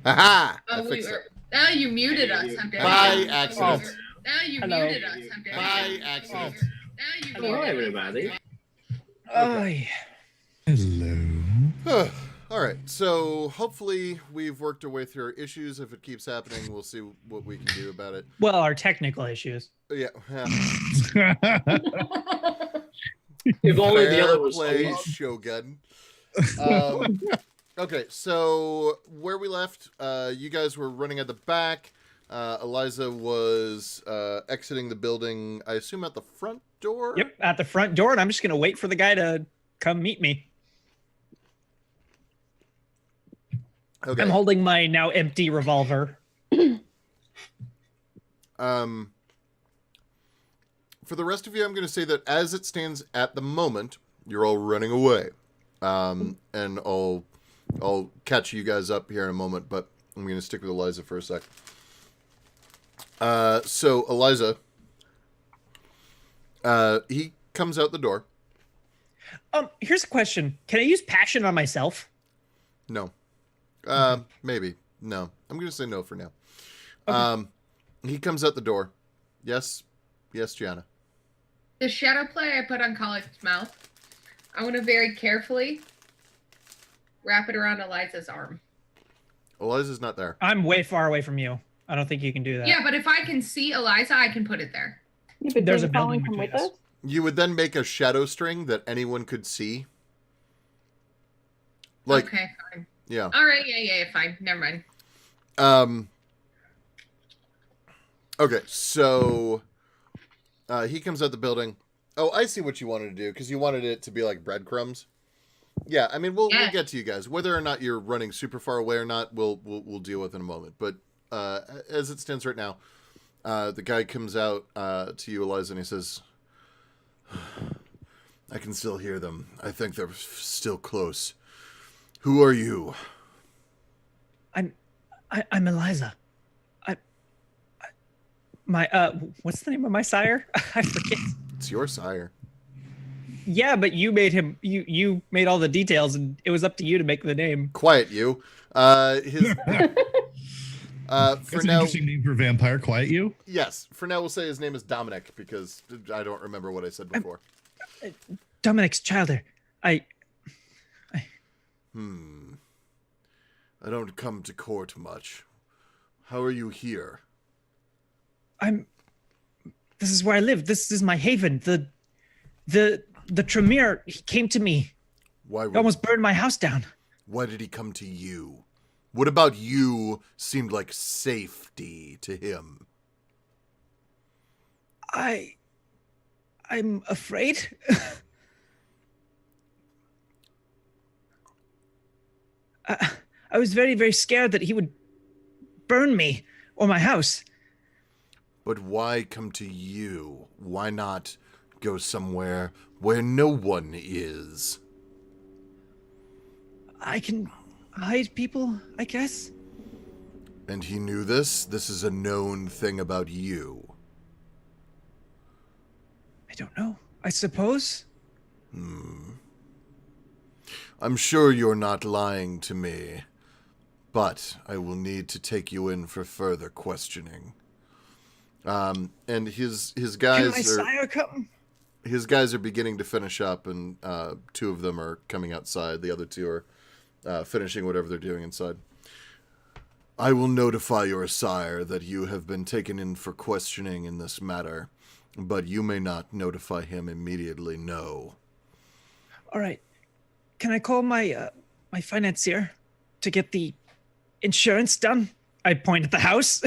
Aha! Oh, now you muted us. How dare By you? accident. Now you Hello. muted us. How dare By you? accident. Now you Hello, muted us. everybody. Okay. Hello. All right, so hopefully we've worked our way through our issues. If it keeps happening, we'll see what we can do about it. Well, our technical issues. Yeah. If only the Fair other was play, sweet. Shogun. Okay, so where we left, you guys were running at the back. Eliza was exiting the building, I assume at the front door? Yep, at the front door, and I'm just going to wait for the guy to come meet me. Okay. I'm holding my now empty revolver. For the rest of you, I'm going to say that as it stands at the moment, you're all running away. And I'll catch you guys up here in a moment, but I'm going to stick with Eliza for a sec. So Eliza, he comes out the door. Here's a question. Can I use passion on myself? No. Maybe. No. I'm going to say no for now. Okay. He comes out the door. Yes. Yes, Gianna. The shadow play I put on Collins's mouth, I want to very carefully wrap it around Eliza's arm. Eliza's not there. I'm way far away from you. I don't think you can do that. Yeah, but if I can see Eliza, I can put it there. Yeah, but There's does a Colin building come between with us. us? You would then make a shadow string that anyone could see. Like, Okay, fine. yeah. All right, yeah, fine. Never mind. Okay, so he comes out the building. Oh, I see what you wanted to do, because you wanted it to be like breadcrumbs. Yeah, I mean, we'll get to you guys. Whether or not you're running super far away or not, we'll deal with in a moment. But as it stands right now, the guy comes out to you, Eliza, and he says, I can still hear them. I think they're still close. Who are you? I'm Eliza. What's the name of my sire? I forget. It's your sire. Yeah, but you made him. You made all the details, and it was up to you to make the name. Quiet, you. For That's an now, interesting name for a vampire. Quiet you. yes. For now, we'll say his name is Dominic because I don't remember what I said before. Dominic's Childer. I don't come to court much. How are you here? This is where I live. This is my haven. The Tremere, he came to me. Why? He almost burned my house down. Why did he come to you? What about you seemed like safety to him? I'm afraid. I was very, very scared that he would burn me or my house. But why come to you? Why not go somewhere where no one is? I can hide people, I guess. And he knew this? This is a known thing about you. I don't know. I suppose. I'm sure you're not lying to me, but I will need to take you in for further questioning. And his guys Can my sire come? His guys are beginning to finish up, and two of them are coming outside. The other two are finishing whatever they're doing inside. I will notify your sire that you have been taken in for questioning in this matter, but you may not notify him immediately, no. All right. Can I call my my financier to get the insurance done? I point at the house.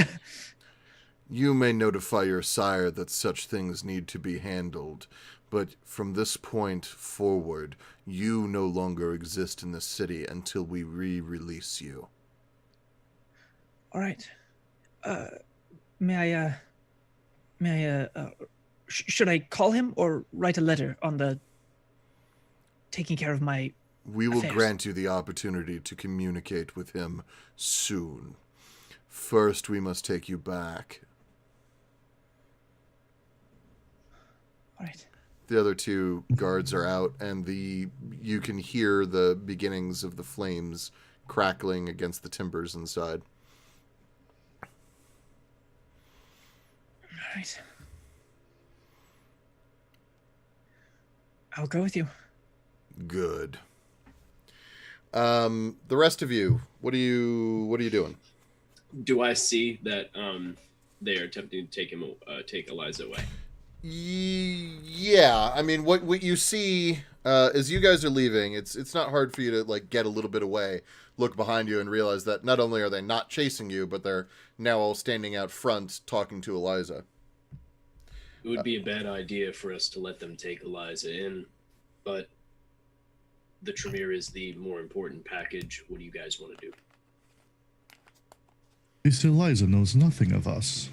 You may notify your sire that such things need to be handled, but from this point forward, you no longer exist in the city until we re-release you. All right. Should I call him or write a letter on the taking care of my We will affairs? grant you the opportunity to communicate with him soon. First, we must take you back. All right. The other two guards are out, and you can hear the beginnings of the flames crackling against the timbers inside. All right. I'll go with you. Good. The rest of you, what are you doing? Do I see that they are attempting to take Eliza away? Yeah, I mean, what you see as you guys are leaving, it's not hard for you to like get a little bit away, look behind you, and realize that not only are they not chasing you, but they're now all standing out front talking to Eliza. It would be a bad idea for us to let them take Eliza in, but the Tremere is the more important package. What do you guys want to do? This Eliza knows nothing of us.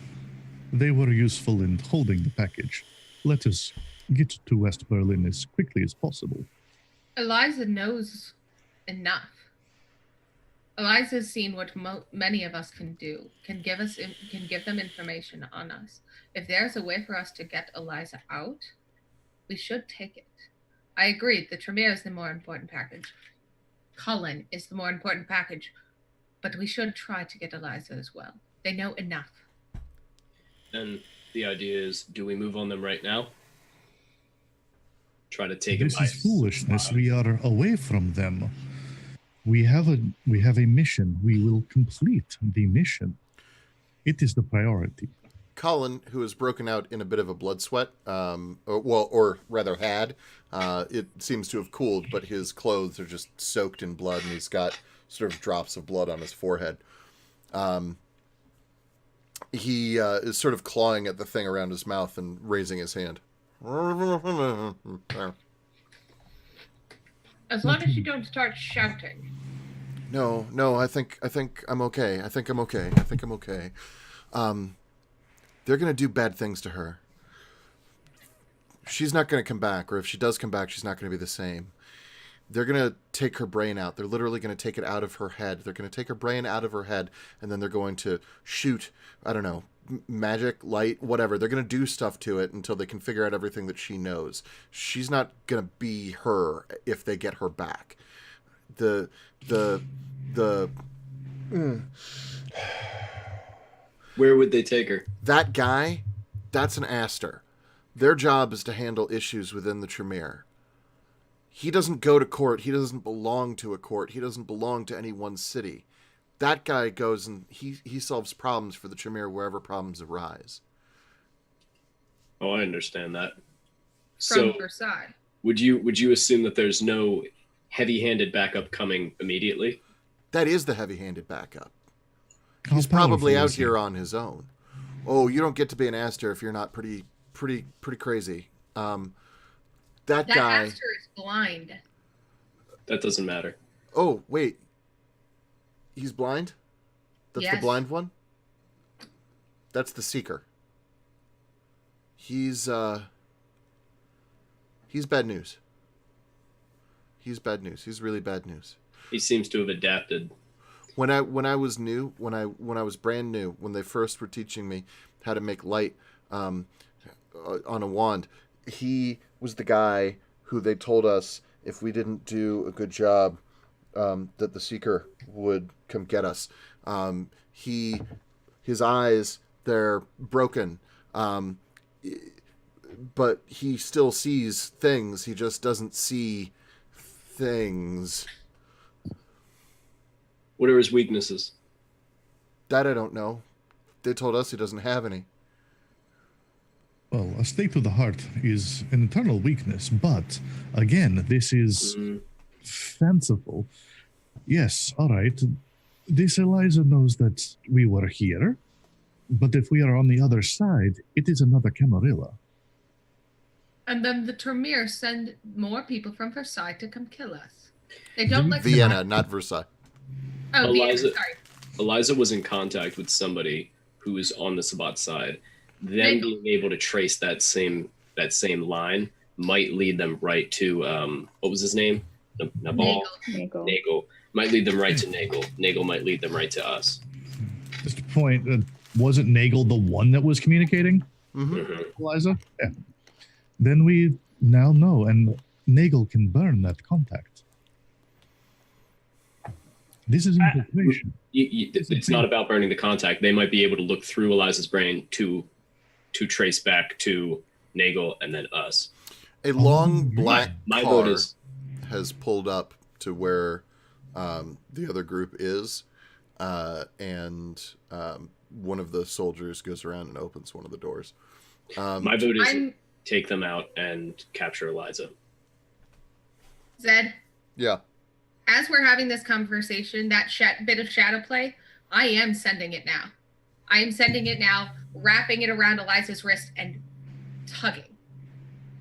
They were useful in holding the package. Let us get to West Berlin as quickly as possible. Eliza knows enough. Eliza's seen what many of us can do. Can give them information on us. If there's a way for us to get Eliza out, we should take it. I agree. The Tremere is the more important package. Cullen is the more important package, but we should try to get Eliza as well. They know enough. And the idea is, do we move on them right now? Try to take them. This is foolishness. We are away from them. We have a mission. We will complete the mission. It is the priority. Colin, who has broken out in a bit of a blood sweat, or rather had, it seems to have cooled, but his clothes are just soaked in blood, and he's got sort of drops of blood on his forehead. He is sort of clawing at the thing around his mouth and raising his hand. As long as you don't start shouting. No, I think I'm okay. I think I'm okay. They're going to do bad things to her. She's not going to come back, or if she does come back, she's not going to be the same. They're going to take her brain out. They're literally going to take it out of her head. They're going to take her brain out of her head, and then they're going to shoot, I don't know, magic, light, whatever. They're going to do stuff to it until they can figure out everything that she knows. She's not going to be her if they get her back. Where would they take her? That guy, that's an Aster. Their job is to handle issues within the Tremere. He doesn't go to court. He doesn't belong to a court. He doesn't belong to any one city. That guy goes and he solves problems for the Tremere wherever problems arise. Oh, I understand that. From Crusade. Would you assume that there's no heavy-handed backup coming immediately? That is the heavy-handed backup. How He's probably powerful out is he? here on his own. Oh, you don't get to be an Aster if you're not pretty crazy. That guy. Aster is blind. That doesn't matter. Oh, wait. He's blind? That's the Yes. blind one? That's the Seeker. He's bad news. He's bad news. He's really bad news. He seems to have adapted. When I was brand new, when they first were teaching me how to make light on a wand, he was the guy who they told us if we didn't do a good job, that the Seeker would come get us. His eyes, they're broken, but he still sees things. He just doesn't see things. What are his weaknesses? That I don't know. They told us he doesn't have any. Well, a stake to the heart is an eternal weakness, but again, this is fanciful. Yes, all right. This Eliza knows that we were here, but if we are on the other side, it is another Camarilla. And then the Tremere send more people from Versailles to come kill us. They don't like Vienna, not Versailles. Oh, Vienna, Eliza- sorry. Eliza was in contact with somebody who was on the Sabbat side. Then being able to trace that same line might lead them right to what was his name? Nabal? Nagel. Might lead them right to Nagel. Nagel might lead them right to us. Just a point. Wasn't Nagel the one that was communicating? Eliza? Yeah. Then we now know, and Nagel can burn that contact. This is infiltration. It's not about burning the contact. They might be able to look through Eliza's brain to trace back to Nagel and then us. A long black car has pulled up to where the other group is, and one of the soldiers goes around and opens one of the doors. My vote is take them out and capture Eliza. Zed? Yeah. As we're having this conversation, that bit of shadow play, I am sending it now. I am sending it now, wrapping it around Eliza's wrist and tugging.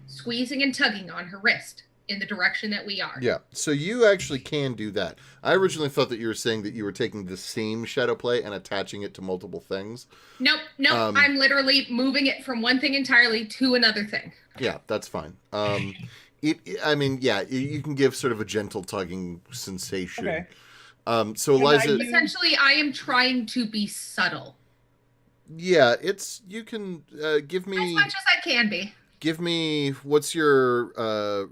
Squeezing and tugging on her wrist in the direction that we are. Yeah, so you actually can do that. I originally thought that you were saying that you were taking the same shadow play and attaching it to multiple things. Nope. I'm literally moving it from one thing entirely to another thing. Yeah, that's fine. You can give sort of a gentle tugging sensation. Okay. So Eliza... Essentially, I am trying to be subtle. Yeah, you can give me... As much as I can be. Give me, what's your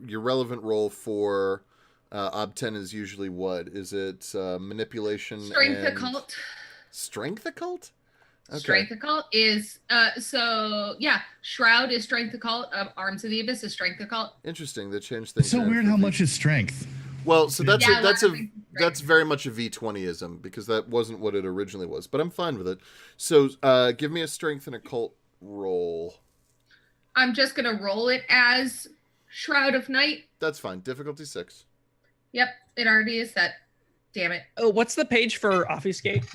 relevant role for Ob10 is usually what? Is it manipulation? Strength occult. Strength occult? Okay. Strength occult is, Shroud is strength occult, Arms of the Abyss is strength occult. Interesting, they changed things. So weird how much is strength. Well, so that's very much a V20ism, because that wasn't what it originally was, but I'm fine with it. So give me a strength and occult roll. I'm just going to roll it as Shroud of Night. That's fine. Difficulty 6. Yep, it already is set. Damn it. Oh, what's the page for Obfuscate?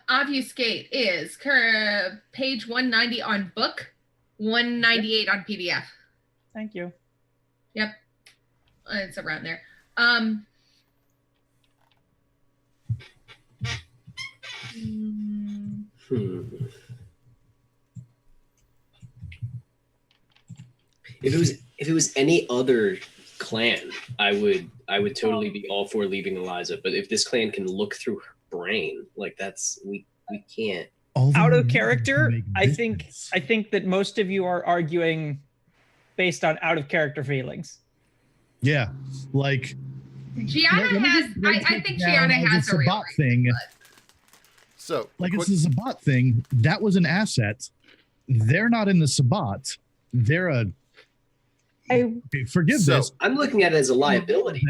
Obfuscate is page 190 on book, 198 on PDF. Thank you. Yep. It's around there. If it was any other clan, I would totally be all for leaving Eliza. But if this clan can look through her brain, like we can't. Out of character, I think that most of you are arguing based on out of character feelings. Yeah, like Gianna has. I think Gianna has a real thing. So, like it's the Sabbat thing. That was an asset. They're not in the Sabbat. They're a. Forgive this. I'm looking at it as a liability.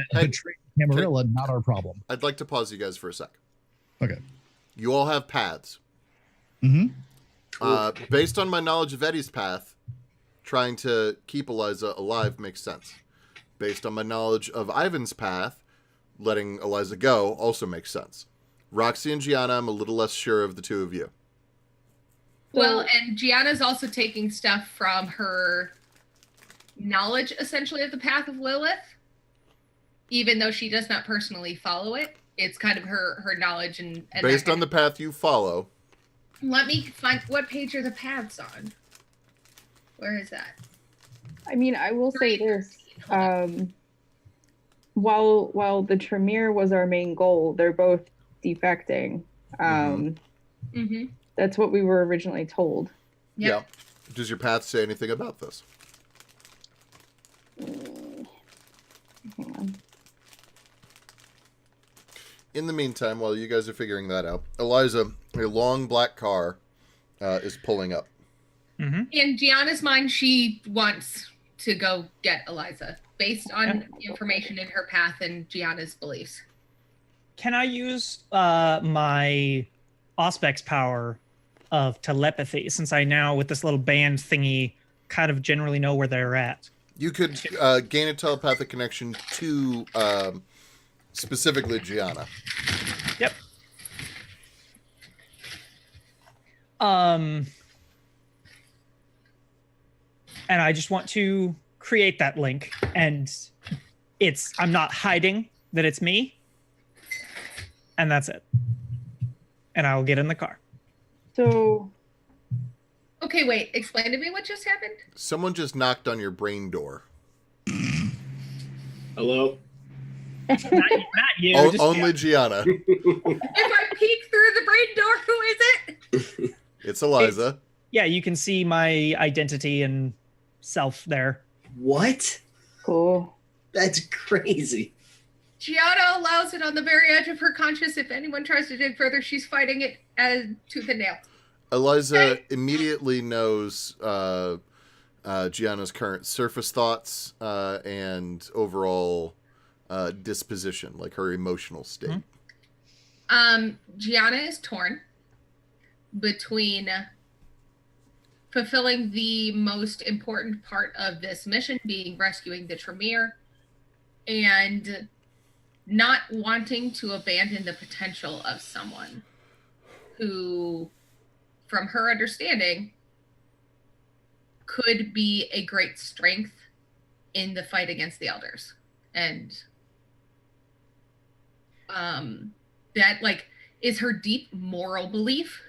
Camarilla, not our problem. I'd like to pause you guys for a sec. Okay. You all have paths. Mm-hmm. Based on my knowledge of Eddie's path, trying to keep Eliza alive makes sense. Based on my knowledge of Ivan's path, letting Eliza go also makes sense. Roxy and Gianna, I'm a little less sure of the two of you. Well, and Gianna's also taking stuff from her knowledge, essentially, of the path of Lilith. Even though she does not personally follow it, it's kind of her knowledge and based on the path you follow. Let me find what page are the paths on. Where is that? I mean, I will say this. While the Tremere was our main goal, they're both defecting. That's what we were originally told. Yep. Yeah. Does your path say anything about this? Hang on. In the meantime, while you guys are figuring that out, Eliza, a long black car is pulling up. In Gianna's mind, she wants to go get Eliza based on information in her path and Gianna's beliefs. Can I use my Auspex power of telepathy, since I now, with this little band thingy, kind of generally know where they're at? You could gain a telepathic connection to specifically Gianna. Yep. And I just want to create that link, and I'm not hiding that it's me. And that's it. And I will get in the car. So Okay, wait. Explain to me what just happened. Someone just knocked on your brain door. Hello? Not you. just Only Gianna. If I peek through the brain door, who is it? It's Eliza. Yeah, you can see my identity and self there. What? cool. That's crazy. Gianna allows it on the very edge of her conscience. If anyone tries to dig further, she's fighting it as tooth and nail. Eliza immediately knows Gianna's current surface thoughts and overall disposition, like her emotional state. Gianna is torn between fulfilling the most important part of this mission, being rescuing the Tremere, and not wanting to abandon the potential of someone who, from her understanding, could be a great strength in the fight against the elders. And that, like, is her deep moral belief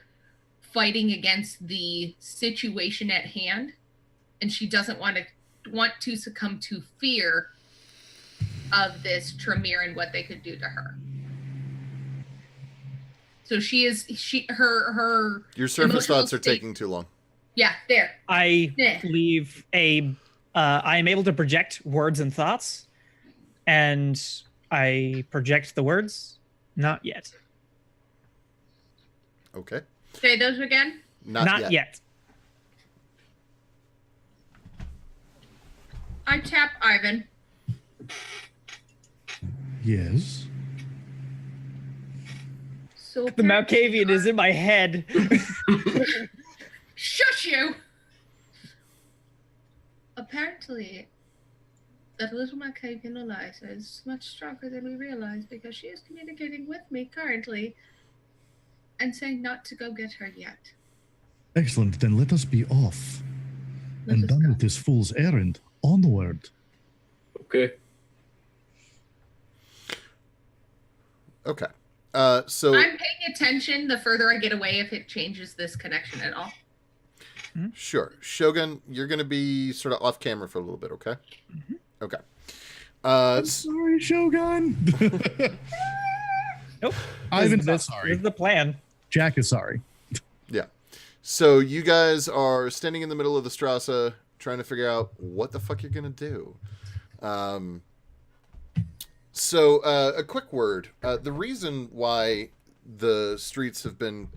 fighting against the situation at hand, and she doesn't want to succumb to fear of this Tremere and what they could do to her. So her Your surface emotional thoughts are state- taking too long. Yeah, there. I Yeah. leave I am able to project words and thoughts, and I project the words. Not yet. Okay. Say those again. Not yet. I tap Ivan. Yes. So The Malkavian is in my head. Shush you! Apparently, that little Malkavian Eliza is much stronger than we realize, because she is communicating with me currently and saying not to go get her yet. Excellent. Then let us be off. Let And us done go. with this fool's errand. Onward. Okay. Okay. So I'm paying attention the further I get away, if it changes this connection at all. sure, Shogun, you're going to be sort of off camera for a little bit. Okay. Mm-hmm. Okay. Sorry, Shogun. Nope. Ivan's not This sorry. is the plan. Jack is sorry. Yeah. So you guys are standing in the middle of the Strasse, trying to figure out what the fuck you're going to do. So a quick word. The reason why the streets have been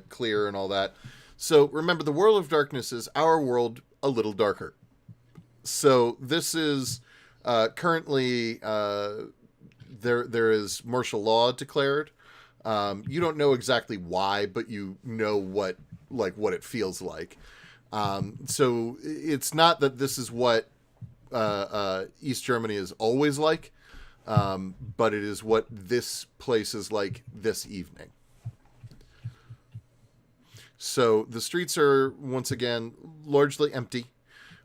clear and all that. So remember, the world of darkness is our world a little darker. So this is currently there is martial law declared. You don't know exactly why, but you know what it feels like. So it's not that this is what East Germany is always like, but it is what this place is like this evening. So the streets are once again largely empty.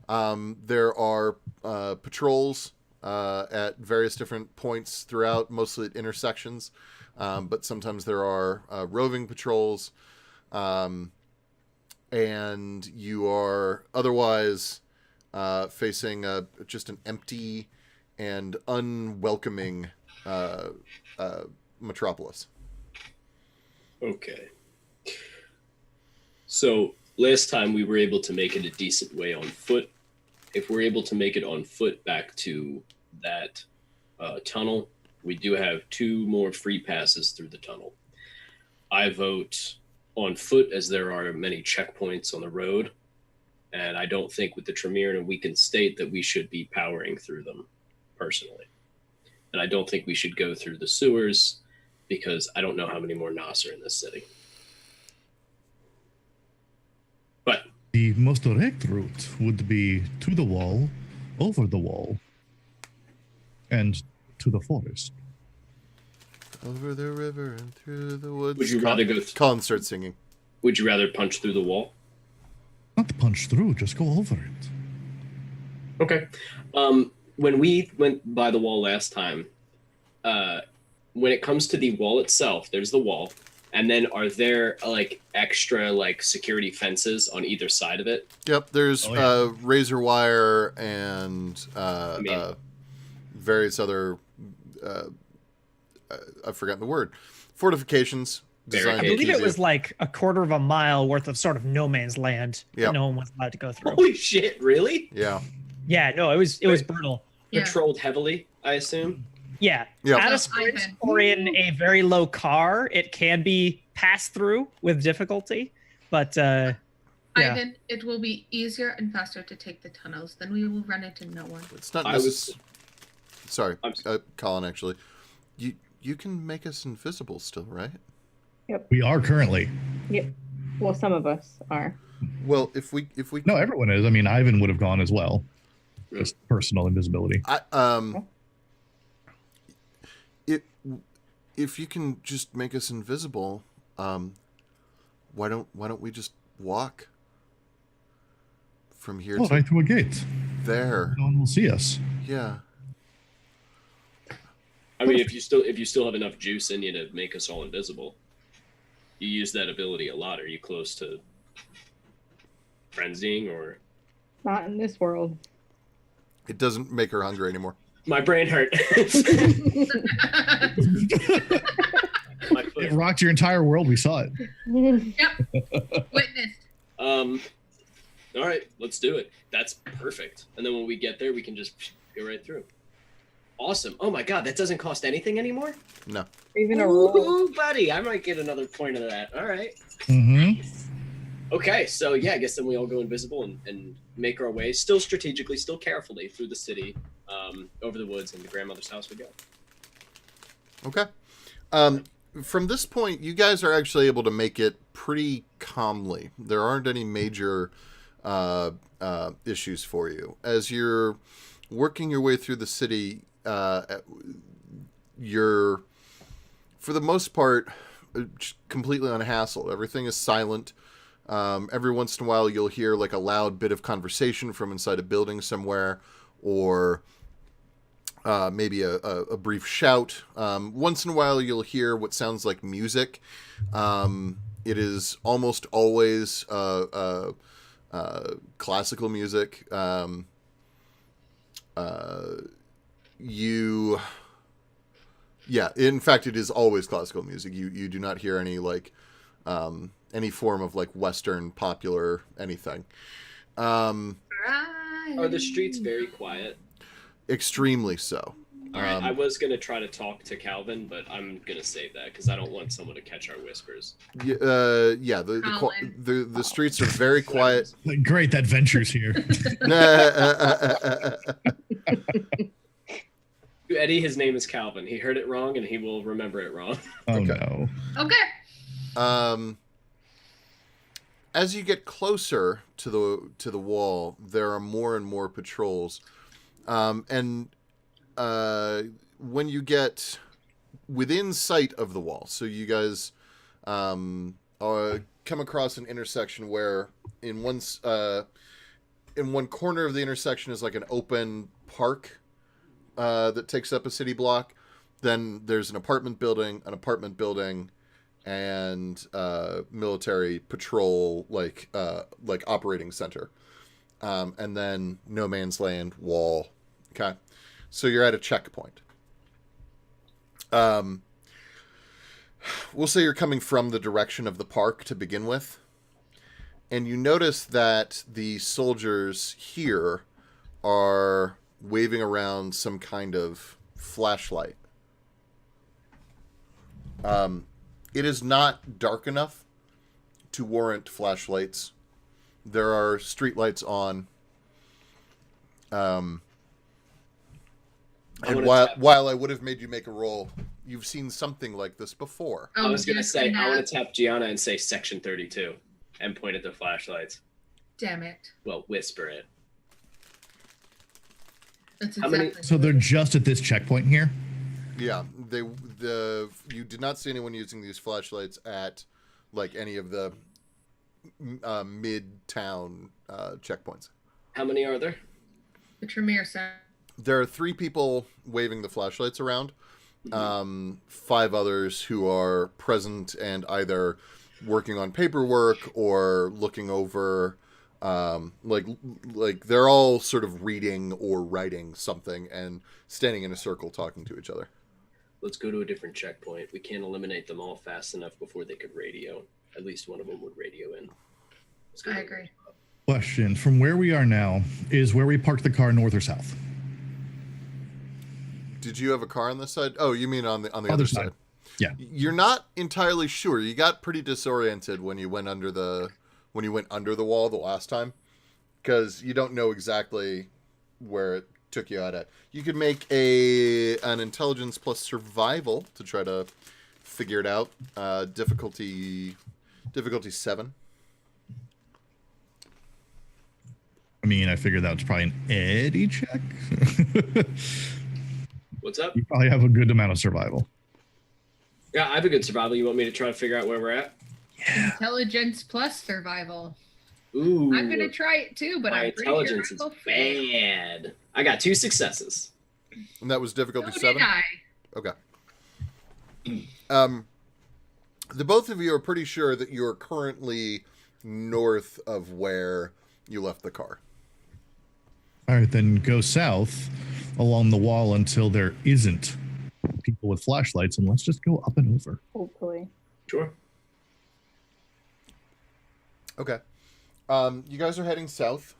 There are patrols at various different points throughout, mostly at intersections. But sometimes there are roving patrols, and you are otherwise facing just an empty and unwelcoming metropolis. Okay. So last time we were able to make it a decent way on foot. If we're able to make it on foot back to that tunnel, we do have 2 more free passes through the tunnel. I vote on foot, as there are many checkpoints on the road, and I don't think with the Tremere in a weakened state that we should be powering through them, personally. And I don't think we should go through the sewers, because I don't know how many more Nas are in this city. But The most direct route would be to the wall, over the wall, and to the forest. Over the river and through the woods. would you rather go? Colin starts singing. Would you rather punch through the wall? Not punch through, just go over it. Okay. When we went by the wall last time, when it comes to the wall itself, there's the wall, and then are there like extra like security fences on either side of it? Yep, there's razor wire and various other I've forgotten the word. Fortifications. I believe it was like a quarter of a mile worth of sort of no man's land that no one was allowed to go through. Holy shit, really? Yeah. Yeah, no, it was brutal. Patrolled heavily, I assume. Yeah. At a sprint or in a very low car, it can be passed through with difficulty, but Ivan, it will be easier and faster to take the tunnels. Then we will run into no one. It's not Sorry, Colin, actually. You can make us invisible still, right? Yep. We are currently. Yep. Well, some of us are. Well, if we No, everyone is. I mean, Ivan would have gone as well. Just personal invisibility. If you can just make us invisible, why don't we just walk from here to right through a gate? There. No one will see us. Yeah. I mean, if you still have enough juice in you to make us all invisible, you use that ability a lot. Are you close to frenzying or? Not in this world. It doesn't make her hungry anymore. My brain hurt. It rocked your entire world. We saw it. Yep. Witnessed. All right, let's do it. That's perfect. And then when we get there, we can just go right through. Awesome. Oh my god, that doesn't cost anything anymore? No. Even a roll. Ooh, buddy, I might get another point of that. All right. Mm-hmm. Okay, so yeah, I guess then we all go invisible and make our way, still strategically, still carefully, through the city, over the woods, and to grandmother's house we go. Okay. From this point, you guys are actually able to make it pretty calmly. There aren't any major issues for you. As you're working your way through the city, you're, for the most part, completely unhassled. Everything is silent. Every once in a while, you'll hear like a loud bit of conversation from inside a building somewhere, or maybe a brief shout. Once in a while, you'll hear what sounds like music. It is almost always classical music. In fact, it is always classical music. You do not hear any like any form of like Western popular anything. Are the streets very quiet? Extremely so. All right, I was going to try to talk to Calvin, but I'm going to save that because I don't want someone to catch our whispers. The streets are very quiet. Great, that Venture's here. Eddie, his name is Calvin. He heard it wrong, and he will remember it wrong. Oh, no. Okay. As you get closer to the wall, there are more and more patrols. And when you get within sight of the wall, so you guys come across an intersection where in one corner of the intersection is like an open park that takes up a city block. Then there's an apartment building, and military patrol like operating center, and then no man's land, wall. Okay, so you're at a checkpoint. We'll say you're coming from the direction of the park to begin with, and you notice that the soldiers here are waving around some kind of flashlight. It is not dark enough to warrant flashlights. There are streetlights on. And while I would have made you make a roll, you've seen something like this before. I was going to say, I want to tap Gianna and say Section 32 and point at the flashlights. Damn it. Well, whisper it. That's exactly So they're just at this checkpoint here? Yeah, you did not see anyone using these flashlights at like any of the mid-town checkpoints. How many are there? The Tremere Center. There are 3 people waving the flashlights around. 5 others who are present and either working on paperwork or looking over, like they're all sort of reading or writing something and standing in a circle talking to each other. Let's go to a different checkpoint. We can't eliminate them all fast enough before they could radio. At least one of them would radio in. I agree. Question: from where we are now, is where we parked the car north or south? Did you have a car on this side? Oh, you mean on the other side? Yeah. You're not entirely sure. You got pretty disoriented when you went under the wall the last time, because you don't know exactly where it took you out at. You could make an intelligence plus survival to try to figure it out. Difficulty 7. I mean, I figured that was probably an Eddie check. What's up? You probably have a good amount of survival. Yeah, I have a good survival. You want me to try to figure out where we're at? Yeah. Intelligence plus survival. Ooh. I'm gonna try it too, but my I'm pretty intelligence sure is I will fail. bad. I got 2 successes. And that was difficulty So 7? did I. Okay. The both of you are pretty sure that you're currently north of where you left the car. All right, then go south along the wall until there isn't people with flashlights, and let's just go up and over. Hopefully. Sure. Okay. You guys are heading south,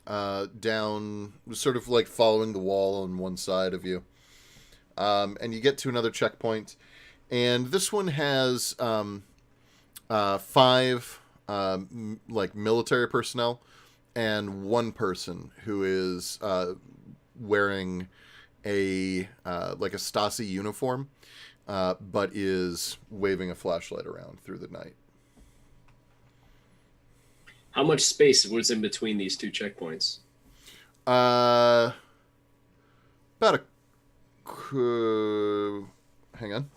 down, sort of like following the wall on one side of you. And you get to another checkpoint. And this one has 5 like military personnel and 1 person who is wearing a like a Stasi uniform, but is waving a flashlight around through the night. How much space was in between these 2 checkpoints? About a... hang on.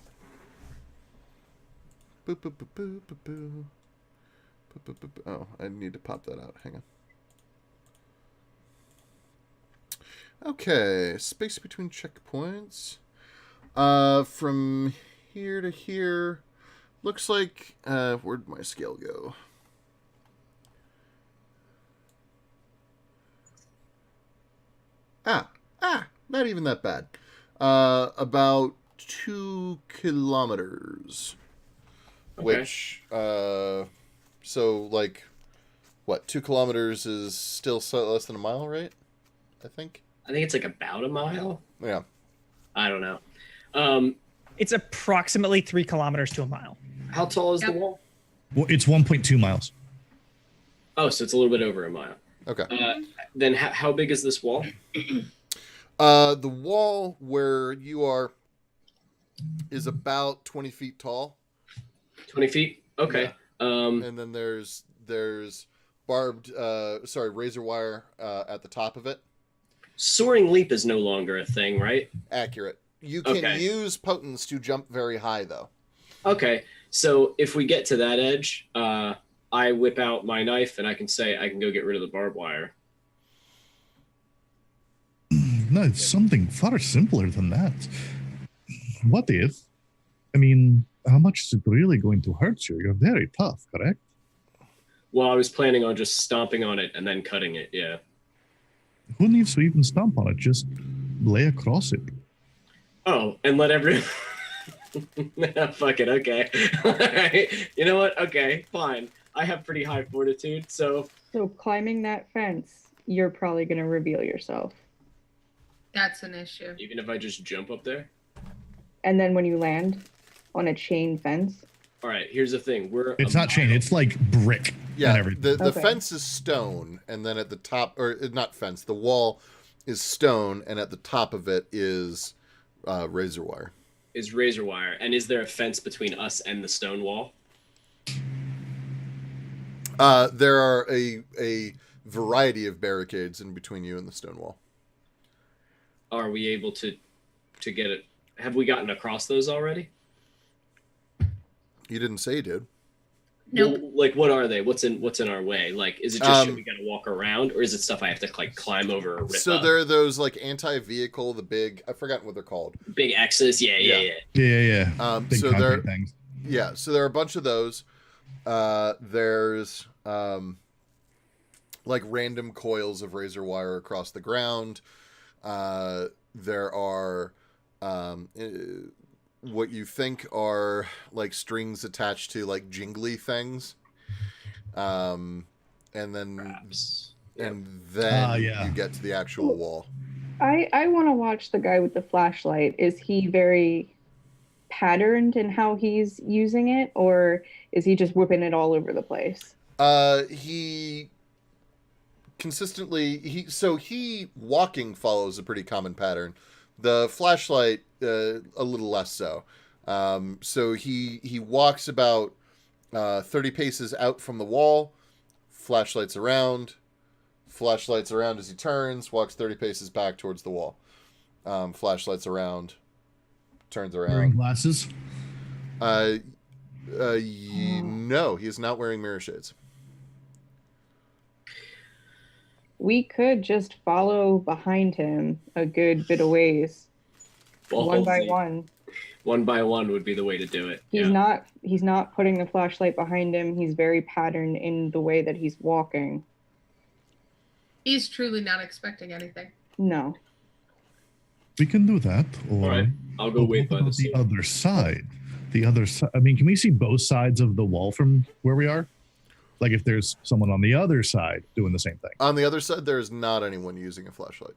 Boop, boop, boop, boop, boop, boop. Boop, boop, boop, boop. Oh, I need to pop that out. Hang on. Okay, space between checkpoints. From here to here, looks like... where'd my scale go? Not even that bad. About 2 kilometers. Okay. Which, so, like, what, 2 kilometers is still less than a mile, right? I think? I think it's like about a mile. Yeah. I don't know. It's approximately 3 kilometers to a mile. How tall is the wall? Well, it's 1.2 miles. Oh, so it's a little bit over a mile. Okay. Then how big is this wall? The wall where you are is about 20 feet tall. 20 feet? Okay. Yeah. And then there's razor wire at the top of it. Soaring leap is no longer a thing, right? Accurate. You can use potence to jump very high, though. Okay. So if we get to that edge, I whip out my knife and I can say I can go get rid of the barbed wire. No, it's something far simpler than that. What if? I mean, how much is it really going to hurt you? You're very tough, correct? Well, I was planning on just stomping on it and then cutting it, yeah. Who needs to even stomp on it? Just lay across it. Oh, and let everyone... Fuck it, okay. All right. You know what? Okay, fine. I have pretty high fortitude, so... So climbing that fence, you're probably going to reveal yourself. That's an issue. Even if I just jump up there? And then when you land on a chain fence. All right, here's the thing. It's not chain. It's like brick. Yeah, and the fence is stone, and then at the top, or not fence, the wall is stone, and at the top of it is razor wire. Is razor wire. And is there a fence between us and the stone wall? There are a variety of barricades in between you and the stone wall. Are we able to get it? Have we gotten across those already? You didn't say you did. Nope. Well, like, what are they? What's in our way? Like, is it just shit we gotta walk around, or is it stuff I have to like climb over or rip So up? there are those like anti-vehicle, the big, I've forgotten what they're called. Big X's, yeah. Big So concrete things. Yeah, so there are a bunch of those. There's like random coils of razor wire across the ground. There are what you think are like strings attached to like jingly things. And then Perhaps. you get to the actual wall. I want to watch the guy with the flashlight. Is he very patterned in how he's using it, or is he just whipping it all over the place? He consistently he walking follows a pretty common pattern. The flashlight a little less so. So he walks about 30 paces out from the wall, flashlights around as he turns, walks 30 paces back towards the wall. Flashlights around, turns around. Wearing glasses? No, he is not wearing mirror shades. We could just follow behind him a good bit of ways, one by one. One by one would be the way to do it. He's not putting the flashlight behind him. He's very patterned in the way that he's walking. He's truly not expecting anything. No. We can do that. Or All right, I'll go wait by the the other side. The other side. I mean, can we see both sides of the wall from where we are? Like if there's someone on the other side doing the same thing. On the other side, there is not anyone using a flashlight.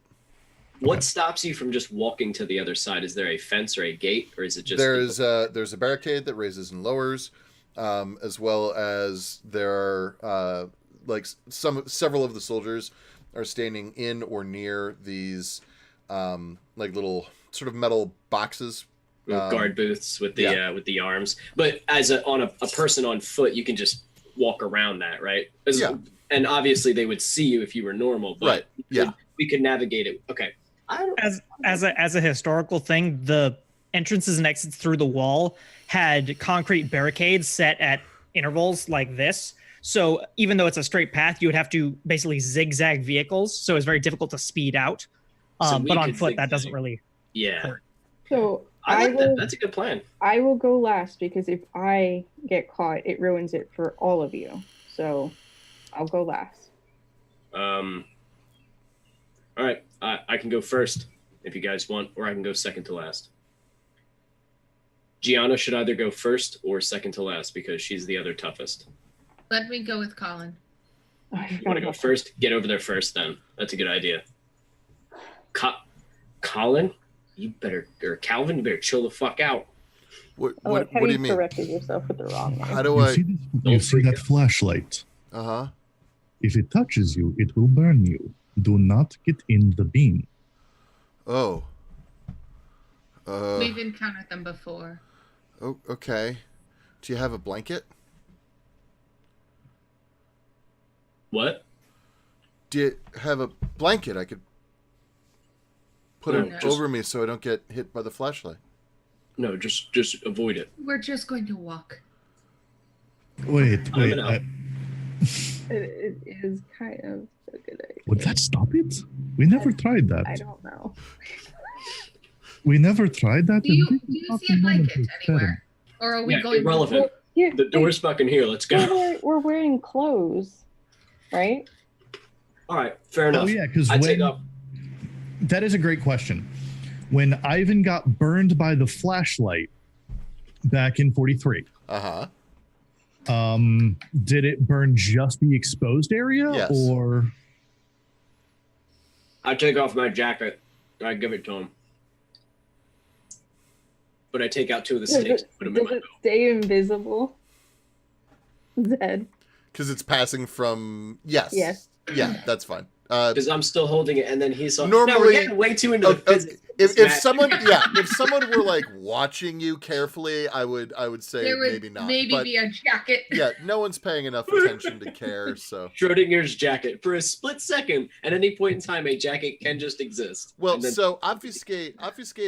What stops you from just walking to the other side? Is there a fence or a gate, or is it just there's a barricade that raises and lowers, as well as there are several of the soldiers are standing in or near these like little sort of metal boxes, guard booths with the arms? But as a person on foot, you can just walk around that, right? And obviously they would see you if you were normal, but right? Yeah, we could navigate it. Okay. As a historical thing, the entrances and exits through the wall had concrete barricades set at intervals like this. So even though it's a straight path, you would have to basically zigzag vehicles. So it's very difficult to speed out. But on foot, that doesn't really hurt. So that's a good plan. I will go last because if I get caught, it ruins it for all of you. So I'll go last. All right, I can go first if you guys want, or I can go second to last. Gianna should either go first or second to last because she's the other toughest. Let me go with Colin. You want to go first? Get over there first, then. That's a good idea. Colin, or Calvin, you better chill the fuck out. What do you mean? Corrected yourself with the wrong name. How do I? You see that flashlight? Uh-huh. If it touches you, it will burn you. Do not get in the beam. Oh. We've encountered them before. Oh, okay. Do you have a blanket? What? Do you have a blanket I could put it over me so I don't get hit by the flashlight? No, just avoid it. We're just going to walk. Wait. It is kind of a good idea. Would that stop it? We never tried that. I don't know. We never tried that. Do you see a blanket anywhere? Or are we going irrelevant. The door's fucking here. Let's go. We're wearing clothes, right? All right, fair enough. Oh yeah, because take up. That is a great question. When Ivan got burned by the flashlight back in 43, did it burn just the exposed area? Yes. Or I take off my jacket. I give it to him. But I take out 2 of the sticks. Put them in my Does it stay invisible? Zed. Because it's passing from... Yes. Yeah, that's fine. Because I'm still holding it, and then he's like, normally, no, we're getting way too into the physics. If someone were like watching you carefully, I would say there would maybe not. Maybe be a jacket. Yeah, no one's paying enough attention to care. So Schrodinger's jacket. For a split second, at any point in time, a jacket can just exist. Well, so obfuscate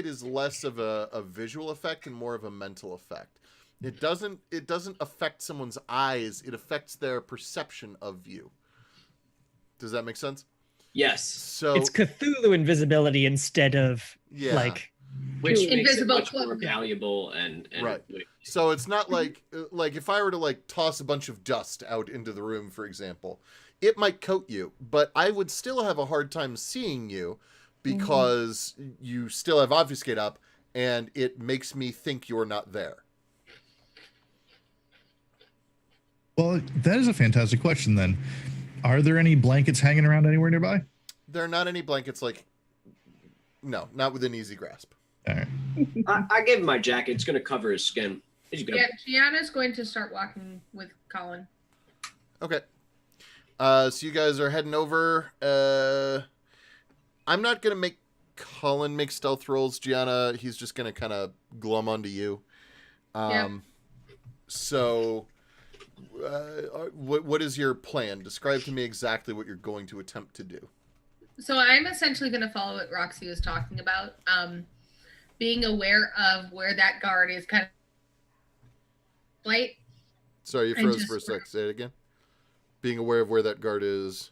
is less of a visual effect and more of a mental effect. It doesn't affect someone's eyes. It affects their perception of you. Does that make sense? Yes. So it's Cthulhu invisibility instead of yeah. Which makes it Invisible much more cloak. valuable and Right. So it's not like if I were to like toss a bunch of dust out into the room, for example, it might coat you, but I would still have a hard time seeing you because you still have obfuscate up, and it makes me think you're not there. Well, that is a fantastic question then. Are there any blankets hanging around anywhere nearby? There are not any blankets no, not within easy grasp. All right. I gave him my jacket. It's going to cover his skin. He's good. Yeah, Gianna's going to start walking with Colin. Okay. So you guys are heading over. I'm not going to make Colin make stealth rolls, Gianna. He's just going to kind of glum onto you. So what is your plan? Describe to me exactly what you're going to attempt to do. So I'm essentially going to follow what Roxy was talking about. Being aware of where that guard is kind of late. Sorry, you froze for a sec. Say it again. Being aware of where that guard is.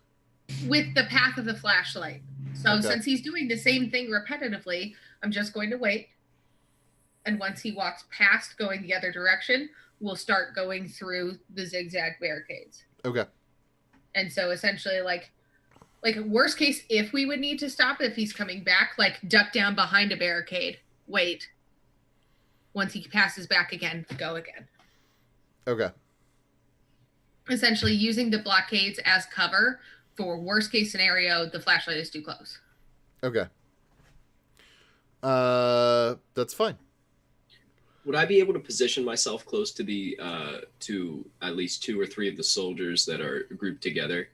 With the path of the flashlight. So since he's doing the same thing repetitively, I'm just going to wait. And once he walks past going the other direction, we'll start going through the zigzag barricades. Okay. And so essentially like worst case, if we would need to stop, if he's coming back, like duck down behind a barricade, wait. Once he passes back again, go again. Okay. Essentially using the blockades as cover for worst case scenario, the flashlight is too close. Okay. That's fine. Would I be able to position myself close to the to at least 2 or 3 of the soldiers that are grouped together,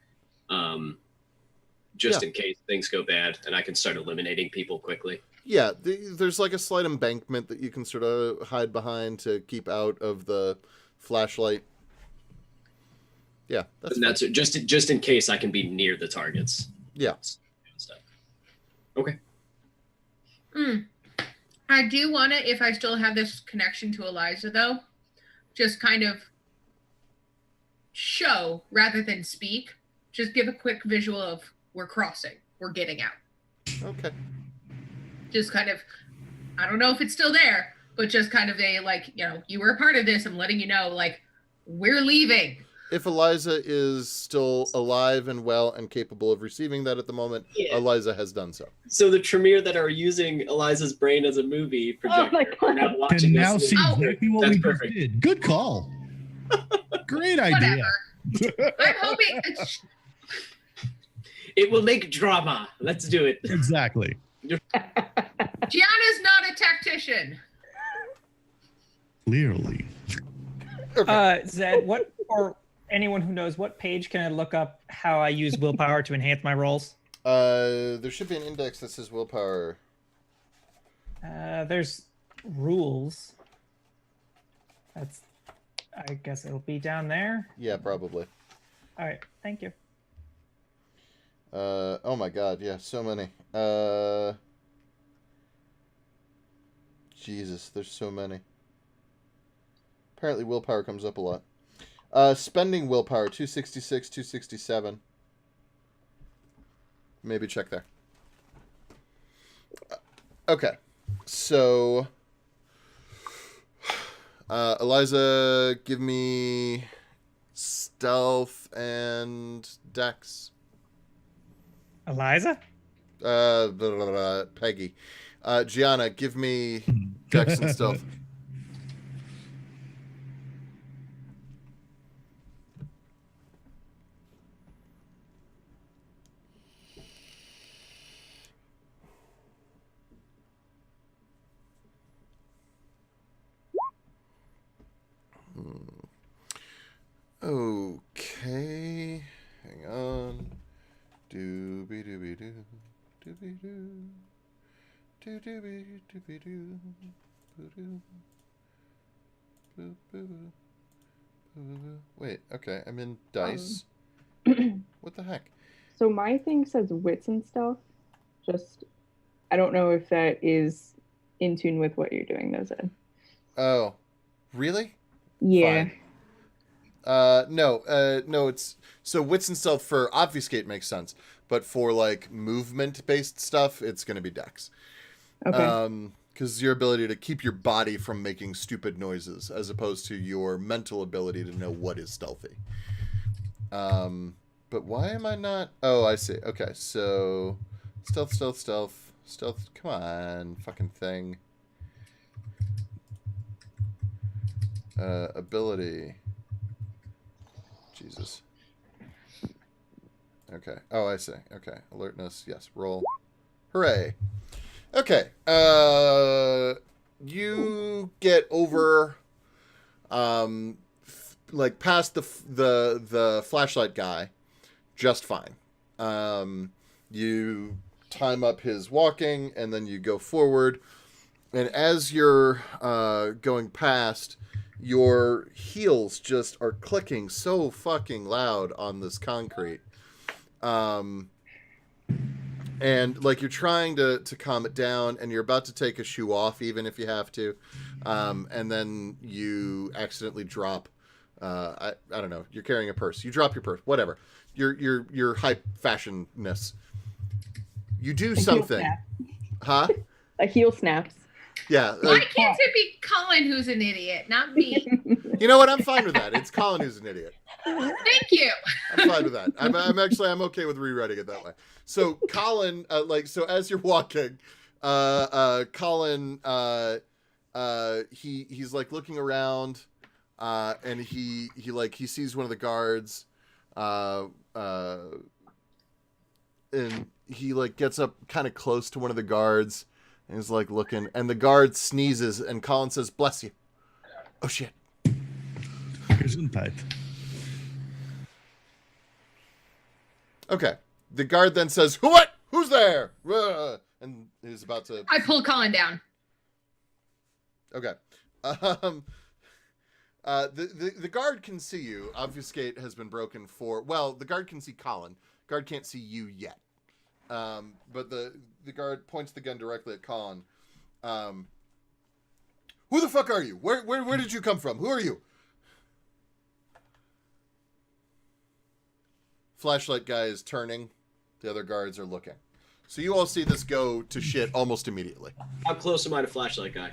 just in case things go bad, and I can start eliminating people quickly? Yeah, there's like a slight embankment that you can sort of hide behind to keep out of the flashlight. Yeah, that's just in case I can be near the targets. Yeah. Okay. I do want to, if I still have this connection to Eliza, though, just kind of show rather than speak. Just give a quick visual of we're crossing, we're getting out. Okay. Just kind of, I don't know if it's still there, but just kind of you were a part of this. I'm letting you know, we're leaving. If Eliza is still alive and well and capable of receiving that at the moment, Eliza has done so. So the Tremere that are using Eliza's brain as a movie projector are now watching can now see exactly what we just did. Good call. Great idea. I'm hoping it will make drama. Let's do it. Exactly. Gianna's not a tactician. Clearly. Zed, what, or anyone who knows, what page can I look up how I use willpower to enhance my rolls? There should be an index that says willpower. There's rules. I guess it'll be down there. Yeah, probably. All right, thank you. Oh my god, yeah, so many. Jesus, there's so many. Apparently willpower comes up a lot. Spending willpower, 266, 267. Maybe check there. Okay. So, Eliza, give me stealth and dex. Eliza? Peggy. Gianna, give me dex and stealth. Okay, hang on. Doobie doobie doo, doobie doo, doobie doobie doo, boo boo. Wait, okay, I'm in dice. What the heck? So my thing says wits and stuff. Just, I don't know if that is in tune with what you're doing, though, Zed. Oh, really? Yeah. No, it's so wits and stealth for obfuscate makes sense, but for like movement based stuff, it's going to be dex. Okay. Because your ability to keep your body from making stupid noises, as opposed to your mental ability to know what is stealthy. But why am I not? Oh, I see. Okay, so stealth. Come on, fucking thing. Ability. Jesus. Okay. Oh, I see. Okay. Alertness. Yes. Roll. Hooray. Okay. You get over, like past the flashlight guy, just fine. You time up his walking, and then you go forward. And as you're going past, your heels just are clicking so fucking loud on this concrete. And like you're trying to calm it down, and you're about to take a shoe off, even if you have to. And then you accidentally drop. I don't know. You're carrying a purse. You drop your purse. Whatever. Your high fashionness. You do something. Huh? A heel snaps. Yeah. Why can't it be Colin who's an idiot, not me? You know what? I'm fine with that. It's Colin who's an idiot. Thank you. I'm fine with that. I'm okay with rewriting it that way. So Colin, so as you're walking, Colin, he's like looking around, and he sees one of the guards, and he like gets up kind of close to one of the guards, and he's like looking, and the guard sneezes, and Colin says, "Bless you." Oh shit. Gesundheit. Okay. The guard then says, "What? Who's there?" And he's about to. I pull Colin down. Okay. The guard can see you. Obfuscate has been broken for. Well, the guard can see Colin. Guard can't see you yet. But the guard points the gun directly at Colin. Who the fuck are you? Where did you come from? Who are you? Flashlight guy is turning. The other guards are looking. So you all see this go to shit almost immediately. How close am I to flashlight guy?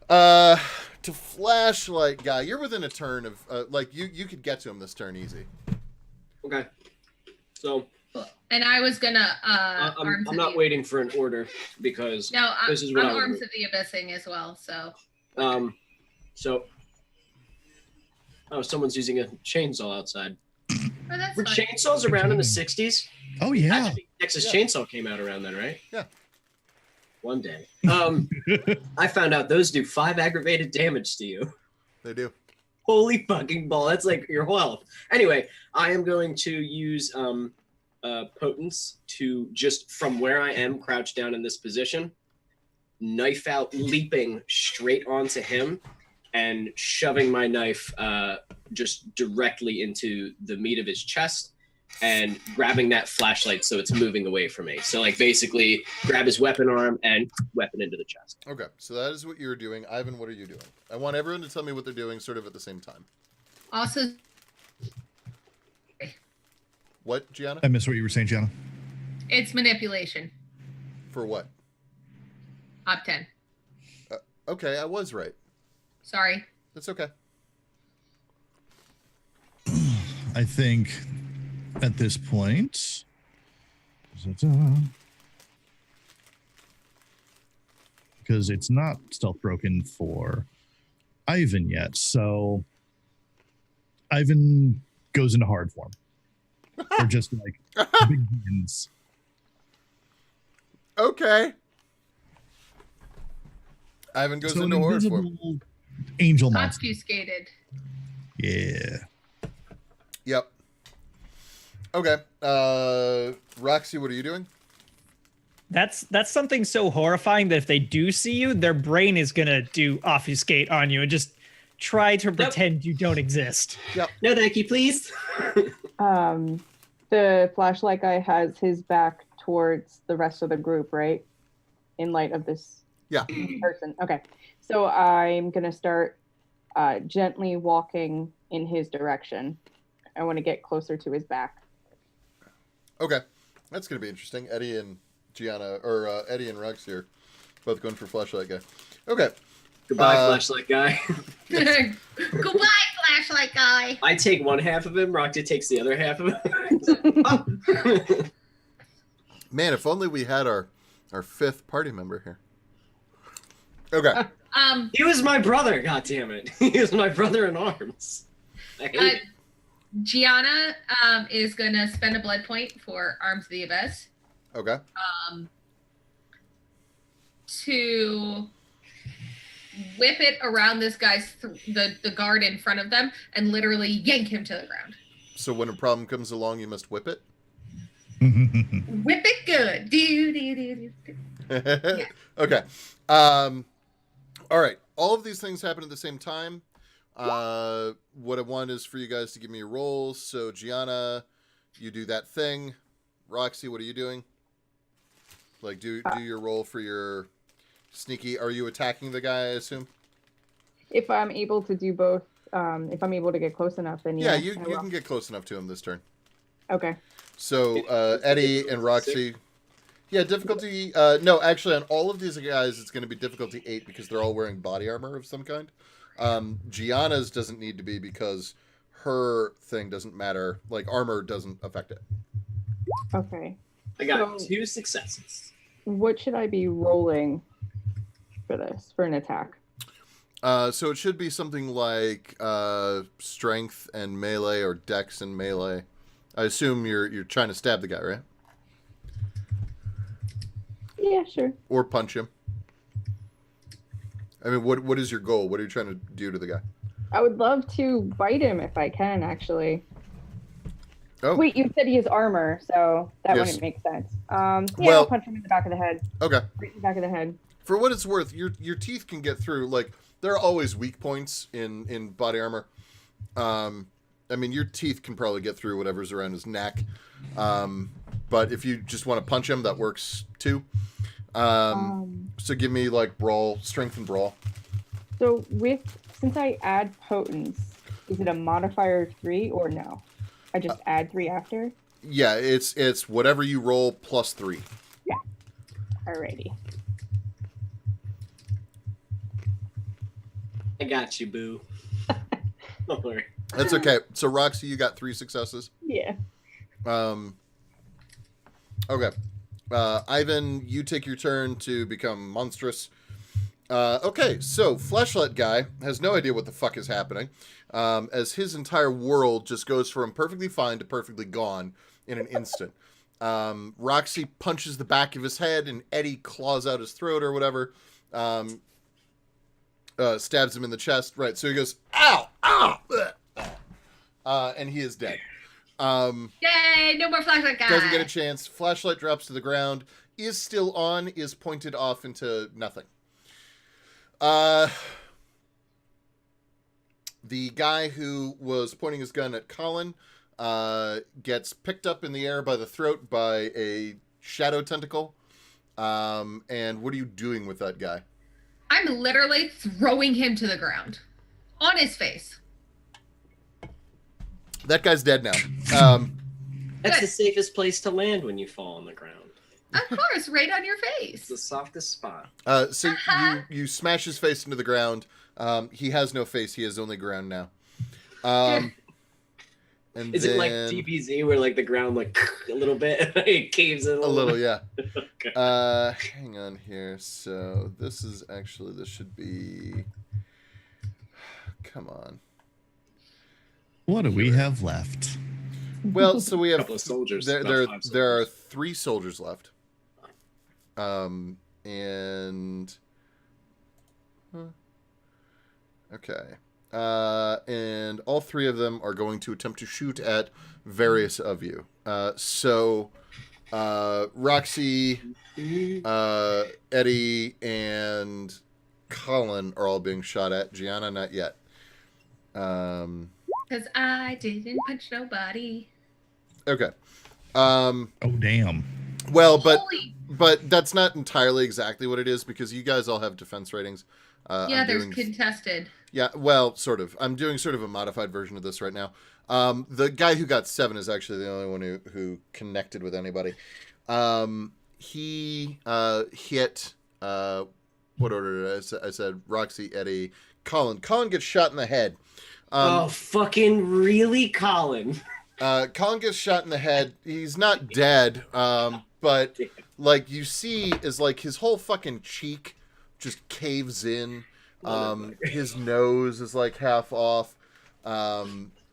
To flashlight guy, you're within a turn of you could get to him this turn easy. Okay. So. And I was gonna. I'm not waiting for an order because this is what I'm arms of the abyssing as well. So. Someone's using a chainsaw outside. Oh, that's Were fine. chainsaws around in the 60s? Oh yeah. Actually, Texas Chainsaw came out around then, right? Yeah. One day. I found out those do 5 aggravated damage to you. They do. Holy fucking ball. That's like your whole health. Anyway, I am going to use potence to just from where I am crouched down in this position, knife out, leaping straight onto him and shoving my knife just directly into the meat of his chest and grabbing that flashlight so it's moving away from me. So like basically grab his weapon arm and weapon into the chest. Okay, so that is what you're doing. Ivan, what are you doing? I want everyone to tell me what they're doing sort of at the same time. Also. What, Gianna? I missed what you were saying, Gianna. It's manipulation. For what? Op 10. Okay, I was right. Sorry. That's okay. I think at this point, because it's not stealth broken for Ivan yet, so Ivan goes into hard form. Or just like big wins. Okay. Ivan goes into hard form. Angel monster. Obfuscated. Yeah. Yep. Okay. Roxy, what are you doing? That's something so horrifying that if they do see you, their brain is gonna do obfuscate on you and just try to pretend you don't exist. Yep. No, thank you, please. The flashlight guy has his back towards the rest of the group, right? In light of this Yeah. person. Okay. So I'm going to start gently walking in his direction. I want to get closer to his back. Okay, that's gonna be interesting. Eddie and Gianna, or Eddie and Rex here, both going for flashlight guy. Okay. Goodbye, flashlight guy. Goodbye, flashlight guy. I take one half of him. Rocky takes the other half of him. Man, if only we had our fifth party member here. Okay. He was my brother. God damn it! He was my brother in arms. I hate it. Gianna is gonna spend a blood point for Arms of the Abyss. Okay. To whip it around this guy's the guard in front of them and literally yank him to the ground. So when a problem comes along, you must whip it. Whip it good. Yeah. Okay. All right. All of these things happen at the same time. What I want is for you guys to give me your roles. So Gianna, you do that thing. Roxy, what are you doing? Like, do your role for your sneaky. Are you attacking the guy, I assume? If I'm able to do both, if I'm able to get close enough, then yeah, you can get close enough to him this turn. Okay. So Eddie and Roxy. Yeah, difficulty. No, actually, on all of these guys, it's going to be difficulty 8 because they're all wearing body armor of some kind. Gianna's doesn't need to be because her thing doesn't matter. Like, armor doesn't affect it. Okay. I got 2 successes. What should I be rolling for this, for an attack? So it should be something like strength and melee or dex and melee. I assume you're trying to stab the guy, right? Yeah, sure. Or punch him. I mean, what is your goal? What are you trying to do to the guy? I would love to bite him if I can, actually. Oh. Wait, you said he has armor, so that Yes. wouldn't make sense. Yeah, Well- I'll punch him in the back of the head. Okay. Right in the back of the head. For what it's worth, your teeth can get through. Like, there are always weak points in body armor. I mean, your teeth can probably get through whatever's around his neck. But if you just want to punch him, that works too. So give me like brawl, strength and brawl. So since I add potence, is it a modifier 3 or no? I just add 3 after? Yeah, it's whatever you roll plus 3. Yeah. Alrighty. I got you, boo. Don't worry. That's okay. So Roxy, you got 3 successes. Yeah. Okay. Ivan, you take your turn to become monstrous. Okay, so Fleshlight Guy has no idea what the fuck is happening, as his entire world just goes from perfectly fine to perfectly gone in an instant. Roxy punches the back of his head, and Eddie claws out his throat or whatever, stabs him in the chest. Right, so he goes, ow, ow, and he is dead. Yay, no more flashlight guy. Doesn't get a chance. Flashlight drops to the ground. Is still on. Is pointed off into nothing. The guy who was pointing his gun at Colin gets picked up in the air by the throat by a shadow tentacle. And what are you doing with that guy? I'm literally throwing him to the ground. On his face. That guy's dead now. That's Good. the safest place to land when you fall on the ground. Of course, right on your It's face. the softest spot. So you smash his face into the ground. He has no face. He has only ground now. And Is then, it like DBZ where like the ground like a little bit it caves in a little, yeah. Okay. Hang on here. So this should be. Come on. What do we have left? Well, so we have Couple of soldiers, There, about there, 5 there are soldiers. 3 soldiers left. And okay. And all 3 of them are going to attempt to shoot at various of you. So Roxy, Eddie, and Colin are all being shot at. Gianna, not yet. Because I didn't punch nobody. Okay. Oh, damn. Well, but Holy But that's not entirely exactly what it is because you guys all have defense ratings. There's contested. Yeah, well, sort of. I'm doing sort of a modified version of this right now. The guy who got 7 is actually the only one who connected with anybody. He hit, what order did I said Roxy, Eddie, Colin. Colin gets shot in the head. Oh, fucking really, Colin? Colin gets shot in the head. He's not dead, but like you see is like his whole fucking cheek just caves in. His nose is like half off.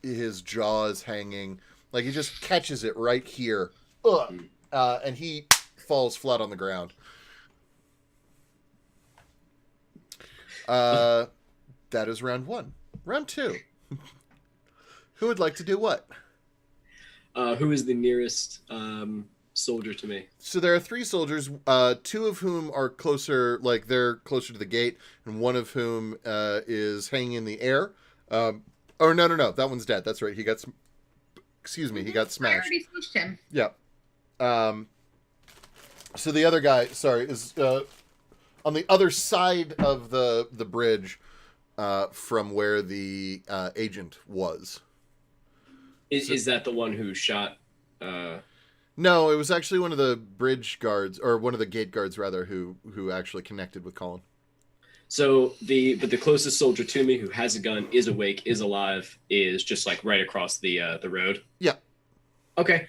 His jaw is hanging. Like he just catches it right here. And he falls flat on the ground. That is round 1. Round 2. Who would like to do what? Who is the nearest soldier to me? So there are 3 soldiers, 2 of whom are closer, like they're closer to the gate, and 1 of whom is hanging in the air. No, that one's dead. That's right. He got, he got smashed. I already smushed him. Yeah. So the other guy, is on the other side of the bridge from where the agent was. Is that the one who shot? No, it was actually one of the bridge guards, or one of the gate guards rather, who actually connected with Colin. So the closest soldier to me who has a gun, is awake, is alive, is just like right across the road. Yeah. Okay.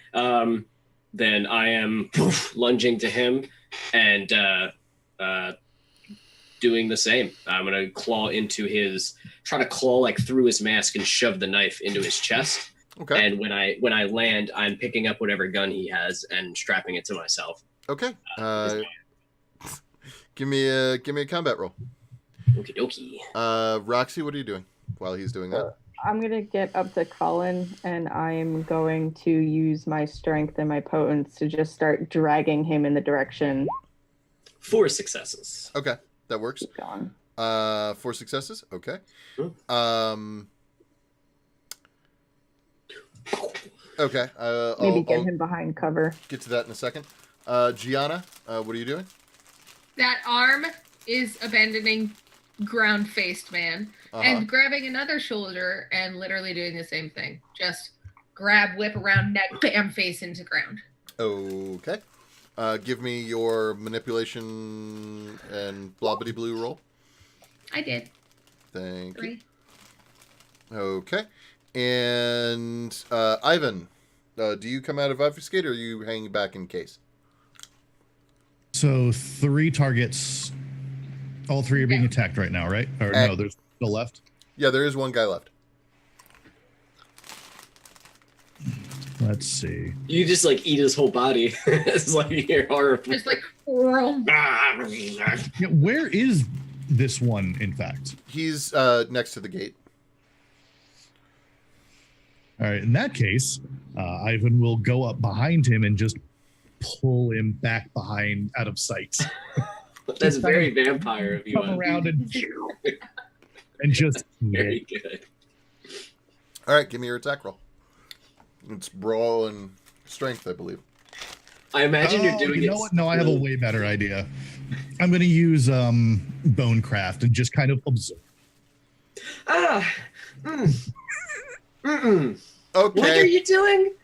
Then I am lunging to him and doing the same. I'm gonna try to claw like through his mask and shove the knife into his chest. Okay. And when I land, I'm picking up whatever gun he has and strapping it to myself. Okay. Give me a combat roll. Okie dokie. Roxy, what are you doing while he's doing that? I'm going to get up to Colin, and I'm going to use my strength and my potence to just start dragging him in the direction. 4 successes. Okay, that works. Keep going. 4 successes. Okay. Okay. Maybe get him behind cover. Get to that in a second. Gianna, what are you doing? That arm is abandoning ground-faced man and grabbing another shoulder and literally doing the same thing. Just grab, whip around neck, bam, face into ground. Okay. Give me your manipulation and blobbity blue roll. I did. Thank 3. you. Okay. And Ivan, do you come out of obfuscate or are you hanging back in case? So 3 targets, all 3 are being attacked right now, right? Or no, there's still left? Yeah, there is 1 guy left. Let's see. You just like eat his whole body. It's like you're horrible. Just like, Yeah, where is this one, in fact? He's next to the gate. All right, in that case, Ivan will go up behind him and just pull him back behind out of sight. That's very vampire of you. Come around and just very good. All right, give me your attack roll. It's brawl and strength, I believe. I imagine you're doing it. You know what? No, I have a way better idea. I'm going to use Bonecraft and just kind of observe. Okay. What are you doing?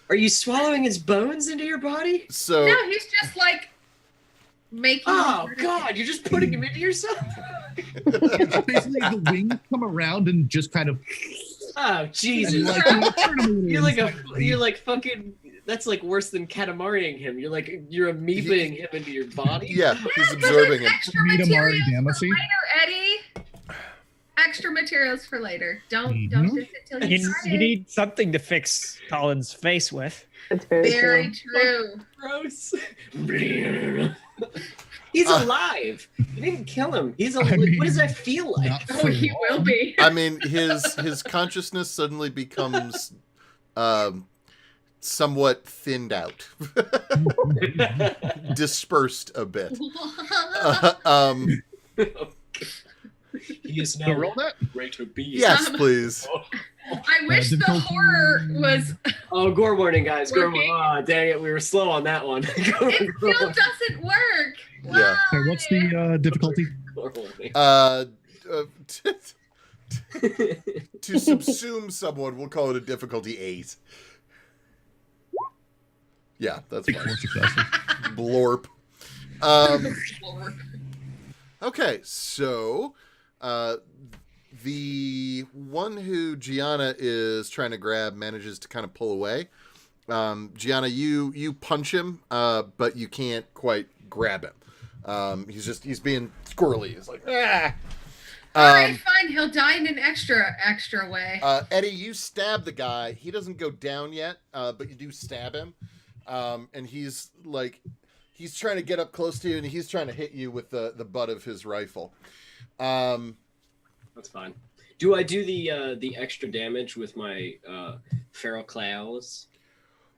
Are you swallowing his bones into your body? So no, he's just like making. Oh God! You're just putting him into yourself. Basically, the wings come around and just kind of. Oh Jesus! You're like fucking. That's like worse than Katamariing him. You're amoebaing him into your body. Yeah, he's absorbing him. Extra materials for later, Eddie. Extra materials for later. Don't just sit till you try You it. need something to fix Colin's face with. It's very true. Gross. He's alive. You didn't kill him. He's alive. What does that feel like? Oh, he will be. I mean, his consciousness suddenly becomes somewhat thinned out, dispersed a bit. He is now roll that? greater beast. Yes, please. I wish the horror was. Oh, gore warning, guys. Gore warning. Oh, dang it. We were slow on that one. It still doesn't Yeah. So what's the difficulty? To subsume someone, we'll call it a difficulty 8. Yeah, that's fine. Blorp. Okay, so the one who Gianna is trying to grab manages to kind of pull away. Gianna, you punch him, but you can't quite grab him. He's being squirrely. He's like, ah. All right, fine. He'll die in an extra way. Eddie, you stab the guy. He doesn't go down yet, but you do stab him. And he's trying to get up close to you, and he's trying to hit you with the butt of his rifle. That's fine. Do I do the extra damage with my feral claws?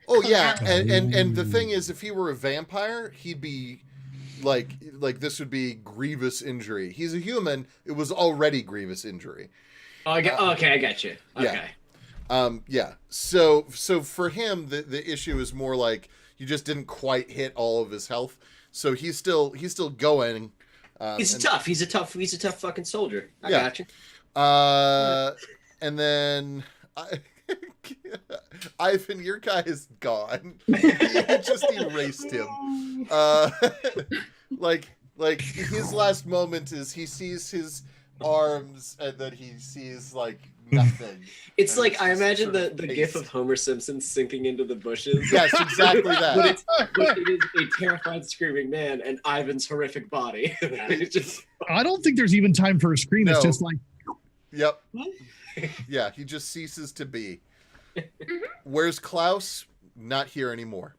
Oh yeah, and the thing is, if he were a vampire, he'd be like this would be grievous injury. He's a human. It was already grievous injury. Okay, I got you. Okay. Yeah. So for him, the issue is more like you just didn't quite hit all of his health. So he's still going. He's a tough fucking soldier. I got you. And then Ivan, your guy is gone. You just erased him. Like his last moment is he sees his arms and then he sees like nothing. It's like I imagine the gif of Homer Simpson sinking into the bushes. Yes, exactly that. But it is a terrified screaming man and Ivan's horrific body. It's just... I don't think there's even time for a scream. No. It's just like, yep. Yeah, he just ceases to be. Where's Klaus? Not here anymore.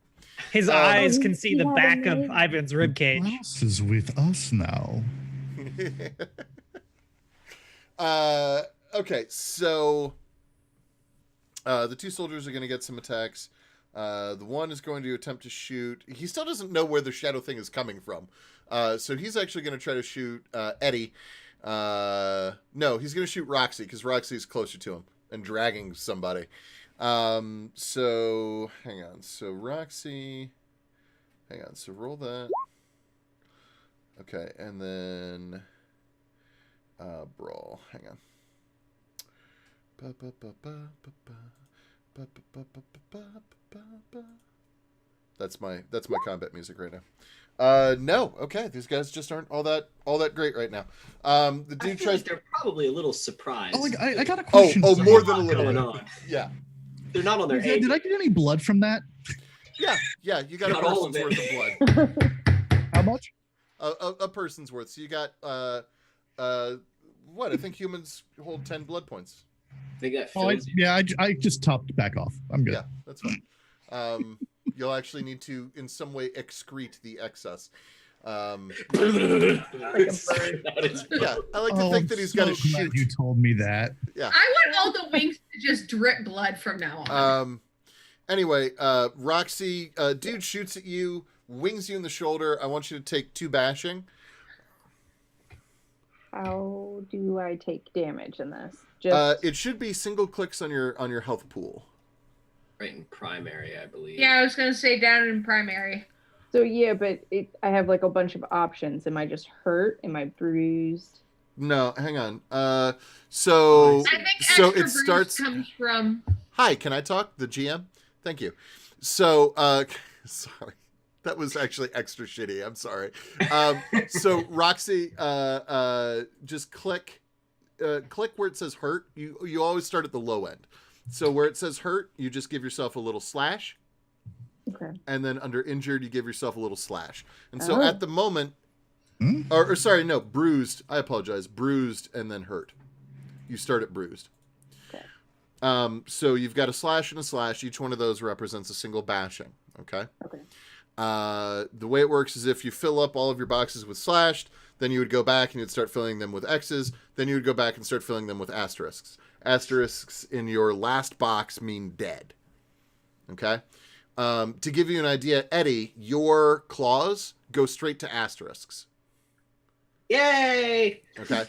His eyes can see the back of Ivan's ribcage. Klaus is with us now. Okay, so the two soldiers are going to get some attacks. The one is going to attempt to shoot. He still doesn't know where the shadow thing is coming from. So he's actually going to try to shoot Eddie. No, he's going to shoot Roxy because Roxy is closer to him and dragging somebody. So hang on. So Roxy, hang on. So roll that. Okay, and then brawl. Hang on. That's my combat music right now. No, okay, these guys just aren't all that great right now. The dude tries. Like they're probably a little surprised. Oh, I got a question. Oh, more than a little going bit. on. Yeah. They're not on their A. Did I get any blood from that? Yeah, you got Not a all person's of worth of blood. How much? A person's worth. So you got what? I think humans hold 10 blood points. They got I just topped back off. I'm good. Yeah, that's fine. You'll actually need to, in some way, excrete the excess. Yeah, I like to think that he's got to shoot. You told me that. Yeah. I want all the wings to just drip blood from now on. Anyway, Roxy, dude shoots at you, wings you in the shoulder. I want you to take 2 bashing. How do I take damage in this? It should be single clicks on your health pool. right in primary, I believe. Yeah, I was gonna say down in primary. So yeah, but I have like a bunch of options. Am I just hurt? Am I bruised? No, hang on. So I think extra it starts. comes from. Hi, can I talk? The GM. Thank you. So, sorry, that was actually extra shitty. I'm sorry. So Roxy, just click where it says hurt. You always start at the low end. So where it says hurt, you just give yourself a little slash. Okay. And then under injured, you give yourself a little slash. And so at the moment, or sorry, no, bruised. I apologize. Bruised and then hurt. You start at bruised. Okay. So you've got a slash and a slash. Each one of those represents a single bashing. Okay. Okay. The way it works is if you fill up all of your boxes with slashed, then you would go back and you'd start filling them with X's. Then you would go back and start filling them with asterisks. Asterisks in your last box mean dead. Okay. To give you an idea, Eddie, your claws go straight to asterisks. Yay! Okay.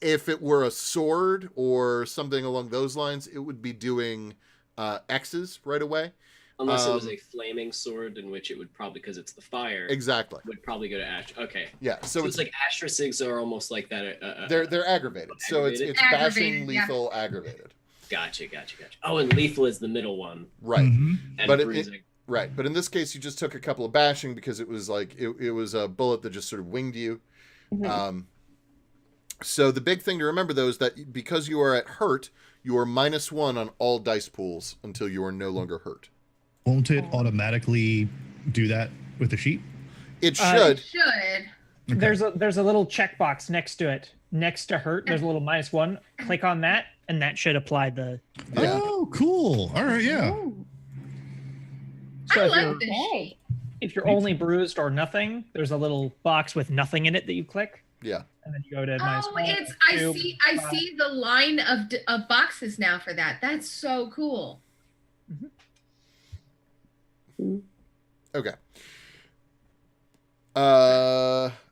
If it were a sword or something along those lines, it would be doing X's right away. Unless it was a flaming sword, in which it would probably, because it's the fire, Exactly. would probably go to Ash. Okay. Yeah. So it's like astrasigs are almost like that. They're aggravated. So it's bashing, lethal, aggravated. Gotcha. Oh, and lethal is the middle one. Right. And But bruising. right. But in this case, you just took a couple of bashing because it was like it was a bullet that just sort of winged you. So the big thing to remember, though, is that because you are at hurt, you are -1 on all dice pools until you are no longer hurt. Won't it automatically do that with the sheet? It should. It should. Okay. There's a little checkbox next to it. Next to hurt, there's a little -1. Click on that, and that should apply the. Yeah. Oh, cool. All right, yeah. So I if like you're, this sheet. if you're only bruised or nothing, there's a little box with nothing in it that you click, Yeah. and then you go to Oh, -1. it's I see the line of boxes now for that. That's so cool. Okay.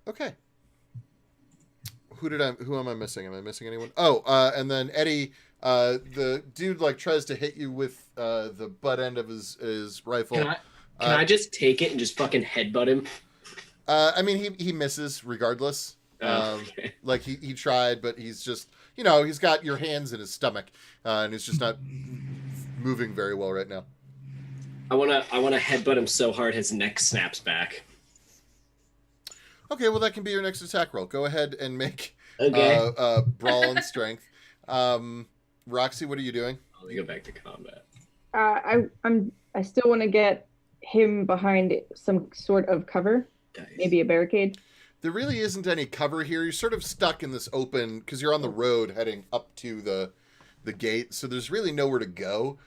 Okay. Who am I missing? Am I missing anyone? Oh, and then Eddie, the dude like tries to hit you with the butt end of his rifle. Can I just take it and just fucking headbutt him? I mean, he misses regardless. Okay. Like he tried, but he's just, he's got your hands in his stomach, and he's just not moving very well right now. I wanna headbutt him so hard his neck snaps back. Okay, well that can be your next attack roll. Go ahead and make brawl and strength. Roxy, what are you doing? Let me go back to combat. I still want to get him behind some sort of cover, maybe a barricade. There really isn't any cover here. You're sort of stuck in this open because you're on the road heading up to the gate, so there's really nowhere to go.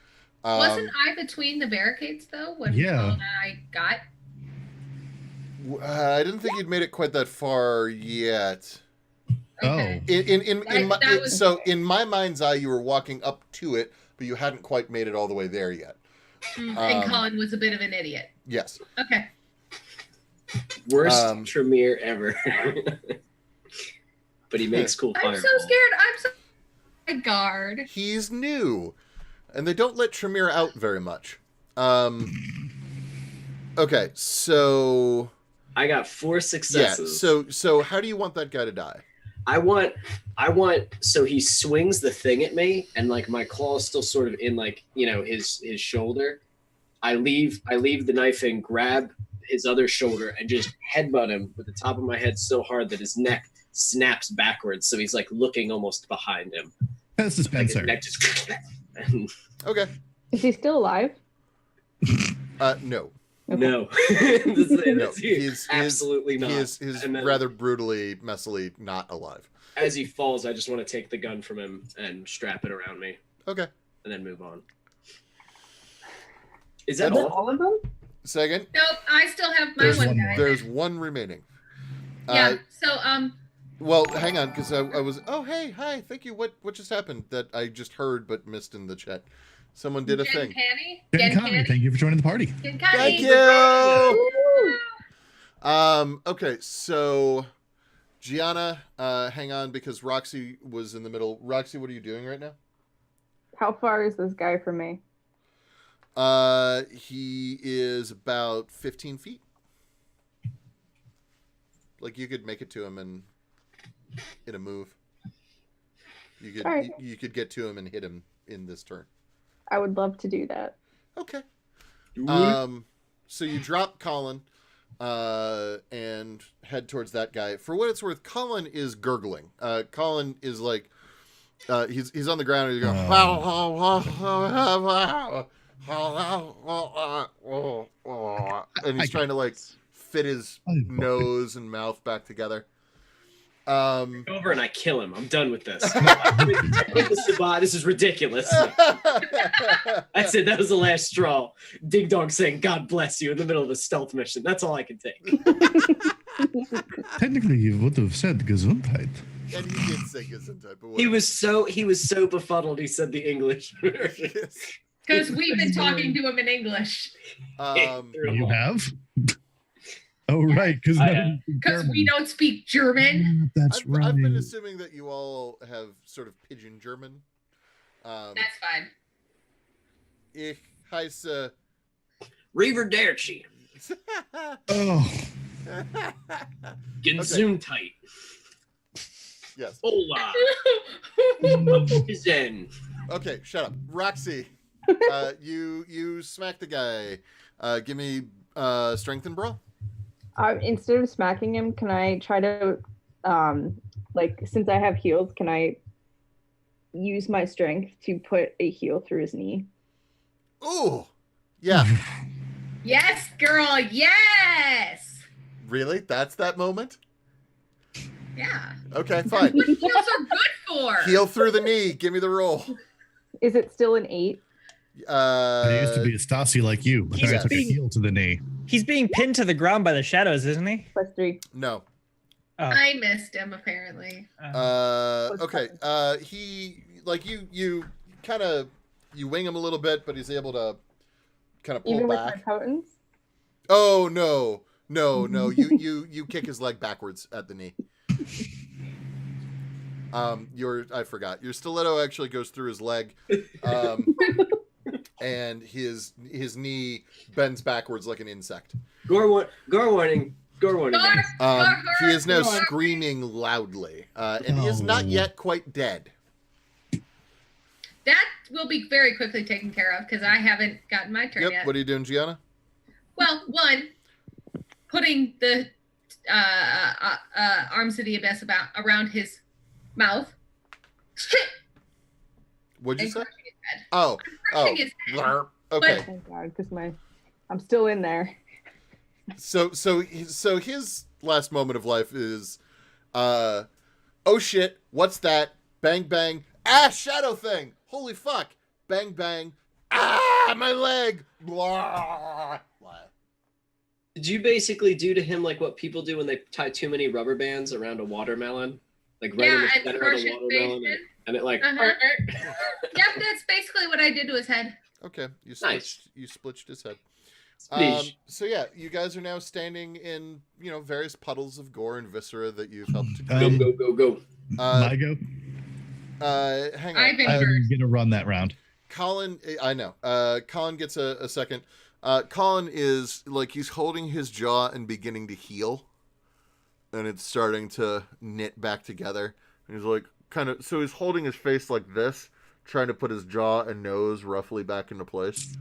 Wasn't I between the barricades though? When I got. I didn't think you'd made it quite that far yet. Okay. In my mind's eye, you were walking up to it, but you hadn't quite made it all the way there yet. And Colin was a bit of an idiot. Yes. Okay. Worst Tremere ever. But he makes cool fireballs. I'm so scared. I'm so. My guard. He's new, and they don't let Tremere out very much. Okay, so. I got 4 successes. Yeah. So how do you want that guy to die? I want so he swings the thing at me and like my claw is still sort of in like, his shoulder. I leave the knife and grab his other shoulder and just headbutt him with the top of my head so hard that his neck snaps backwards, so he's like looking almost behind him. That's Spencer. Like his neck just Okay. Is he still alive? No. Okay. No. No, he's absolutely not. He is rather brutally, messily not alive. As he falls, I just want to take the gun from him and strap it around me. Okay. And then move on. Is that all of them? Second. Nope, I still have my one guy. There's one remaining. Yeah. Well, hang on, because I was. Oh, hey, hi, thank you. What just happened that I just heard but missed in the chat? Someone did a thing. Connie, thank you for joining the party. Thank you. Okay, so Gianna, hang on, because Roxy was in the middle. Roxy, what are you doing right now? How far is this guy from me? He is about 15 feet. Like you could make it to him in a move. You could right. you could get to him and hit him in this turn. I would love to do that. Okay. So you drop Colin and head towards that guy. For what it's worth, Colin is gurgling. Colin is like he's on the ground and he's going and he's trying to like fit his nose and mouth back together. Over and I kill him. I'm done with this. This is ridiculous. That's it. That was the last straw. Dig Dog saying, "God bless you" in the middle of a stealth mission. That's all I can take. Technically, you would have said Gesundheit. And he did say Gesundheit, but he was so befuddled. He said the English. Because we've been talking to him in English. You have. Oh, right, because we don't speak German. That's right. I've been assuming that you all have sort of pidgin German. That's fine. Ich heiße Reverderci. Oh, Gesundheit. Yes. Hola. Zen. Okay, shut up. Roxy, you smack the guy. Give me strength and brawl. Instead of smacking him, can I try to, since I have heals, can I use my strength to put a heel through his knee? Ooh, yeah. Yes, girl. Yes. Really? That's that moment? Yeah. Okay, fine. What heels are good for? Heel through the knee. Give me the roll. Is it still an 8? I used to be a Stasi like you, but then I took a heel to the knee. He's being pinned to the ground by the shadows, isn't he? +3. No. Oh. I missed him apparently. Okay. He you kind of wing him a little bit, but he's able to kind of pull Even back. with my potence? Oh no. You kick his leg backwards at the knee. I forgot. Your stiletto actually goes through his leg. And his knee bends backwards like an insect. Gore warning. Guys. He is now screaming loudly, and he is not yet quite dead. That will be very quickly taken care of because I haven't gotten my turn yet. What are you doing, Gianna? Well, one, putting the arms of the abyss around his mouth. What'd you And say? crushing his head. Oh. Crushing his head. Blarp. Okay. Thank God, because I'm still in there. So his last moment of life is, oh shit, what's that? Bang bang. Ah, shadow thing. Holy fuck. Bang bang. Ah, my leg. Blah. Did you basically do to him like what people do when they tie too many rubber bands around a watermelon? Like right in the and center of crush the his watermelon, face. and it like. Uh-huh. Yep, that's basically what I did to his head. Okay, you Nice. splitched his head. Splish. So yeah, you guys are now standing in various puddles of gore and viscera that you've helped to Go create. go. My go. Hang on. I've been I'm first. gonna run that round. Colin, I know. Colin gets a second. Colin is like he's holding his jaw and beginning to heal, and it's starting to knit back together. And he's like so he's holding his face like this, trying to put his jaw and nose roughly back into place.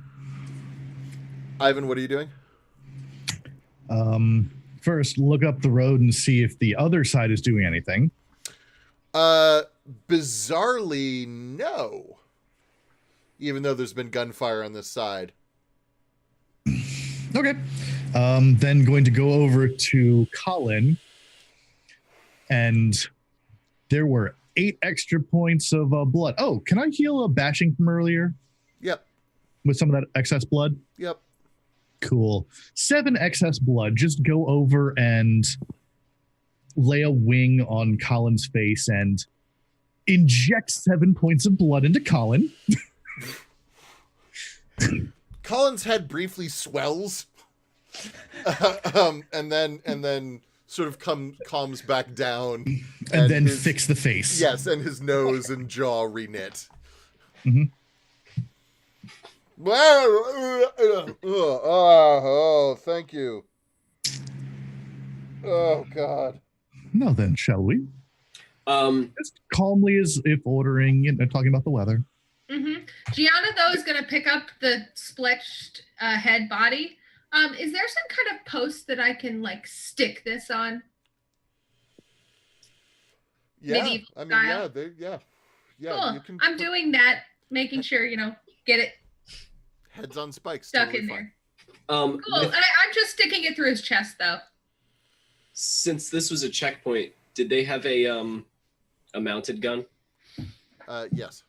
Ivan, what are you doing? First, look up the road and see if the other side is doing anything. Bizarrely, no. Even though there's been gunfire on this side. Okay. Then going to go over to Colin, and there were 8 extra points of blood. Oh, can I heal a bashing from earlier? Yep. With some of that excess blood? Yep. Cool. 7 excess blood. Just go over and lay a wing on Colin's face and inject 7 points of blood into Colin. Colin's head briefly swells, and then sort of calms back down, and then fix the face. Yes, and his nose and jaw reknit. Mm-hmm. Oh, thank you. Oh God. Now then, shall we? Just calmly, as if ordering and talking about the weather. Mm-hmm. Gianna, though, is going to pick up the split head body. Is there some kind of post that I can stick this on? Yeah, Medieval I mean, style? yeah. Cool. You can I'm doing that, making sure get it heads on spikes. stuck Totally in fine. there. Cool. I'm just sticking it through his chest, though. Since this was a checkpoint, did they have a mounted gun? Yes.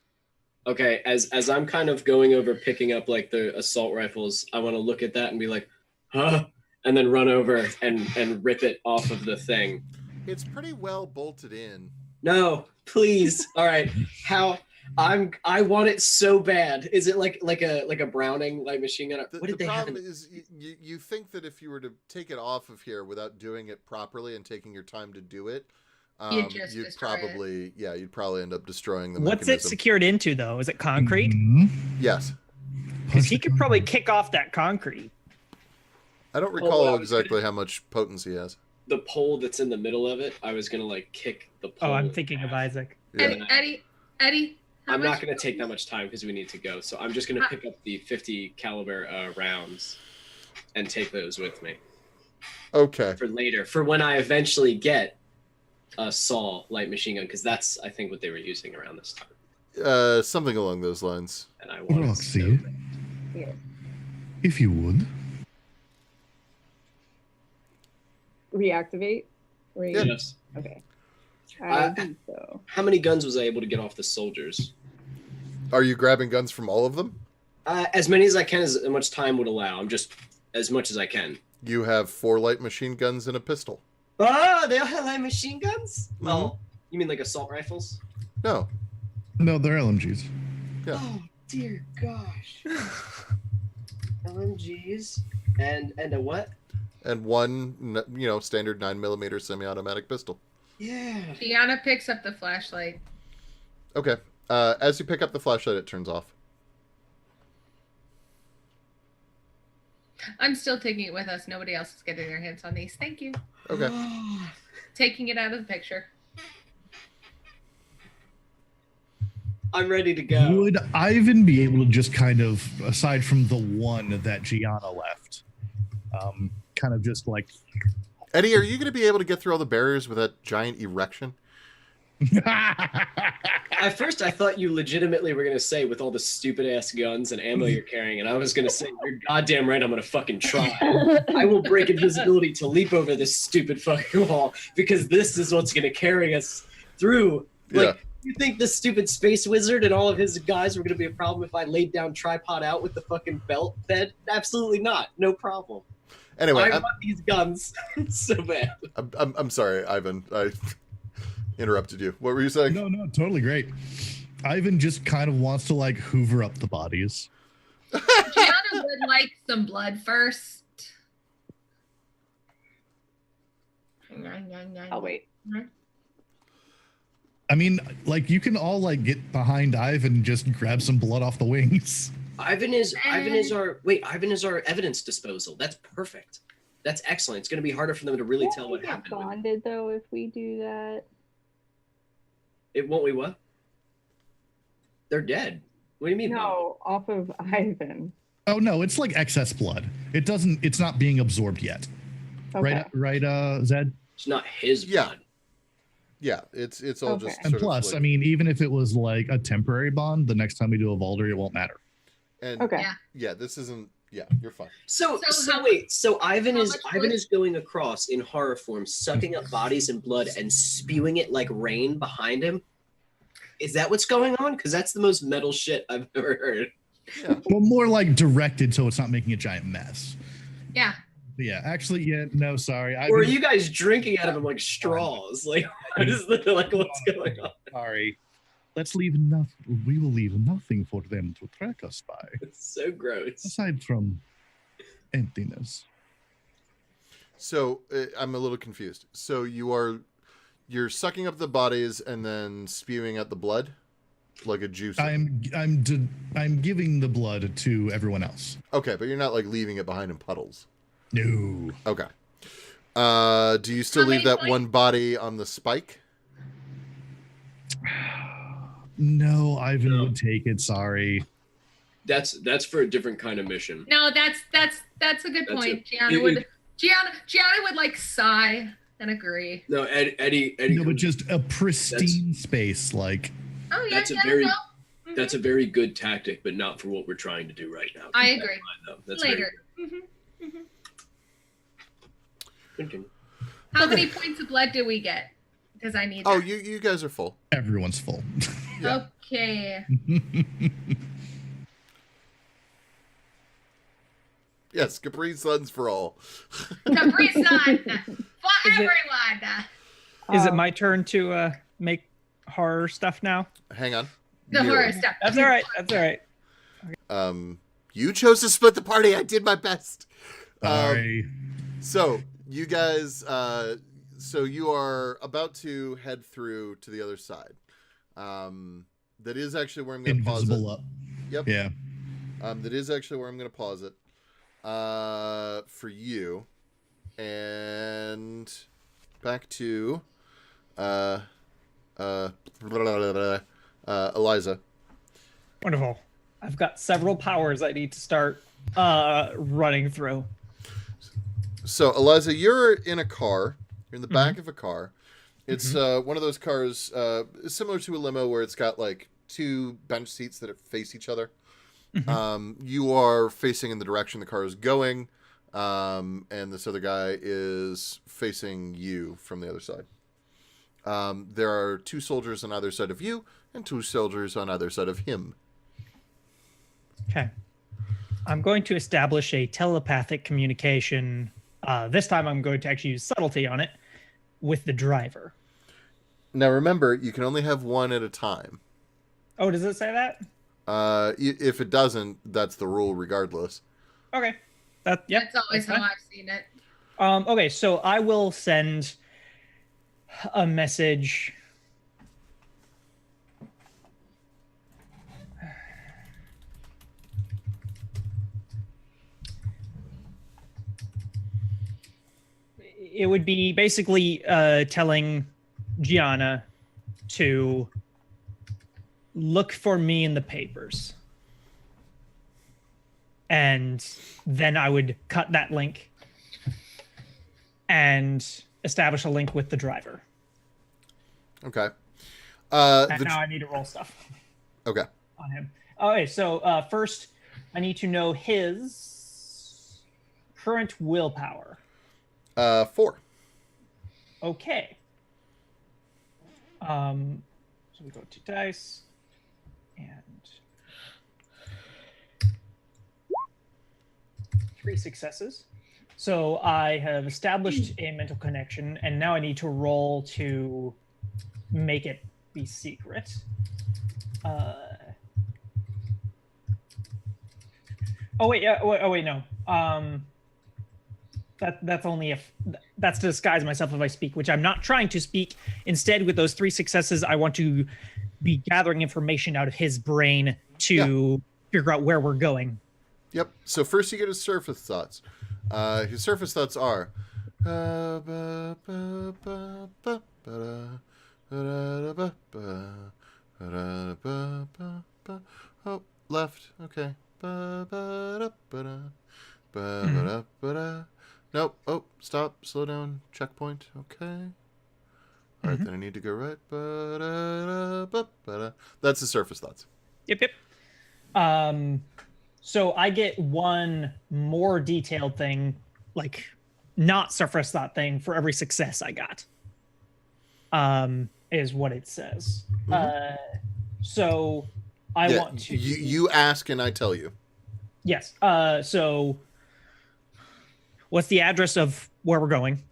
Okay, as I'm kind of going over picking up the assault rifles, I want to look at that and be like, huh? And then run over and rip it off of the thing. It's pretty well bolted in. No, please. All right. I want it so bad. Is it like a Browning light machine gun? What did The they have? problem is you think that if you were to take it off of here without doing it properly and taking your time to do it, You'd destroy you'd probably end up destroying the What's mechanism. it secured into, though? Is it concrete? Mhm. Yes. Because he could probably kick off that concrete. I don't recall exactly how much potency he has. The pole that's in the middle of it, I was gonna like kick the pole. Oh, I'm thinking of Isaac. Yeah. Eddie. I'm not gonna take that much time because we need to go. So I'm just gonna pick up the 50 caliber rounds and take those with me. Okay. For later, for when I eventually get a Saw light machine gun, because that's I think what they were using around this time. Something along those lines. And I want Roxy, if you would. Reactivate? Yes. Okay. I think so. How many guns was I able to get off the soldiers? Are you grabbing guns from all of them? As many as I can, as much time would allow. I'm just as much as I can. You have 4 light machine guns and a pistol. Oh, they all have light machine guns? Mm-hmm. Well, you mean like assault rifles? No. No, they're LMGs. Yeah. Oh dear gosh. LMGs and a what? And 1, standard 9mm semi-automatic pistol. Yeah. Gianna picks up the flashlight. Okay. As you pick up the flashlight, it turns off. I'm still taking it with us. Nobody else is getting their hands on these. Thank you. Okay. Taking it out of the picture. I'm ready to go. Would Ivan be able to just kind of, aside from the one that Gianna left, kind of just like... Eddie, are you going to be able to get through all the barriers with that giant erection? At first, I thought you legitimately were going to say with all the stupid-ass guns and ammo you're carrying, and I was going to say, you're goddamn right, I'm going to fucking try. I will break invisibility to leap over this stupid fucking wall, because this is what's going to carry us through. Like, you think this stupid space wizard and all of his guys were going to be a problem if I laid down tripod out with the fucking belt bed? Absolutely not. No problem. Anyway, I want these guns so bad. I'm sorry, Ivan. I interrupted you. What were you saying? No, totally great. Ivan just kind of wants to like hoover up the bodies. Gianna would like some blood first. I'll wait. I mean, like you can all like get behind Ivan and just grab some blood off the wings. Ivan is our evidence disposal. That's perfect. That's excellent. It's going to be harder for them to really tell what happened. Bonded though, if we do that. It won't we what? They're dead. What do you mean? No, off of Ivan. Oh no, it's like excess blood. It's not being absorbed yet. Okay. Right, Zed? It's not his blood. Yeah, it's all Okay. just. And plus, I mean, even if it was like a temporary bond, the next time we do a Valder, it won't matter. And Okay. yeah, this isn't. Yeah, you're fine. So Ivan is going across in horror form, sucking up bodies and blood and spewing it like rain behind him. Is that what's going on? Because that's the most metal shit I've ever heard. Yeah. Well, more like directed so it's not making a giant mess. Yeah. But yeah, actually, yeah, no, sorry. Or are you guys drinking out of them like straws? Like, what's going on? Sorry. We will leave nothing for them to track us by. It's so gross. Aside from emptiness. So I'm a little confused. So you're sucking up the bodies and then spewing out the blood like a juice. I'm giving the blood to everyone else. Okay, but you're not like leaving it behind in puddles. No. Okay. Do you still leave that one body on the spike? No, Ivan would take it. Sorry. That's for a different kind of mission. No, that's a good point. Gianna would like sigh and agree. No, Eddie. No, but just a pristine space, like. Oh yeah, that's a very good tactic, but not for what we're trying to do right now. I agree. That's Later. Okay. How many points of blood do we get? Because I need. Oh, you guys are full. Everyone's full. Yeah. Okay. Yes, Capri Suns for all. Capri Sun for everyone. Is it my turn to make horror stuff now? Hang on. The horror stuff. That's all right. That's all right. You chose to split the party. I did my best. Sorry. So you guys, so you are about to head through to the other side. That is actually where I'm going to pause it. Invisible up. Yep. Yeah. That is actually where I'm going to pause it. for you. And back to Eliza. Wonderful. I've got several powers I need to start running through. So, Eliza, you're in a car. You're in the back of a car. It's one of those cars similar to a limo where it's got like two bench seats that face each other. You are facing in the direction the car is going, and this other guy is facing you from the other side. There are two soldiers on either side of you and two soldiers on either side of him. Okay. I'm going to establish a telepathic communication. This time I'm going to actually use subtlety on it with the driver. Now remember, you can only have one at a time. Oh, does it say that? If it doesn't, that's the rule regardless. Okay. That's always how I've seen it. Okay, so I will send a message. It would be basically telling Gianna to look for me in the papers. And then I would cut that link and establish a link with the driver. Okay. And now I need to roll stuff. Okay. On him. Okay, so first I need to know his current willpower. 4. Okay. So we go 2 dice and 3 successes. So I have established a mental connection, and now I need to roll to make it be secret. Oh wait, no. That's only if that's to disguise myself if I speak, which I'm not trying to speak. Instead, with those 3 successes, I want to be gathering information out of his brain to figure out where we're going. Yep. So first you get his surface thoughts. His surface thoughts are oh, left. Okay. Nope. Oh, stop. Slow down. Checkpoint. Okay. All right, then I need to go right. That's the surface thoughts. Yep. So I get one more detailed thing, like not surface thought thing, for every success I got. Is what it says. So I want to. You ask and I tell you. Yes. So what's the address of where we're going?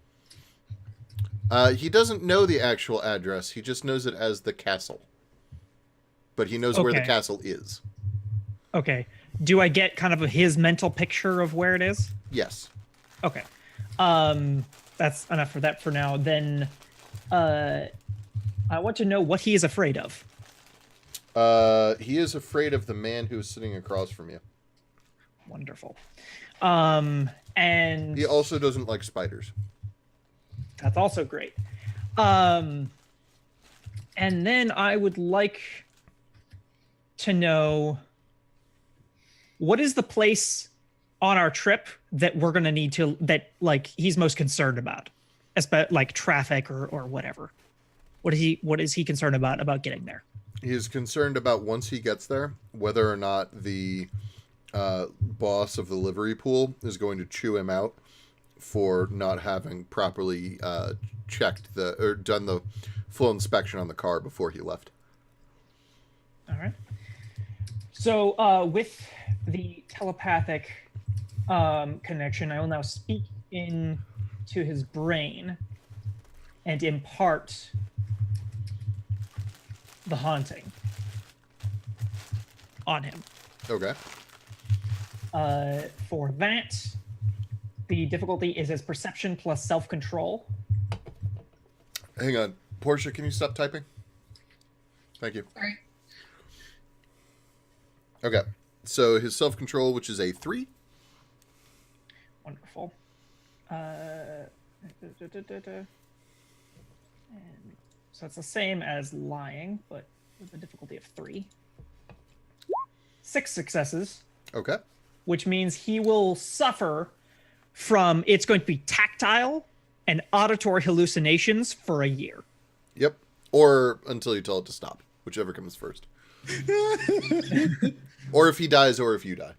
He doesn't know the actual address. He just knows it as the castle. But he knows where the castle is. Okay. Do I get kind of his mental picture of where it is? Yes. Okay. That's enough for that for now. Then I want to know what he is afraid of. He is afraid of the man who is sitting across from you. Wonderful. And he also doesn't like spiders. That's also great. And then I would like to know, what is the place on our trip that we're going to need to, that like he's most concerned about, like traffic or whatever? What is he concerned about getting there? He is concerned about, once he gets there, whether or not the boss of the livery pool is going to chew him out for not having properly checked or done the full inspection on the car before he left. All right. So with the telepathic connection, I will now speak into his brain and impart the haunting on him. Okay. For that, the difficulty is his perception plus self-control. Hang on. Portia, can you stop typing? Thank you. Sorry. Okay. So his self-control, which is a 3. Wonderful. And so it's the same as lying, but with a difficulty of 3. 6 successes. Okay. Which means he will suffer from, it's going to be tactile and auditory hallucinations for a year. Yep. Or until you tell it to stop, whichever comes first. Or if he dies, or if you die.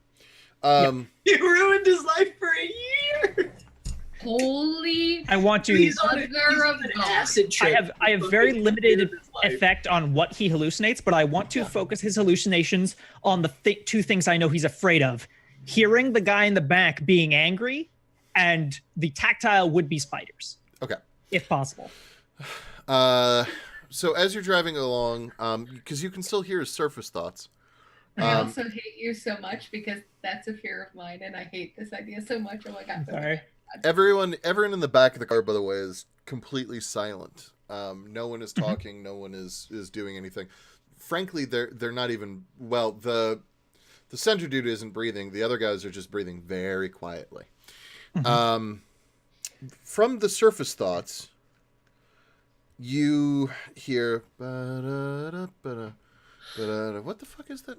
You ruined his life for a year. Holy! I want to. He's on an acid trip. I have very limited effect on what he hallucinates, but I want to focus his hallucinations on the 2 things I know he's afraid of: hearing the guy in the back being angry, and the tactile would-be spiders. Okay. If possible. So as you're driving along, because you can still hear his surface thoughts. I also hate you so much because that's a fear of mine, and I hate this idea so much. Oh my god! Sorry. Everyone in the back of the car, by the way, is completely silent. No one is talking. No one is doing anything. Frankly, they're not even. Well, the center dude isn't breathing. The other guys are just breathing very quietly. From the surface thoughts, you hear. What the fuck is that?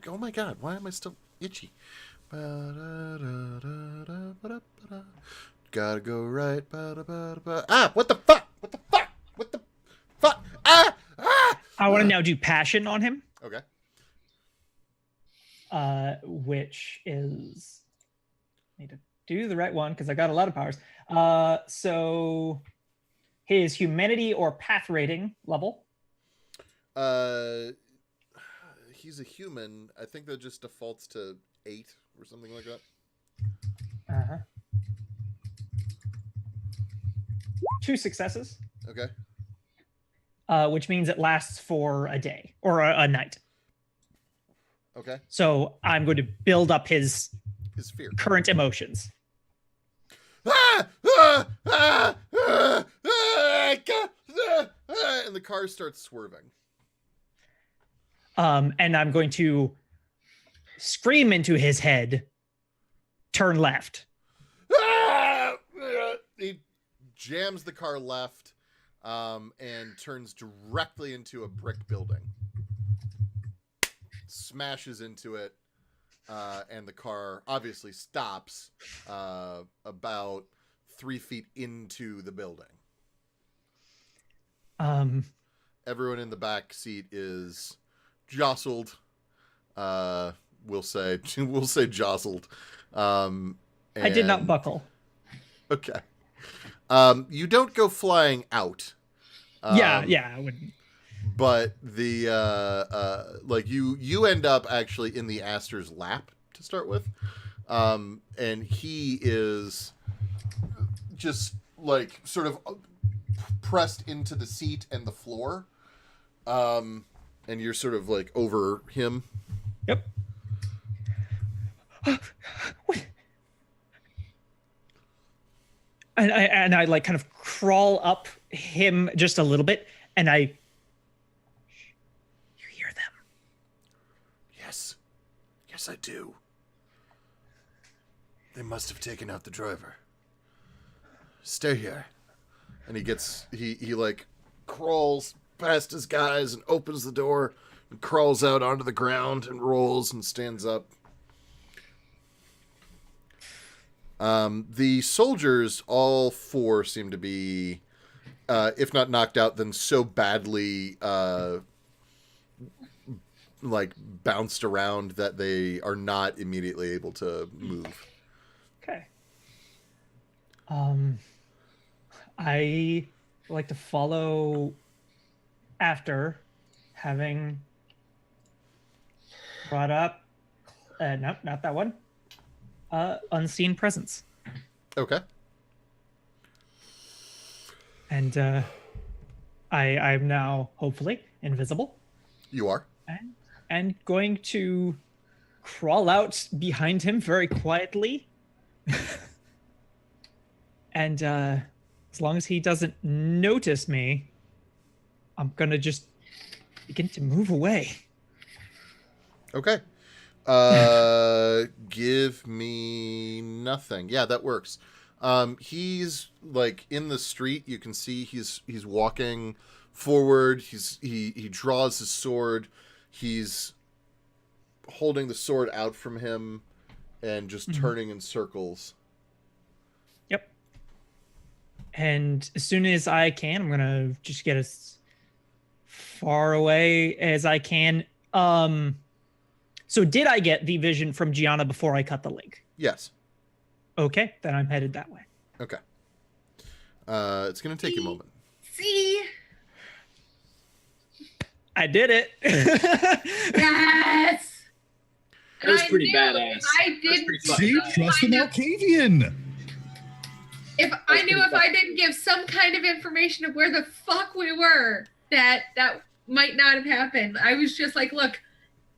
Oh my god! Why am I still itchy? Gotta go right. Ah! What the fuck? What the fuck? What the fuck? Ah! Ah! I want to now do passion on him. Okay. Which is, need to do the right one because I got a lot of powers. So his humanity or path rating level. He's a human. I think that just defaults to 8 or something like that. 2 successes. Okay. Which means it lasts for a day or a night. Okay. So I'm going to build up his fear, current emotions. Ah! Ah! Ah! Ah! Ah! And the car starts swerving. And I'm going to scream into his head, turn left. Ah! He jams the car left and turns directly into a brick building. Smashes into it, and the car obviously stops about 3 feet into the building. Everyone in the back seat is jostled. We'll say jostled. I did not buckle. Okay. You don't go flying out. Yeah, I wouldn't. But the like you end up actually in the Aster's lap to start with, and he is just like sort of pressed into the seat and the floor, and you're sort of like over him. Yep. And I like kind of crawl up him just a little bit, and you hear them. Yes, I do. They must have taken out the driver. Stay here. And he like crawls past his guys and opens the door and crawls out onto the ground and rolls and stands up. The soldiers, all 4, seem to be, if not knocked out, then so badly, like bounced around that they are not immediately able to move. Okay. I like to follow after having brought up, nope, not that one. Unseen presence. Okay. And I'm now hopefully invisible. You are. And going to crawl out behind him very quietly. And as long as he doesn't notice me, I'm gonna just begin to move away. Okay. Give me nothing. Yeah, that works. He's like in the street. You can see he's walking forward. He draws his sword. He's holding the sword out from him and just turning in circles. Yep. And as soon as I can, I'm gonna just get as far away as I can. So did I get the vision from Gianna before I cut the link? Yes. Okay, then I'm headed that way. Okay. It's gonna take a moment. See? I did it. Yes. That was pretty knew badass. If I didn't, See, trust an Arcavian. if I knew if I didn't give some kind of information of where the fuck we were, that might not have happened. I was just like, look,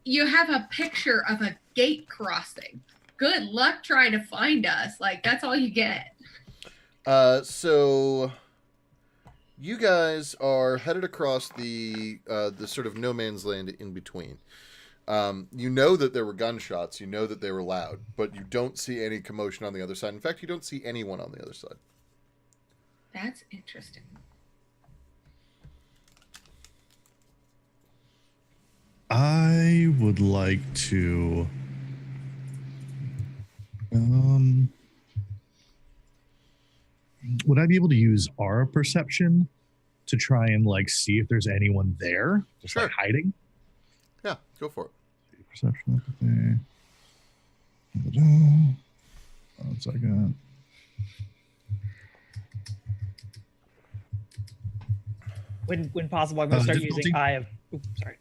you have a picture of a gate crossing. Good luck trying to find us. Like, that's all you get. So you guys are headed across the sort of no man's land in between. You know that there were gunshots. You know that they were loud, but you don't see any commotion on the other side. In fact, you don't see anyone on the other side. That's interesting. I would like to would I be able to use aura perception to try and like see if there's anyone there just like hiding? Yeah, go for it. Perception. One second. When possible, I'm going to start using Eye of... Oops, sorry.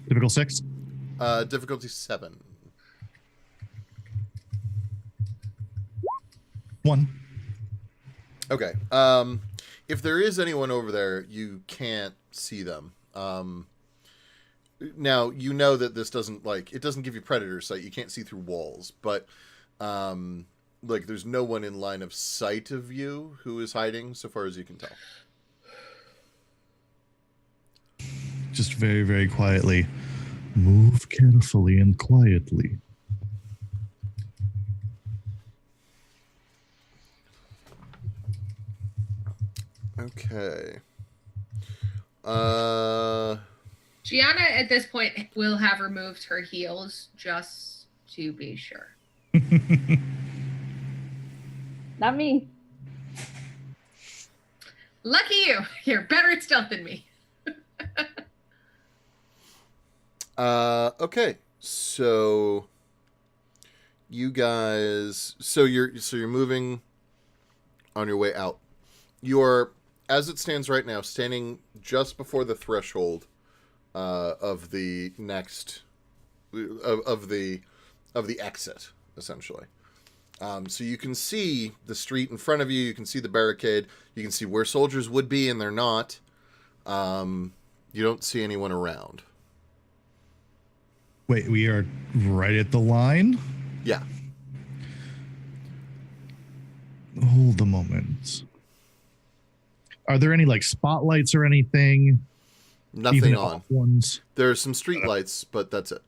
Difficult 6? Difficulty 7. 1. Okay. If there is anyone over there, you can't see them. Now, you know that this doesn't, like, it doesn't give you predator sight. You can't see through walls. But, like, there's no one in line of sight of you who is hiding, so far as you can tell. Just very, very quietly. Move carefully and quietly. Okay. Gianna, at this point, will have removed her heels just to be sure. Not me. Lucky you. You're better at stealth than me. Okay. So you guys, so you're moving on your way out. You're, as it stands right now, standing just before the threshold of the next of the exit, essentially. So you can see the street in front of you. You can see the barricade. You can see where soldiers would be, and they're not. You don't see anyone around. Wait, we are right at the line? Yeah. Hold a moment. Are there any like spotlights or anything? Nothing Even on. off ones? There's some street lights, but that's it.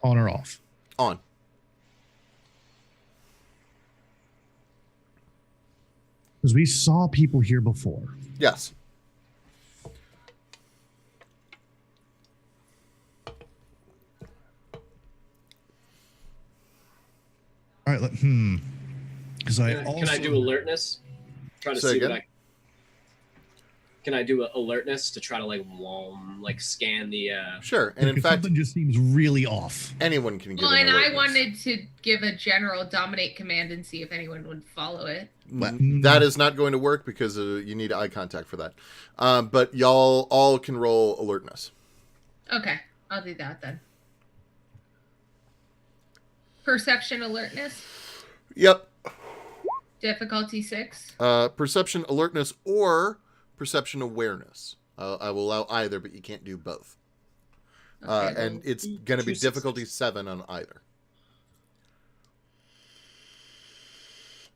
On or off? On. Because we saw people here before. Yes. All right, because Can I do alertness? Try to Say see again? what I. Can I do alertness to try to like scan the? Sure. And in fact, something just seems really off. anyone can give Well, an and I alertness. wanted to give a general dominate command and see if anyone would follow it. That is not going to work because you need eye contact for that. But y'all all can roll alertness. Okay, I'll do that then. Perception alertness, Yep. difficulty 6. Perception alertness or perception awareness. I will allow either, but you can't do both. Okay. And it's going to be difficulty 7 on either.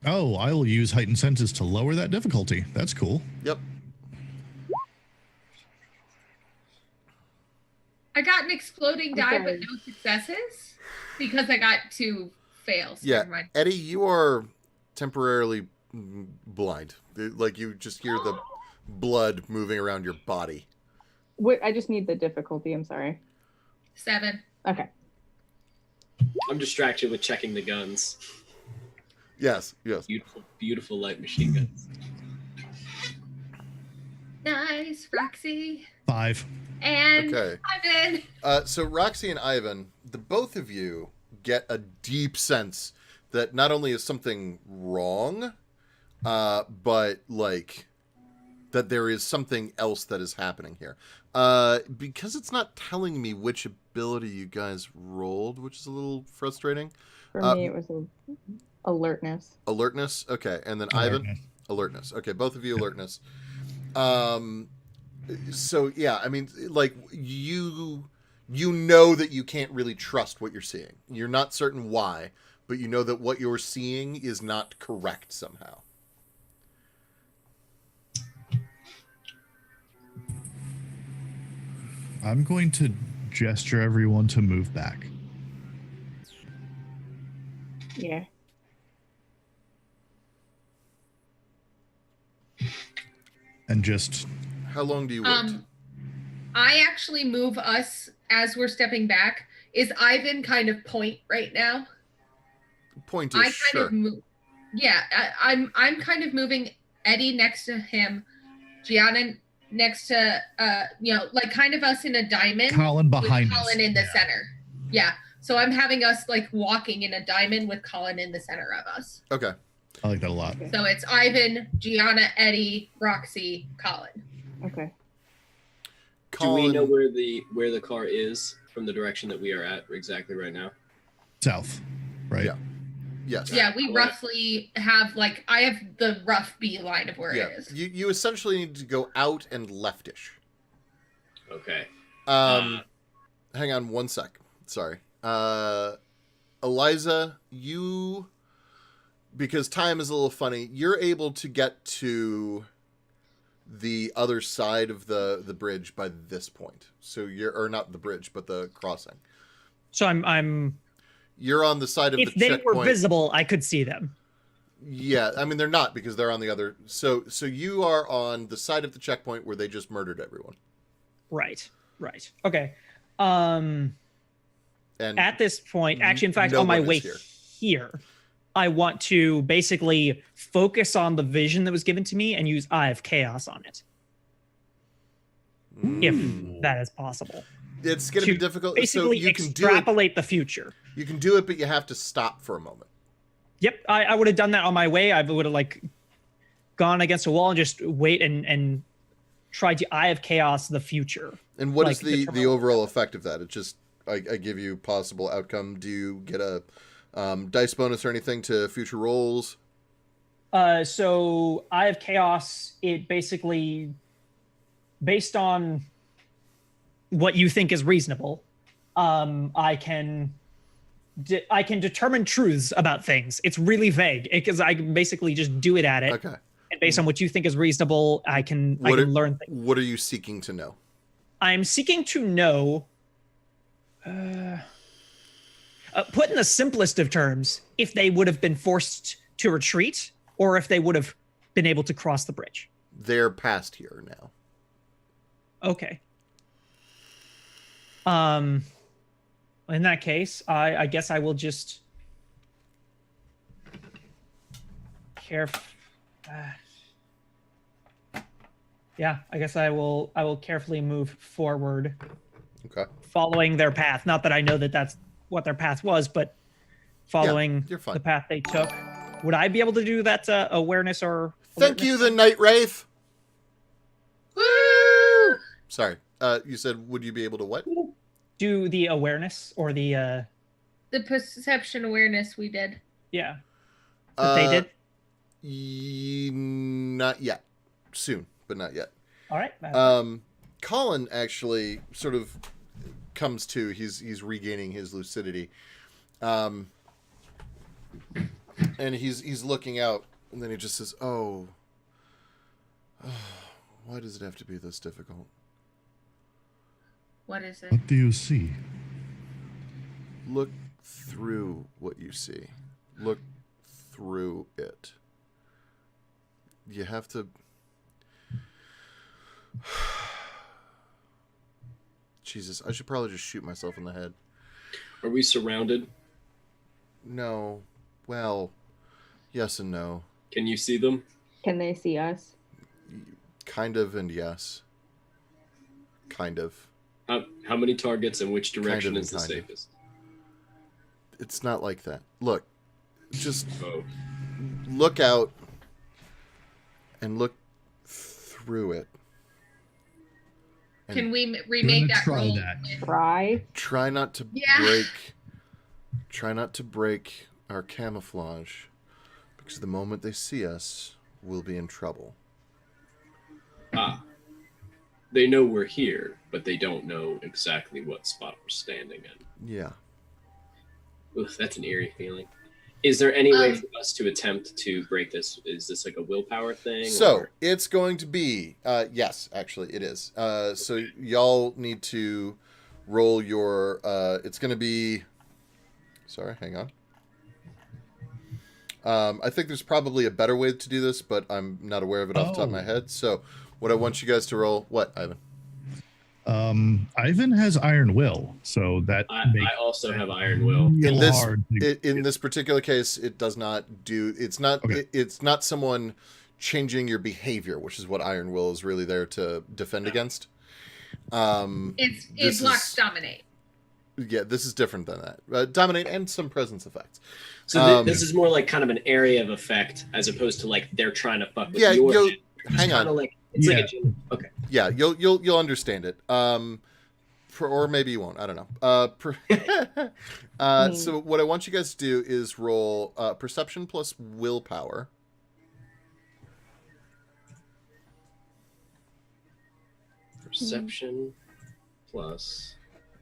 Oh, I will use heightened senses to lower that difficulty. That's cool. Yep. I got an exploding die, Okay. but no successes because I got 2 fails. Yeah, Never mind. Eddie, you are temporarily blind. Like you just hear the blood moving around your body. Wait, I just need the difficulty. I'm sorry. 7. Okay. I'm distracted with checking the guns. Yes. Beautiful, beautiful light machine guns. Nice, Roxy. 5. And Okay. Ivan. So Roxy and Ivan, the both of you get a deep sense that not only is something wrong, but like that there is something else that is happening here. Because it's not telling me which ability you guys rolled, which is a little frustrating. For me, it was alertness. Alertness, okay, and then Ivan, alertness. Okay, both of you alertness. So yeah, I mean, like you know that you can't really trust what you're seeing. You're not certain why, but you know that what you're seeing is not correct somehow. I'm going to gesture everyone to move back. Yeah. And just... How long do you wait? I actually move us as we're stepping back. Is Ivan kind of point right now? Point is sure. Yeah, I'm kind of moving Eddie next to him, Gianna next to like kind of us in a diamond. Colin behind with us. Colin in the center. Yeah. So I'm having us like walking in a diamond with Colin in the center of us. Okay. I like that a lot. So it's Ivan, Gianna, Eddie, Roxy, Colin. Okay. Colin, Do we know where the car is from the direction that we are at exactly right now? South, right? Yeah. Yes. Yeah, we roughly have I have the rough B line of where Yeah. it is. You essentially need to go out and leftish. Okay. Hang on one sec. Sorry. Eliza, because time is a little funny, you're able to get to the other side of the bridge by this point. So or not the bridge, but the crossing. So I'm You're on the side of the checkpoint. If they were visible, I could see them. Yeah, I mean they're not because they're on the other. So you are on the side of the checkpoint where they just murdered everyone. Right. Okay. And at this point, actually, in fact, no on my one way is here, I want to basically focus on the vision that was given to me and use Eye of Chaos on it, if that is possible. It's going to be difficult. Basically, so you can extrapolate the future. You can do it, but you have to stop for a moment. Yep, I would have done that on my way. I would have gone against a wall and just wait and try to Eye of Chaos the future. And what is the overall effect of that? It just I give you possible outcome. Do you get a dice bonus or anything to future rolls? So Eye of Chaos, it basically, based on what you think is reasonable, I can determine truths about things. It's really vague because I can basically just do it at it. Okay. And based on what you think is reasonable, I can learn things. What are you seeking to know? I'm seeking to know, put in the simplest of terms, if they would have been forced to retreat or if they would have been able to cross the bridge. They're past here now. Okay. In that case, I guess I will just yeah, I guess I will carefully move forward. Okay. Following their path. Not that I know that that's what their path was, but following the path they took. Would I be able to do that awareness or... Thank you, the Night Wraith! Woo! Sorry. You said, would you be able to what? Do the awareness or the... The perception awareness we did. Yeah. That they did? Not yet. Soon, but not yet. All right. Colin actually sort of comes to. He's regaining his lucidity, and he's looking out, and then he just says, "Oh, why does it have to be this difficult? What is it? What do you see? Look through what you see. Look through it. You have to... Jesus, I should probably just shoot myself in the head. Are we surrounded? No. Well, yes and no. Can you see them? Can they see us? Kind of and yes. Kind of. How many targets and which direction Kind of is the and kind of. safest? It's not like that. Look, just Oh. look out and look through it. And Can we remake gonna that try roll? that. Try. try not to Yeah. break our camouflage, because the moment they see us, we'll be in trouble. Ah. They know we're here, but they don't know exactly what spot we're standing in. Yeah. Oof, that's an eerie feeling. Is there any way for us to attempt to break this? Is this like a willpower thing? So or- it's going to be yes, actually it is. So y'all need to roll your. It's going to be. Sorry, hang on. I think there's probably a better way to do this, but I'm not aware of it off the top of my head. So what I want you guys to roll. What, Ivan? Ivan has Iron Will, so that I makes also have Iron Will. In this hard to- in this particular case, it does not do. It's not. Okay. It's not someone changing your behavior, which is what Iron Will is really there to defend against. It this blocks is- dominate. Yeah, this is different than that. Dominate and some presence effects. So this is more like kind of an area of effect as opposed to like they're trying to fuck with Yeah, your you'll- shit. Just hang on. kinda like it's like a gen- okay. Yeah, you'll understand it. Or maybe you won't. I don't know. So what I want you guys to do is roll perception plus willpower. Perception plus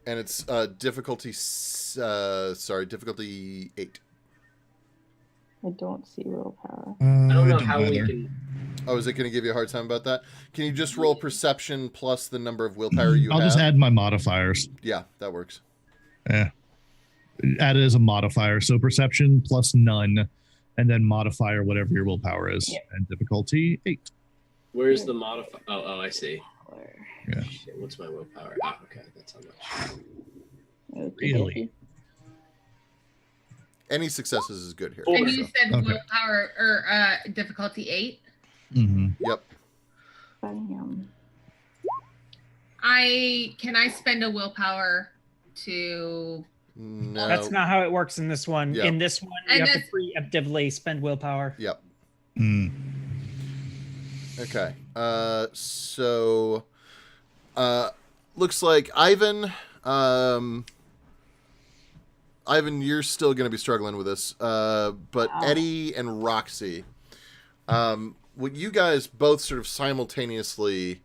And it's difficulty 8. I don't see willpower. I don't know it how doesn't we matter. can Oh, is it going to give you a hard time about that? Can you just roll perception plus the number of willpower you I'll have? just add my modifiers. Yeah, that works. Add it as a modifier. So perception plus none, and then modifier whatever your willpower is, Yeah. and difficulty 8. Where's the modifier? Oh, I see. Yeah. Shit, what's my willpower? Ah, okay, that's how much. Really? Any successes is good here. Four. And you said Okay. willpower or difficulty 8. Mm-hmm. Yep. Bam. Can I spend a willpower to? No. That's not how it works in this one. Yeah. In this one, And you have to this- preemptively spend willpower. Yep. Mm. Okay. So looks like Ivan. Ivan, you're still going to be struggling with this. But Wow. Eddie and Roxy, what you guys both sort of simultaneously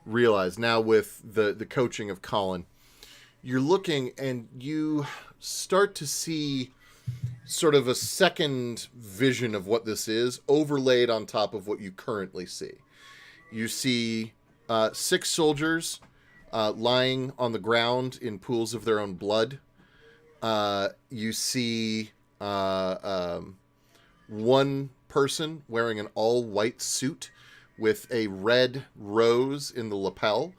realize now with the coaching of Colin, you're looking and you start to see sort of a second vision of what this is overlaid on top of what you currently see. You see 6 soldiers lying on the ground in pools of their own blood. You see one person wearing an all-white suit with a red rose in the lapel,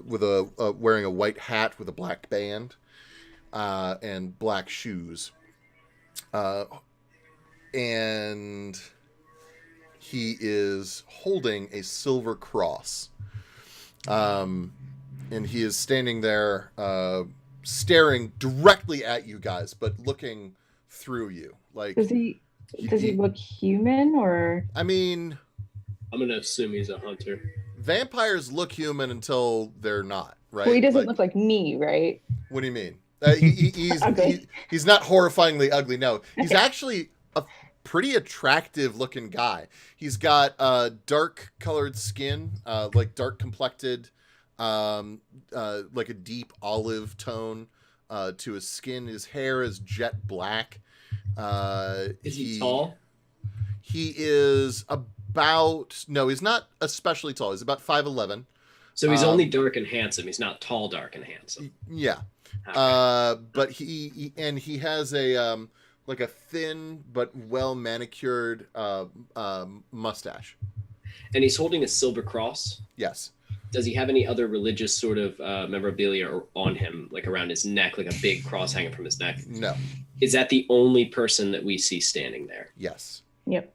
with wearing a white hat with a black band, and black shoes. And he is holding a silver cross. And he is standing there, staring directly at you guys, but looking through you. Like, Does he look human or? I mean, I'm gonna assume he's a hunter. vampires look human until they're not, right? Well, he doesn't Like, look like me, right? What do you mean? He's Okay. he's not horrifyingly ugly. No, he's Okay. actually a pretty attractive looking guy. He's got dark colored skin, like dark complected, like a deep olive tone to his skin. His hair is jet black. Is he tall? He is he's not especially tall. He's about 5'11". So he's only dark and handsome. He's not tall, dark, and handsome. Yeah. Okay. But he has a like a thin but well manicured mustache. And he's holding a silver cross. Yes. Does he have any other religious sort of memorabilia on him, like around his neck, like a big cross hanging from his neck? No. Is that the only person that we see standing there? Yes. Yep.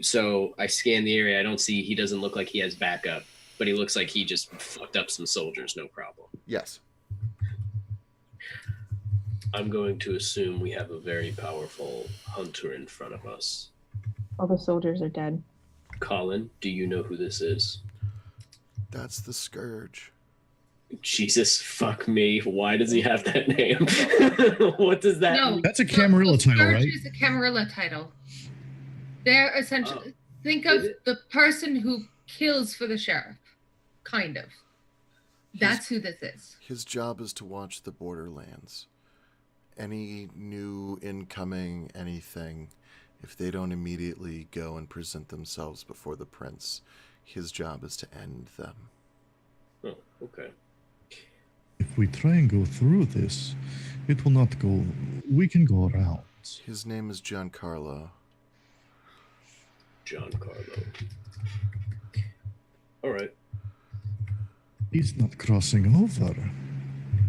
So I scan the area. I don't see, he doesn't look like he has backup, but he looks like he just fucked up some soldiers, no problem. Yes. I'm going to assume we have a very powerful hunter in front of us. All the soldiers are dead. Colin, do you know who this is? That's the Scourge. Jesus, fuck me. Why does he have that name? What does that mean? That's a Camarilla title, right? Scourge is a Camarilla title. They're essentially, think of the person who kills for the sheriff. Kind of. That's who this is. His job is to watch the borderlands. Any new incoming anything, if they don't immediately go and present themselves before the prince, his job is to end them. Oh, okay. If we try and go through this, it will not go. We can go around. His name is Giancarlo. Giancarlo. All right. He's not crossing over.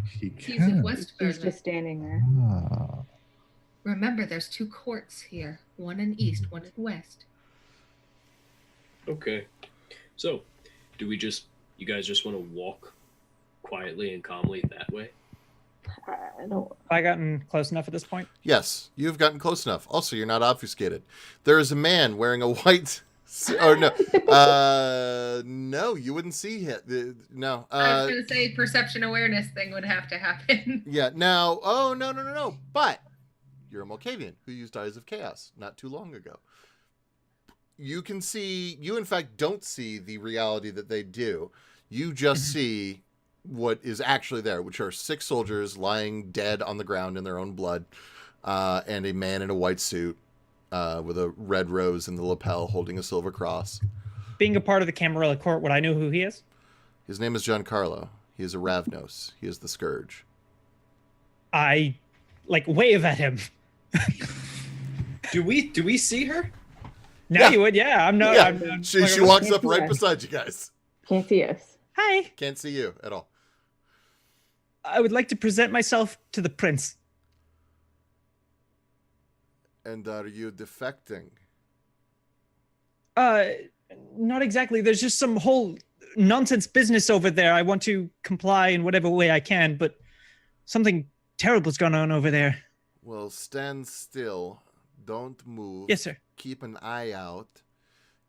He He's can. in West He's Berlin. just standing there. Ah. Remember, there's 2 courts here. One in East, one in West. Okay. So, you guys just want to walk quietly and calmly that way? I don't. Have I gotten close enough at this point? Yes, you've gotten close enough. Also, you're not obfuscated. There is a man wearing a white... Or no. No, you wouldn't see him. No. I was going to say perception awareness thing would have to happen. Yeah, now... Oh, no. But you're a Malkavian who used Eyes of Chaos not too long ago. You can see... You, in fact, don't see the reality that they do. You just see what is actually there, which are 6 soldiers lying dead on the ground in their own blood, and a man in a white suit with a red rose in the lapel holding a silver cross. Being a part of the Camarilla court, would I know who he is? His name is Giancarlo. He is a Ravnos. He is the Scourge. I, wave at him. Do we see her? Now you would, yeah. I'm no. Yeah, I'm she walks up right beside you guys. Can't see us. Hi. Can't see you at all. I would like to present myself to the prince. And are you defecting? Not exactly. There's just some whole nonsense business over there. I want to comply in whatever way I can, but something terrible's gone on over there. Well, stand still. Don't move. Yes, sir. Keep an eye out.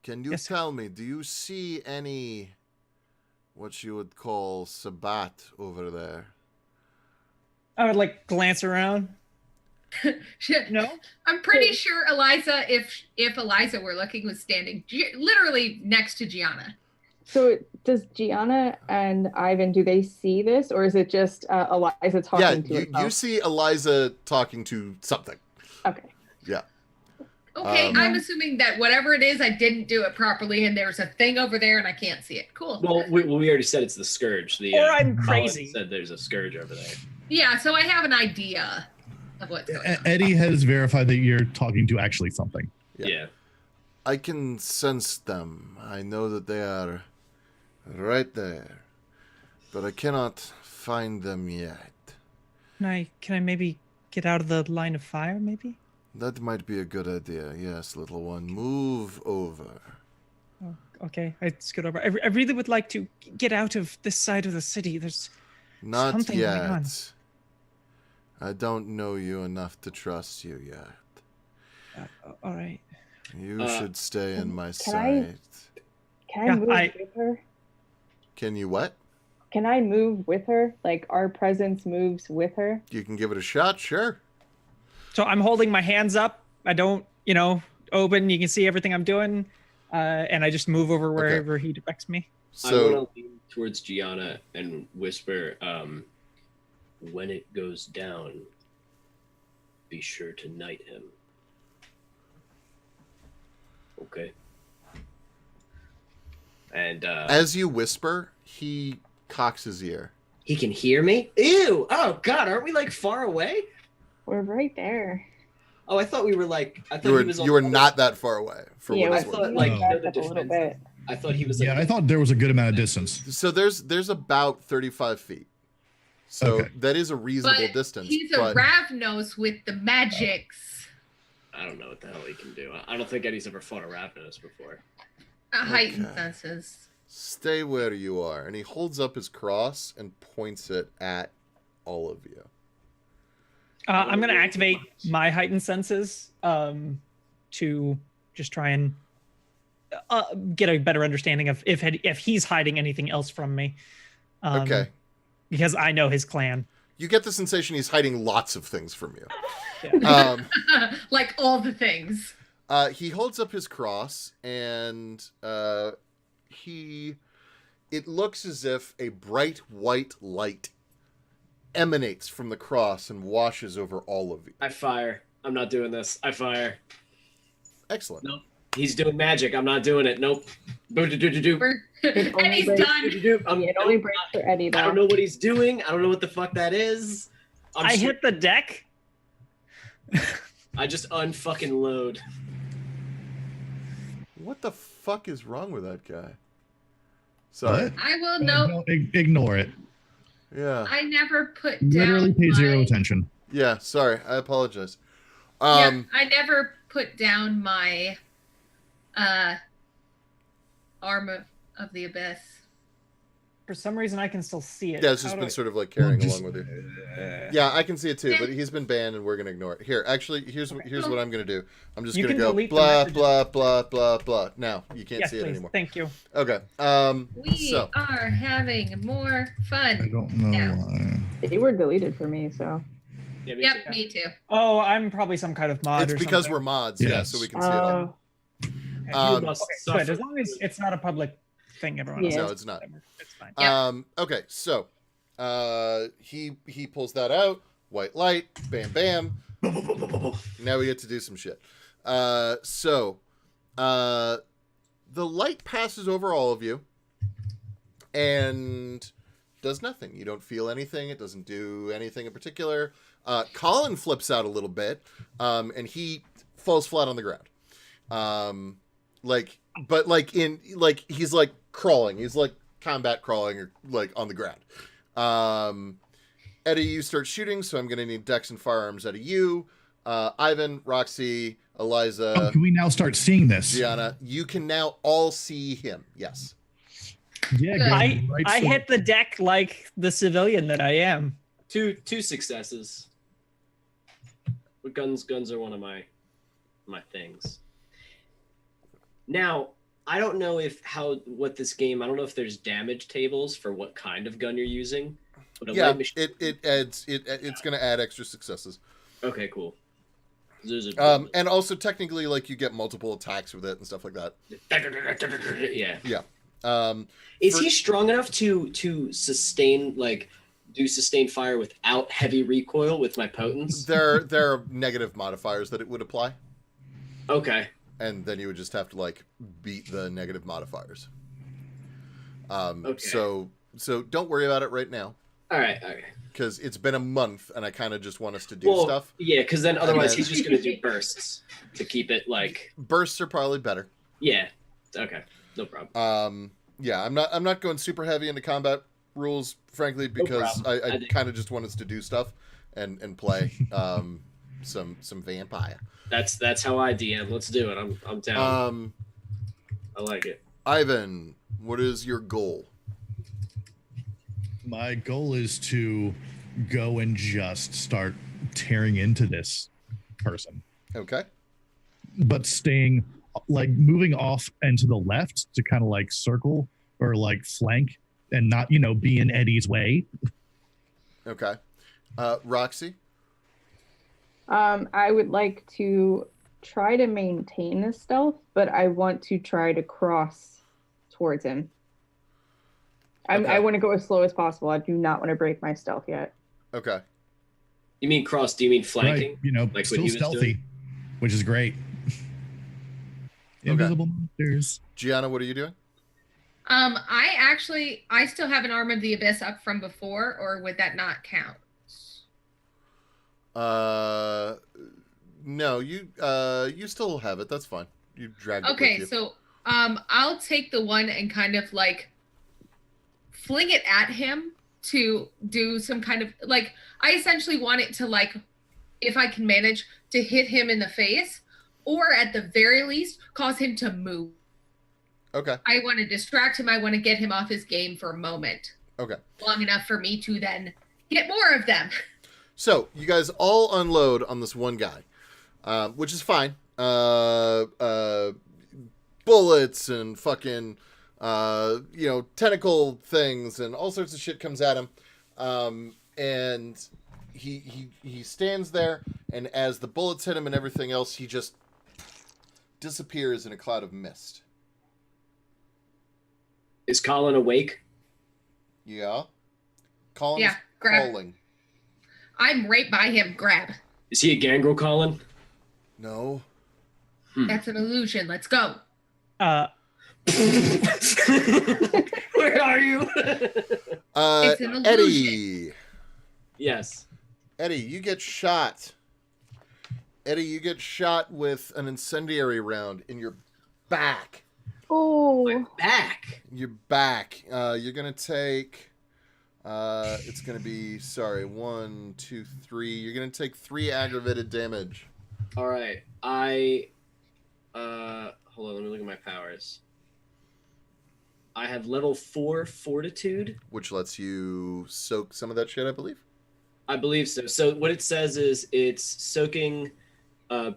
Can you Yes, sir. tell me, do you see any, what you would call Sabbat over there? I would glance around. Shit. No? I'm pretty sure Eliza, if Eliza were looking, was standing literally next to Gianna. So does Gianna and Ivan, do they see this, or is it just Eliza talking to herself? You see Eliza talking to something. Okay. Yeah. Okay, I'm assuming that whatever it is, I didn't do it properly, and there's a thing over there, and I can't see it. Cool. Well, we already said it's the Scourge. Or I'm Colin crazy. said there's a Scourge over there. Yeah, so I have an idea of what's going on. Eddie has verified that you're talking to actually something. Yeah. I can sense them. I know that they are right there. But I cannot find them yet. Can I maybe get out of the line of fire, maybe? That might be a good idea. Yes, little one. Move over. Oh, okay, I scoot over. I really would like to get out of this side of the city. There's Not something going on. yet. I don't know you enough to trust you yet. All right. You should stay in my can sight. Can I Yeah, move with her? Can you what? Can I move with her? Like our presence moves with her? You can give it a shot, sure. So I'm holding my hands up. I don't, open. You can see everything I'm doing. And I just move over wherever he directs me. I So want to lean towards Gianna and whisper, when it goes down, be sure to knight him. Okay. And as you whisper, he cocks his ear. He can hear me? Ew! Oh God, aren't we like far away? We're right there. Oh, I thought we were like. I thought he was. You were not that far away. For Yeah, what I it's worth. thought like No. the Up a little defense. bit. I thought he was. Like, Yeah, I thought there was a good amount of distance. So there's about 35 feet. So Okay. that is a reasonable But distance. he's a but Ravnos with the magics. I don't know what the hell he can do. I don't think Eddie's ever fought a Ravnos before. Heightened Okay. senses. stay where you are. And he holds up his cross and points it at all of you. I'm going to activate my heightened senses to just try and get a better understanding of if he's hiding anything else from me. Okay. Because I know his clan. You get the sensation he's hiding lots of things from you. Yeah. Like all the things. He holds up his cross, and it looks as if a bright white light emanates from the cross and washes over all of you. I fire. I'm not doing this. I fire. Excellent. Nope. He's doing magic. I'm not doing it. Nope. And he's done. It only breaks for Eddie, though. I don't know what he's doing. I don't know what the fuck that is. I hit the deck. I just unfucking load. What the fuck is wrong with that guy? Sorry. What? I will No, note. ignore it. Yeah. I never put down. Literally pay zero attention. Yeah, sorry. I apologize. Yeah, I never put down my arm of the abyss. For some reason, I can still see it. Yeah, it's just been sort of like carrying Well, just- along with you. Yeah, I can see it too, but he's been banned and we're going to ignore it. Here, actually, here's what I'm going to do. I'm just You going to can go delete the blah, messages. blah, blah, blah, blah. Now, you can't Yes, see it please. anymore. Thank you. Okay. We So, are having more I fun. don't know Yeah. why. They were deleted for me, so. Yeah, me Yep, too. me too. Oh, I'm probably some kind of mod it's or because something. we're mods, yeah, Yes. so we can see it all. Okay. Um, must Okay, suffer. good. As long as it's not a public thing, everyone else. Yeah. No, it's not. It's fine. Yeah. Okay, so he pulls that out. White light, bam, bam. Now we get to do some shit. So the light passes over all of you and does nothing. You don't feel anything. It doesn't do anything in particular. Colin flips out a little bit, and he falls flat on the ground. He's like crawling. He's like combat crawling or like on the ground. Eddie, you start shooting, so I'm going to need dex and firearms out of you. Ivan, Roxy, Eliza, Oh, can we now start seeing this? Gianna, you can now all see him. Yes. Yeah, Good. go I right hit the deck like the civilian that I am. Two successes. But guns are one of my things. Now, I don't know what this game. I don't know if there's damage tables for what kind of gun you're using. But Yeah, light machine. it's going to add extra successes. Okay, cool. And also technically, like, you get multiple attacks with it and stuff like that. Yeah. Yeah. Is he strong enough to sustain do sustained fire without heavy recoil with my potence? There are negative modifiers that it would apply, Okay. and then you would just have to like beat the negative modifiers. Okay. So don't worry about it right now All right. because it's been a month, and I kind of just want us to do stuff. Yeah, because then otherwise then- he's just gonna do bursts to keep it like. Bursts are probably better. Yeah. Okay. No problem. Yeah, I'm not going super heavy into combat rules, frankly, because problem. I kind of just want us to do stuff and play some vampire. That's how I DM. Let's do it. I'm down. I like it. Ivan, what is your goal? My goal is to go and just start tearing into this person, Okay. but staying like moving off and to the left to kind of like circle or like flank and not, be in Eddie's way. Okay. Roxy? I would like to try to maintain a stealth, but I want to try to cross towards him. Okay. I want to go as slow as possible. I do not want to break my stealth yet. Okay. You mean cross? Do you mean flanking? Right, Like what still he was stealthy, doing? which is great. Invisible monsters. Gianna, what are you doing? I still have an Arm of the Abyss up from before, or would that not count? No, you still have it. That's fine. You dragged it Okay, with you. so I'll take the one and kind of like fling it at him to do some kind of like, I essentially want it to, like, if I can manage to hit him in the face, or at the very least cause him to move. Okay. I want to distract him. I want to get him off his game for a moment. Okay. Long enough for me to then get more of them. So you guys all unload on this one guy, which is fine. Bullets and fucking, tentacle things and all sorts of shit comes at him. And he stands there, and as the bullets hit him and everything else, he just disappears in a cloud of mist. Is Colin awake? Yeah. Colin's calling. I'm right by him. Grab. Is he a gangrel, Colin? No. That's an illusion. Let's go. Where are you? It's an illusion. Eddie. Yes. Eddie, you get shot. Eddie, you get shot with an incendiary round in your back. Oh. My back. Your back. You're going to take... it's going to be, 1, 2, 3. You're going to take 3 aggravated damage. All right. Hold on, let me look at my powers. I have level 4 fortitude. Which lets you soak some of that shit, I believe. I believe so. So what it says is it's soaking,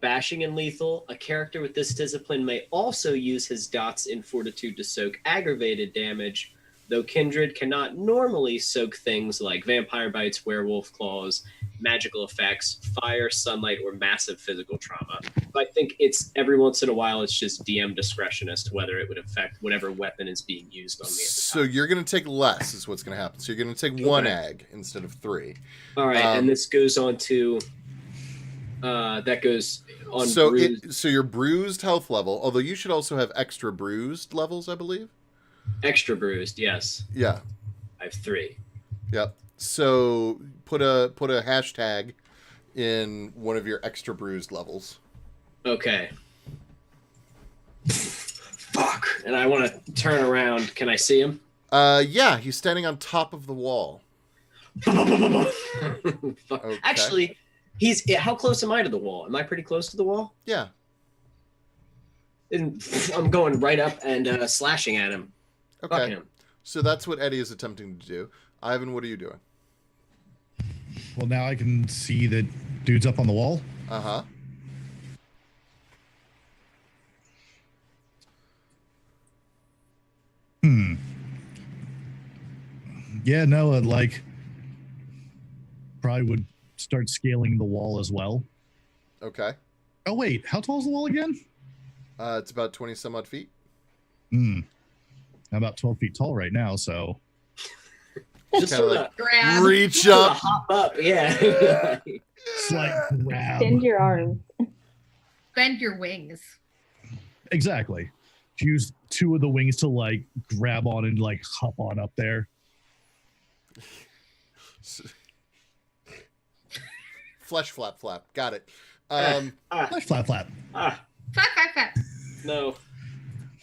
bashing, and lethal. A character with this discipline may also use his dots in fortitude to soak aggravated damage, though Kindred cannot normally soak things like vampire bites, werewolf claws, magical effects, fire, sunlight, or massive physical trauma. But I think it's every once in a while it's just DM discretion as to whether it would affect whatever weapon is being used on me. So you're going to take less is what's going to happen. So you're going to take 1 ag instead of 3. All right, and this goes on to that goes on. So your bruised health level, although you should also have extra bruised levels, I believe. Extra bruised, yes. Yeah. I have 3. Yep. So put a hashtag in one of your extra bruised levels. Okay. Fuck. And I want to turn around. Can I see him? Yeah, he's standing on top of the wall. Okay. Actually, how close am I to the wall? Am I pretty close to the wall? Yeah. And I'm going right up and slashing at him. Okay. Fucking him. So that's what Eddie is attempting to do. Ivan, what are you doing? Well, now I can see that dude's up on the wall. Uh-huh. Yeah, no, probably would start scaling the wall as well. Okay. Oh, wait, how tall is the wall again? It's about 20 some odd feet. I'm about 12 feet tall right now, so... Just sort of reach up. Hop up, yeah. Slight grab. Extend your arms. Bend your wings. Exactly. Use 2 of the wings to, grab on and, hop on up there. Flesh flap flap. Got it. Flesh flap flap. Flap. No.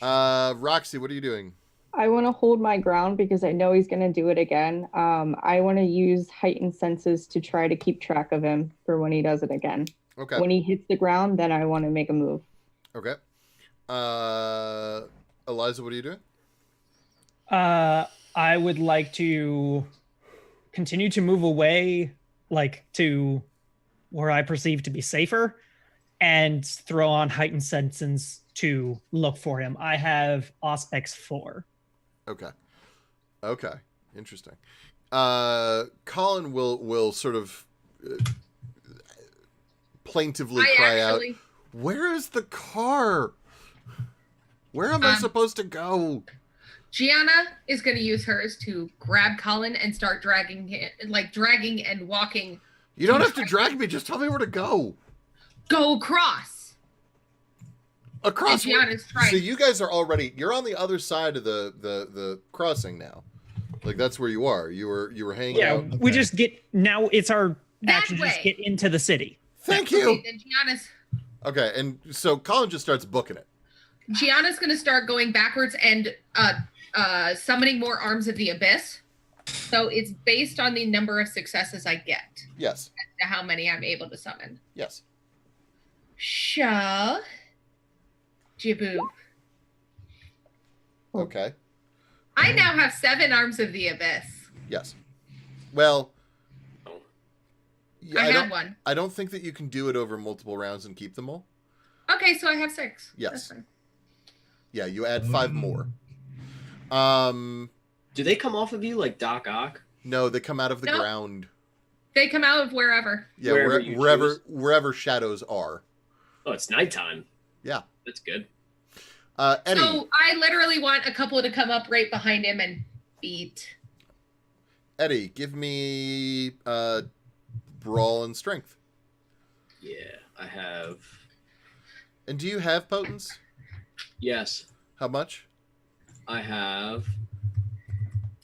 Roxy, what are you doing? I want to hold my ground because I know he's going to do it again. I want to use heightened senses to try to keep track of him for when he does it again. Okay. When he hits the ground, then I want to make a move. Okay. Eliza, what are you doing? I would like to continue to move away, to where I perceive to be safer, and throw on heightened senses to look for him. I have Auspex 4. Okay. Interesting. Colin will sort of plaintively cry out, "Where is the car? Where am I supposed to go?" Gianna is going to use hers to grab Colin and start dragging him, dragging and walking. You don't have to drag me. Just tell me where to go. Go across. Across. Gianna's trying. So you guys are already. You're on the other side of the crossing now. Like that's where you are. You were hanging out. We just get now. It's our action to just way. get into the city. Thank you. Okay, then Gianna's. Okay, and so Colin just starts booking it. Gianna's going to start going backwards and summoning more arms of the abyss. So it's based on the number of successes I get. Yes. As to how many I'm able to summon. Yes. Shall Jiboo. Okay. I now have 7 arms of the abyss. Yes. Well, I have one. I don't think that you can do it over multiple rounds and keep them all. Okay, so I have 6. Yes. That's fine. Yeah, you add 5 more. Do they come off of you like Doc Ock? No, they come out of the Nope. ground. They come out of wherever. Yeah, wherever shadows are. Oh, it's nighttime. Yeah. That's good. Eddie. So I literally want a couple to come up right behind him and beat. Eddie, give me brawl and strength. Yeah, I have. And do you have potence? Yes, How much? I have.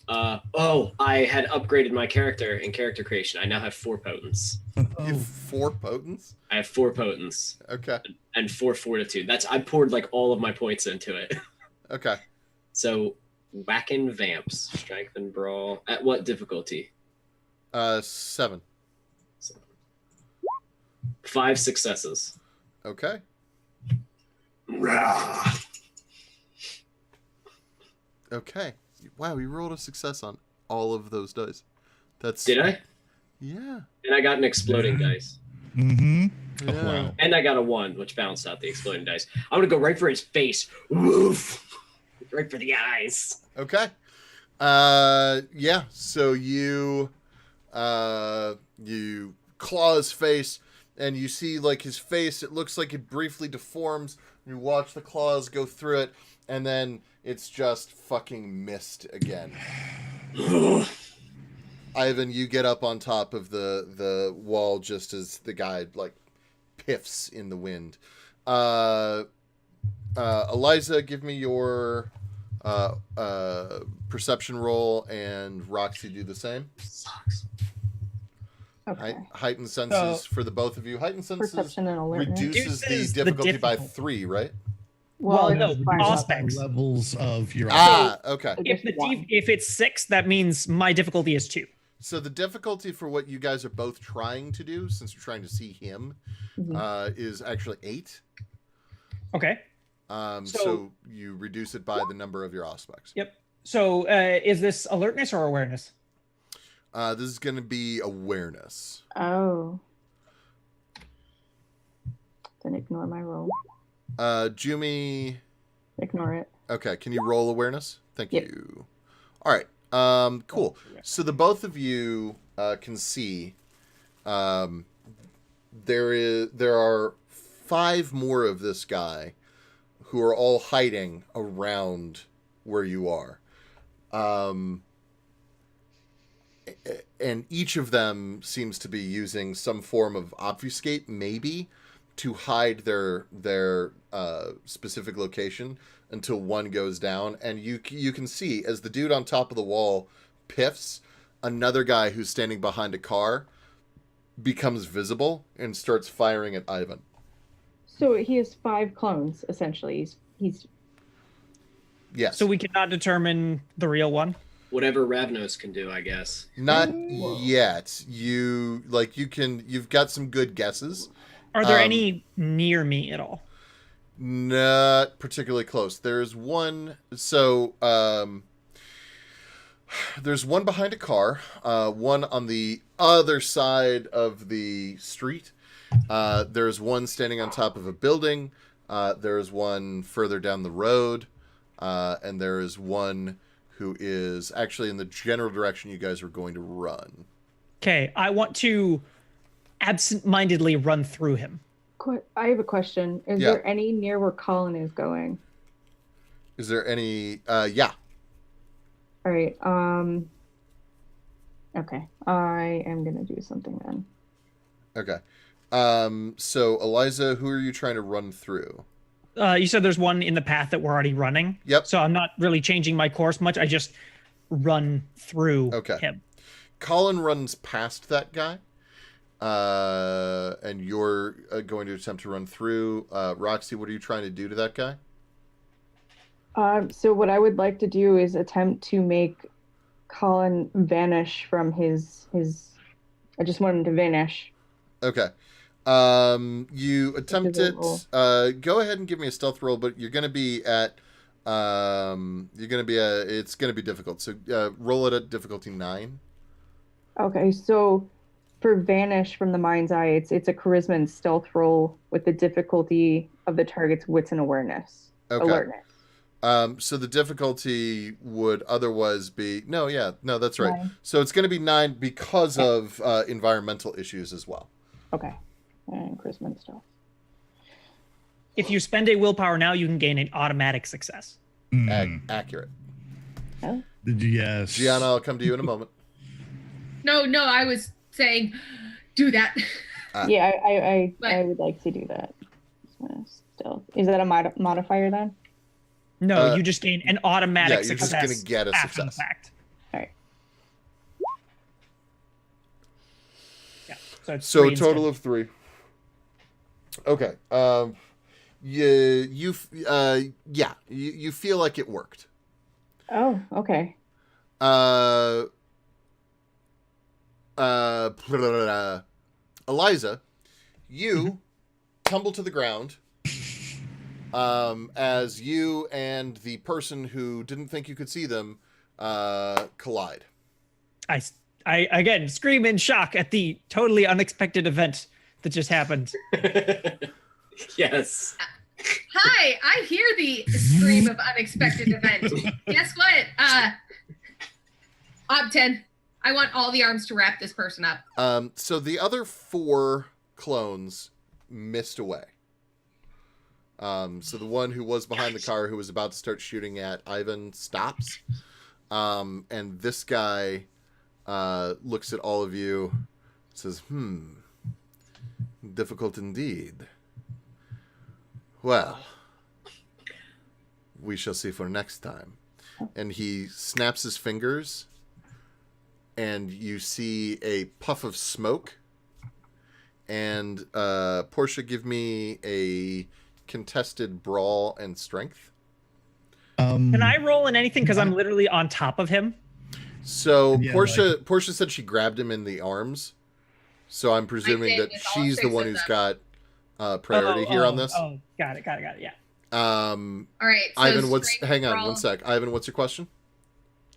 I had upgraded my character in character creation. I now have 4 potence. You have 4 potence? I have 4 potence Okay. and 4 fortitude. I poured like all of my points into it. Okay. So whacking vamps, strength and brawl. At what difficulty? 7. 5 successes. Okay. Okay. Wow, you rolled a success on all of those dice. That's Did I? Yeah. And I got an exploding dice. Mm-hmm. Yeah. Wow. And I got a 1, which balanced out the exploding dice. I'm gonna go right for his face. Woof. Right for the eyes. Okay. Yeah. So you claw his face, and you see like his face. It looks like it briefly deforms. You watch the claws go through it, and then it's just fucking mist again. Ivan, you get up on top of the wall just as the guy like piffs in the wind. Eliza, give me your perception roll, and Roxy do the same. Sucks. Okay. Heightened senses for the both of you. Heightened senses Perception and alertness. reduces the Reduces the difficulty by difficulty. 3, right? Well, no, it's fine. aspects. Levels of your Okay. If it's 6, that means my difficulty is 2. So the difficulty for what you guys are both trying to do, since you're trying to see him, is actually 8. Okay. So you reduce it by the number of your aspects. Yep. So is this alertness or awareness? This is going to be awareness. Oh. Then ignore my roll. Jumi. Ignore it. Okay, can you roll awareness? Thank Yep. you. All right. Cool. So the both of you can see there are 5 more of this guy who are all hiding around where you are. And each of them seems to be using some form of obfuscate, maybe, to hide their specific location until one goes down. And you can see, as the dude on top of the wall piffs, another guy who's standing behind a car becomes visible and starts firing at Ivan. So he has 5 clones, essentially. He's Yes. So we cannot determine the real one? Whatever Ravnos can do, I guess. Not yet. You've got some good guesses. Are there any near me at all? Not particularly close. There's one. So there's one behind a car. One on the other side of the street. There's one standing on top of a building. There's one further down the road. And there is one who is actually in the general direction you guys are going to run. Okay, I want to absent-mindedly run through him. I have a question. Is there any near where Colin is going? Is there any? Yeah. All right. Okay. I am gonna do something then. Okay. So Eliza, who are you trying to run through? You said there's one in the path that we're already running. Yep. So I'm not really changing my course much. I just run through him. Colin runs past that guy. And you're going to attempt to run through. Roxy, what are you trying to do to that guy? So what I would like to do is attempt to make Colin vanish from his. I just want him to vanish. Okay. You attempt it. Go ahead and give me a stealth roll, but you're going to be at. It's going to be difficult. So roll it at difficulty 9. Okay, so for vanish from the mind's eye, it's a charisma and stealth roll with the difficulty of the target's wits and awareness. Okay. Alertness. So the difficulty would otherwise be that's right. 9. So it's going to be 9 because of environmental issues as well. Okay, and charisma and stealth. If you spend a willpower now, you can gain an automatic success. Accurate. Oh. Yes. Gianna, I'll come to you in a moment. No, I was saying, do that. Yeah, I would like to do that. Stealth. Is that a modifier then? No, you just gain an automatic success. You're just going to get a success. All right. Yeah. So it's So 3 total instead. of 3. Okay. You feel like it worked. Oh, okay. Eliza, you tumble to the ground as you and the person who didn't think you could see them collide. I again scream in shock at the totally unexpected event that just happened. Yes. Hi, I hear the scream of unexpected event. Guess what? Op 10. I want all the arms to wrap this person up. So the other 4 clones missed away. So the one who was behind the car who was about to start shooting at Ivan stops. And this guy looks at all of you, says, difficult indeed. Well, we shall see for next time. And he snaps his fingers, and you see a puff of smoke. And Portia, give me a contested brawl and strength. Can I roll in anything? Because I'm literally on top of him. So Yeah, Portia said she grabbed him in the arms. So I'm presuming that she's the one who's got priority here on this. Oh, got it. Yeah. All right. So Ivan, hang on brawl. 1 sec. Ivan, what's your question?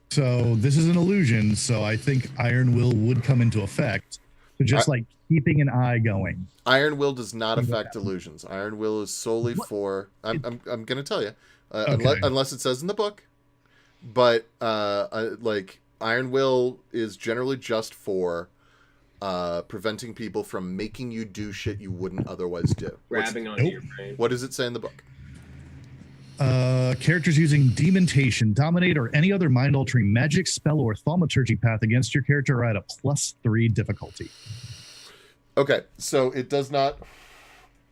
So this is an illusion, so I think Iron Will would come into effect. So just like keeping an eye going. Iron Will does not affect illusions. Iron Will is solely for. I'm going to tell you, unless it says in the book, but Iron Will is generally just for preventing people from making you do shit you wouldn't otherwise do. Grabbing onto your brain. What does it say in the book? Characters using demontation, dominate, or any other mind-altering magic, spell, or thaumaturgy path against your character are at a +3 difficulty. Okay, so it does not.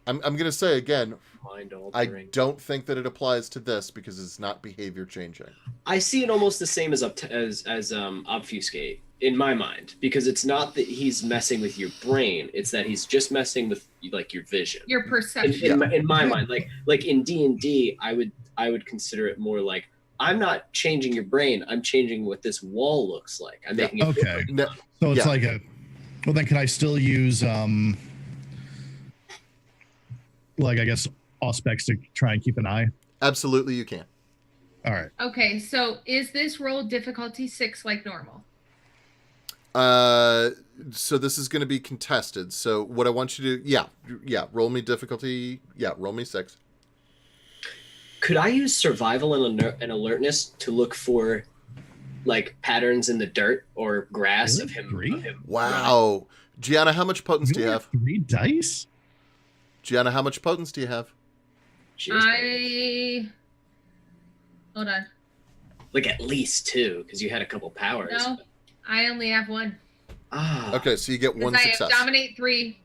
I'm going to say again, Mind I altering. don't think that it applies to this because it's not behavior changing. I see it almost the same as obfuscate in my mind, because it's not that he's messing with your brain; it's that he's just messing with like your vision, Your perception. in my mind. Like in D&D, I would consider it more like I'm not changing your brain; I'm changing what this wall looks like. I'm making it Okay. No, So it's Yeah. like a. Well, then can I still use I guess auspex to try and keep an eye? absolutely, you can. All right. Okay, so is this roll difficulty 6 like normal? So this is going to be contested. So what I want you to, roll me difficulty. Yeah, roll me 6. Could I use survival and alertness to look for like patterns in the dirt or grass Really? of him? Three? Of him Wow, Gianna, how much potence do you have? 3 dice? Gianna, how much potence do you have? Hold on. like at least 2 because you had a couple powers. No, I only have 1. Ah. Okay, so you get 1 Because I success. have dominate 3.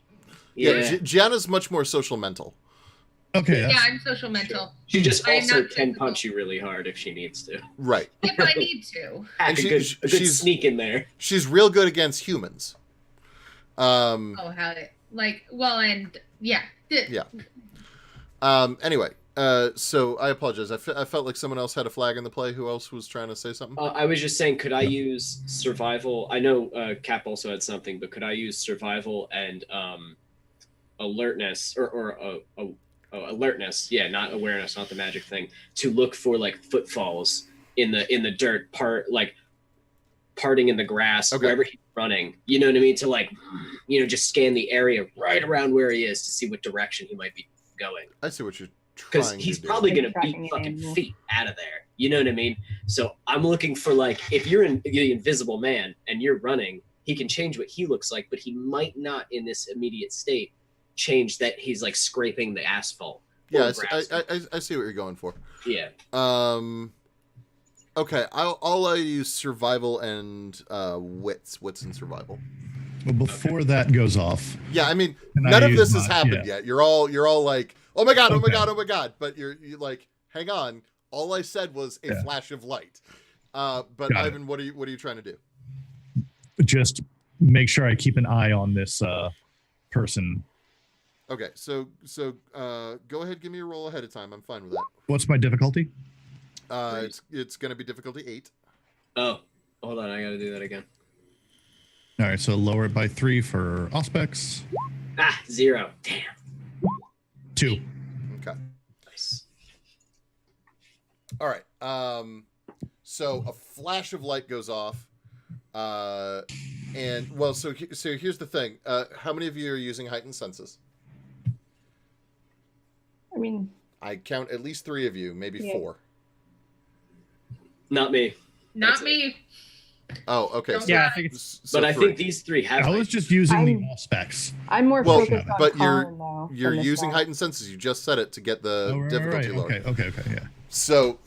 Yeah. Gianna's much more social mental. Okay. Yeah, That's, I'm social mental. She just I am also not can physical. punch you really hard if she needs to. Right. If I need to. Pack And a good she's- sneak in there. She's real good against humans. Oh, how it like? Well, and yeah. Yeah. Anyway, so I apologize. I felt like someone else had a flag in the play. Who else was trying to say something? I was just saying, could I use survival? I know Cap also had something, but could I use survival and alertness or alertness? Yeah, not awareness, not the magic thing. To look for like footfalls in the dirt, parting in the grass, wherever he's running. You know what I mean? To like, just scan the area right around where he is to see what direction he might be going. I see what you're trying Because to he's do. probably going to Tracking beat an fucking animal. feet out of there. You know what I mean? So I'm looking for like, if you're the invisible man and you're running, he can change what he looks like, but he might not in this immediate state change that he's like scraping the asphalt. Yeah, or grass. I see what you're going for. Yeah. Okay, I'll use survival and wits and survival. but before that goes off, Yeah, I mean, Can I none of use this has my- happened yeah. yet. You're all like, oh my god, oh my Okay. god, oh my god. But you're like, hang on. All I said was a Yeah. flash of light. But Got it. Ivan, what are you trying to do? just make sure I keep an eye on this person. Okay, so go ahead, give me a roll ahead of time. I'm fine with that. What's my difficulty? It's going to be difficulty 8. Oh, hold on. I got to do that again. All right, so lower it by 3 for Auspex. 0. Damn. 2. Okay. Nice. All right. So a flash of light goes off. And well, so here's the thing. How many of you are using heightened senses? I mean, I count at least 3 of you, maybe Yeah. 4. Not me. Not That's it. me. Oh, okay. So, Yeah, I think it's so But I 3. think these 3 have. I was just using the I'm- Auspex. I'm more Well, focused on but you're- Colin, though, You're from this using round. heightened senses. You just said it to get the Oh, right, difficulty right. lower. Okay, yeah. So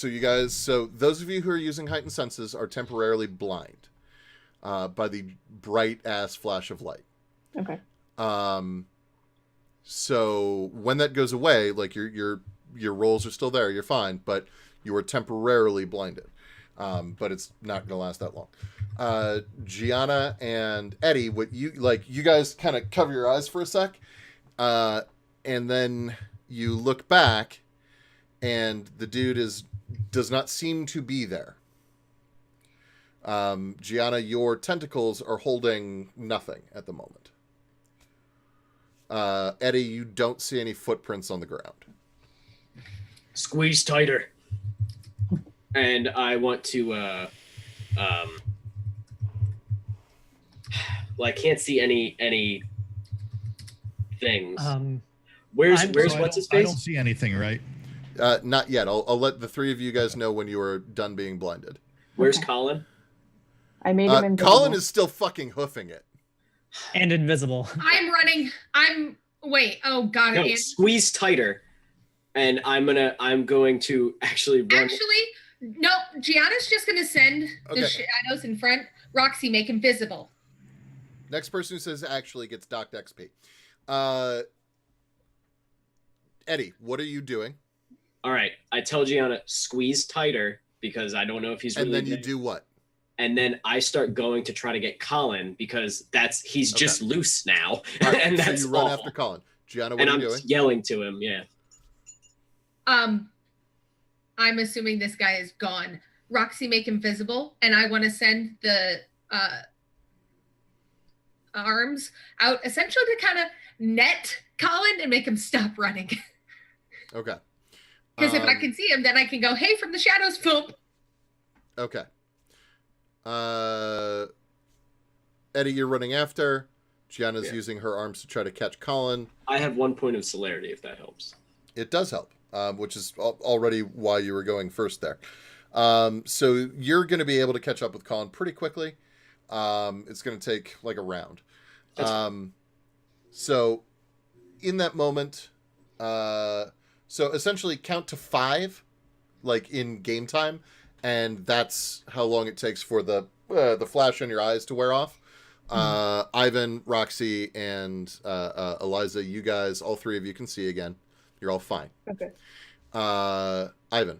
you guys, so those of you who are using heightened senses are temporarily blind by the bright ass flash of light. Okay. So when that goes away, like your rolls are still there, you're fine, but you are temporarily blinded. But it's not going to last that long. Gianna and Eddie, what you guys kind of cover your eyes for a sec, and then you look back, and the dude does not seem to be there. Gianna, your tentacles are holding nothing at the moment. Eddie, you don't see any footprints on the ground. Squeeze tighter. And I want to well, I can't see any things. Where's I'm- So what's his I don't face? see anything, right? Not yet. I'll let the 3 of you guys know when you are done being blinded. Where's Okay. Colin? I made him invisible. Colin is still fucking hoofing it. and invisible. I'm running. Wait. Oh God. No, squeeze tighter. And I'm going to actually run. Actually, no. Gianna's just gonna send Okay. the shadows in front. Roxy, make him visible. Next person who says actually gets docked XP. Eddie, what are you doing? All right, I tell Gianna squeeze tighter because I don't know if he's really. And then you dead. do what? And then I start going to try to get Colin because he's just loose now, All right, and so that's you run awful. after Colin. Gianna, what And are I'm you doing? yelling to him. Yeah. I'm assuming this guy is gone. Roxy, make him visible, and I want to send the arms out, essentially to kind of net Colin and make him stop running. Okay. Because if I can see him, then I can go, "Hey, from the shadows, boom." Okay. Eddie, you're running after. Gianna's Yeah. using her arms to try to catch Colin. I have 1 point of celerity if that helps. It does help, which is already why you were going first there. So you're going to be able to catch up with Colin pretty quickly. It's going to take like a round. So in that moment, so essentially count to 5, like in game time, and that's how long it takes for the flash on your eyes to wear off. Ivan, Roxy, and Eliza, you guys, all 3 of you can see again. You're all fine. Okay. Ivan.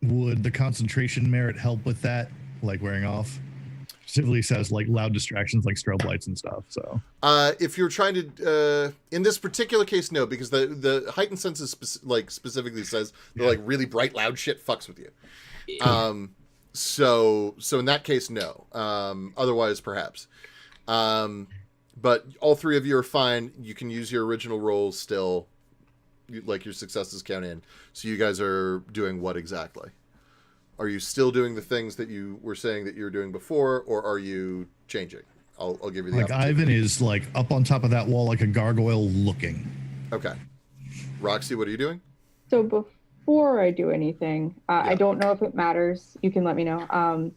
Would the concentration merit help with that, like wearing off? Specifically says like loud distractions like strobe lights and stuff. So if you're trying to in this particular case, no, because the heightened senses specifically says that like really bright loud shit fucks with you. So in that case, no. Otherwise, perhaps. But all three of you are fine. You can use your original rolls still, like your successes count in. So you guys are doing what exactly? Are you still doing the things that you were saying that you were doing before, or are you changing? I'll give you the like Ivan is like up on top of that wall like a gargoyle looking. Okay. Roxy, what are you doing? So before I do anything, I don't know if it matters. You can let me know.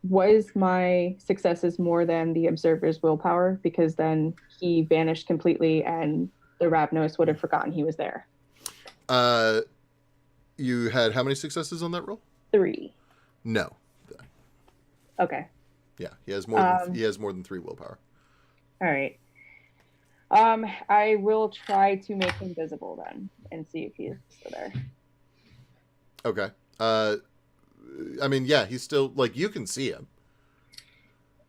Was my successes more than the observer's willpower? Because then he vanished completely and the Ravnos would have forgotten he was there. You had how many successes on that roll? 3. No. Okay. Yeah, he has more than 3 willpower. All right. I will try to make him visible then and see if he's still there. Okay. I mean, yeah, he's still like you can see him.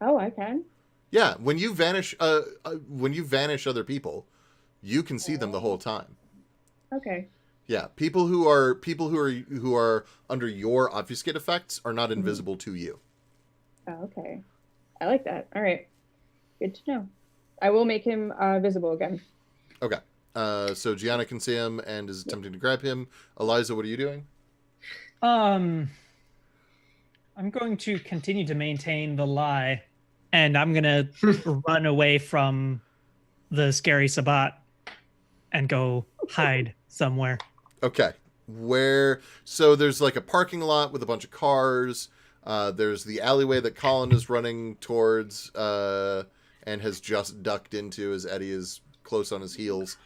Oh, I can. Yeah, when you vanish other people, you can see them the whole time. Okay. Yeah, people who are under your obfuscate effects are not invisible to you. Oh, okay. I like that. All right. Good to know. I will make him visible again. Okay. So Gianna can see him and is attempting to grab him. Eliza, what are you doing? I'm going to continue to maintain the lie, and I'm gonna run away from the scary Sabbat and go hide somewhere. Okay. Where? So there's like a parking lot with a bunch of cars. There's the alleyway that Colin is running towards and has just ducked into as Eddie is close on his heels.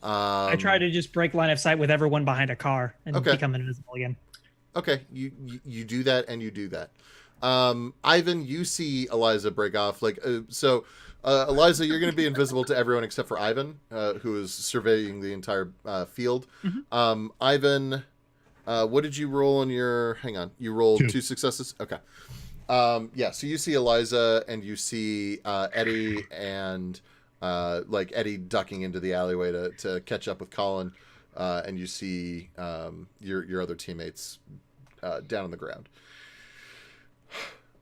I try to just break line of sight with everyone behind a car and become invisible again. Okay, you do that and you do that. Ivan, you see Eliza break off. Eliza, you're going to be invisible to everyone except for Ivan, who is surveying the entire field. Mm-hmm. Ivan, what did you roll on your... Hang on. You rolled 2 successes? Okay. Yeah, so you see Eliza and you see Eddie and Eddie ducking into the alleyway to catch up with Colin. And you see your other teammates down on the ground.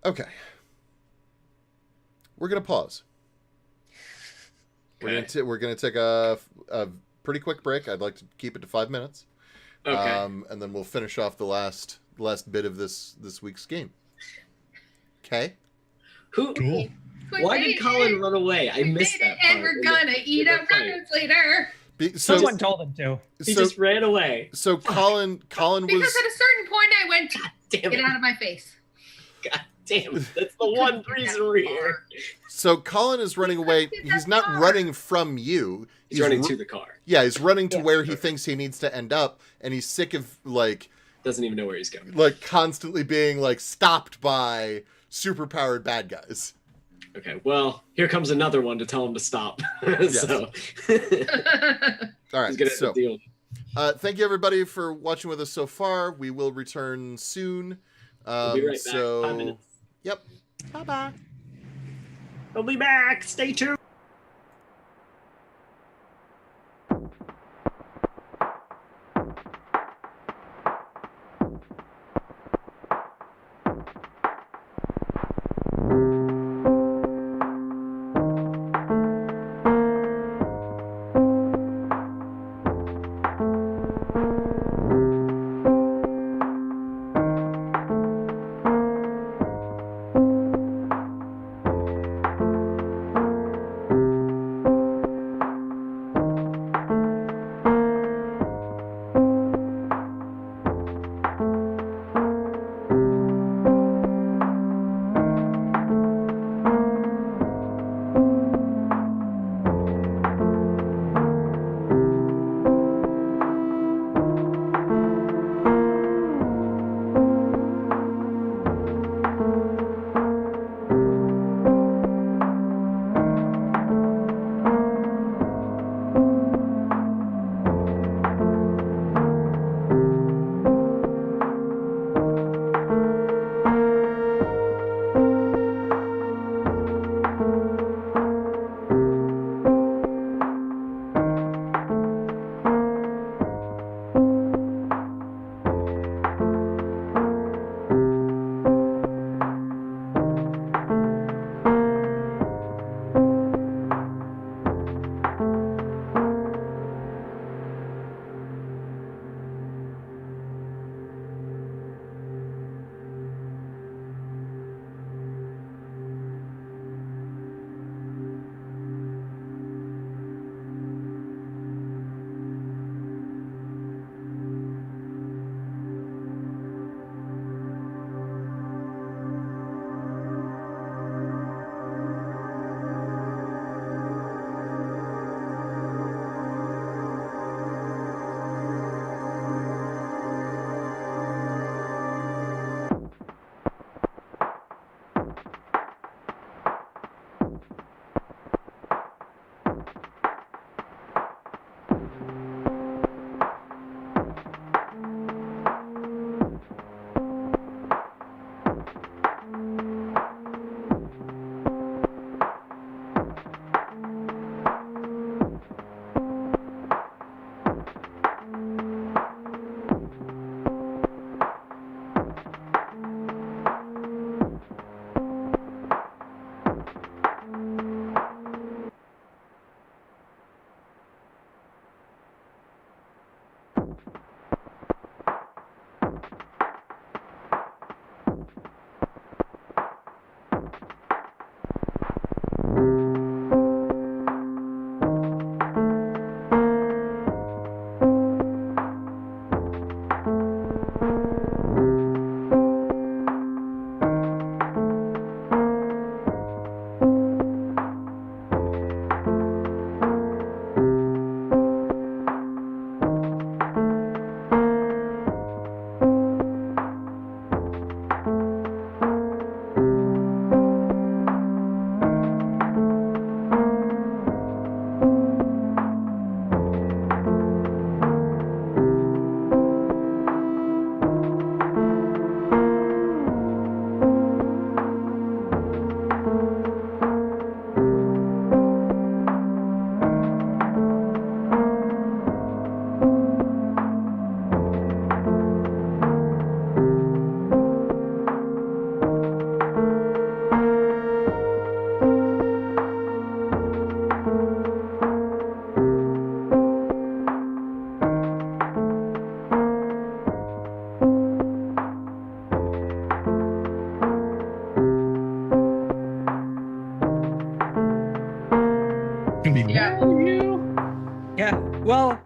Okay. We're going to pause. Okay. We're gonna take a pretty quick break. I'd like to keep it to 5 minutes. Okay. And then we'll finish off the last bit of this week's game. Okay. Cool. Why did Colin run away? I missed that part. And we're gonna eat our guns later. Someone told him to. He just ran away. So Colin Because at a certain point I went, damn get it. out of my face. God damn it. That's the one reason we're here. So Colin is running away. He's not running from you. He's running to the car. Yeah, he's running to where he thinks he needs to end up, and he's sick of doesn't even know where he's going. Constantly being stopped by superpowered bad guys. Okay, well, here comes another one to tell him to stop. So all right. He's gonna have to deal with it. Thank you everybody for watching with us so far. We will return soon. We'll be right back. 5 minutes. Yep. Bye-bye. We'll be back. Stay tuned.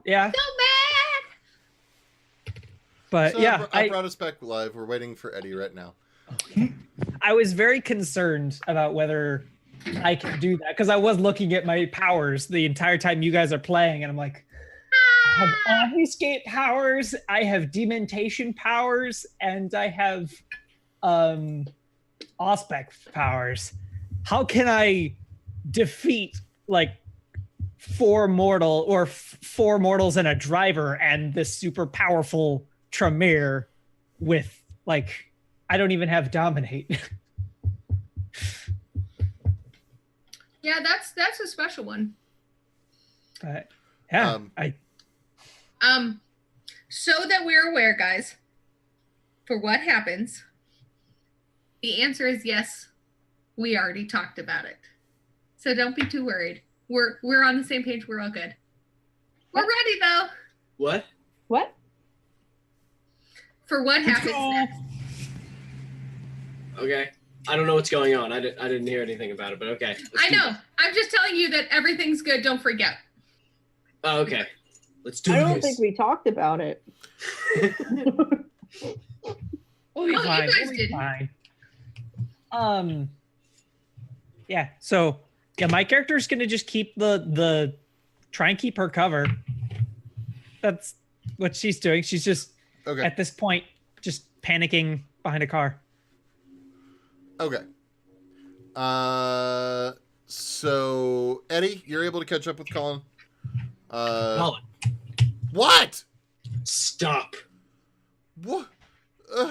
Yeah. So mad. But So yeah, I brought us back live. We're waiting for Eddie right now. I was very concerned about whether I can do that because I was looking at my powers the entire time you guys are playing, and I'm like, I have obfuscate powers, I have dementation powers, and I have aspect powers. How can I defeat like four mortals and a driver and this super powerful Tremere with like I don't even have dominate. Yeah, that's a special one. But yeah, so that we're aware, guys, for what happens, the answer is yes. We already talked about it. So don't be too worried. We're on the same page. We're all good. We're ready though. What? What? For what happens next. Okay. I don't know what's going on. I didn't hear anything about it, but okay. I know. I'm just telling you that everything's good. Don't forget. Oh, okay. Let's do I this. don't think we talked about it. We'll be Oh, you fine. guys We'll be didn't. fine. Yeah. So yeah, my character's gonna just keep the try and keep her cover. That's what she's doing. She's just at this point just panicking behind a car. Okay. So Eddie, you're able to catch up with Colin. Colin. What? Stop. What?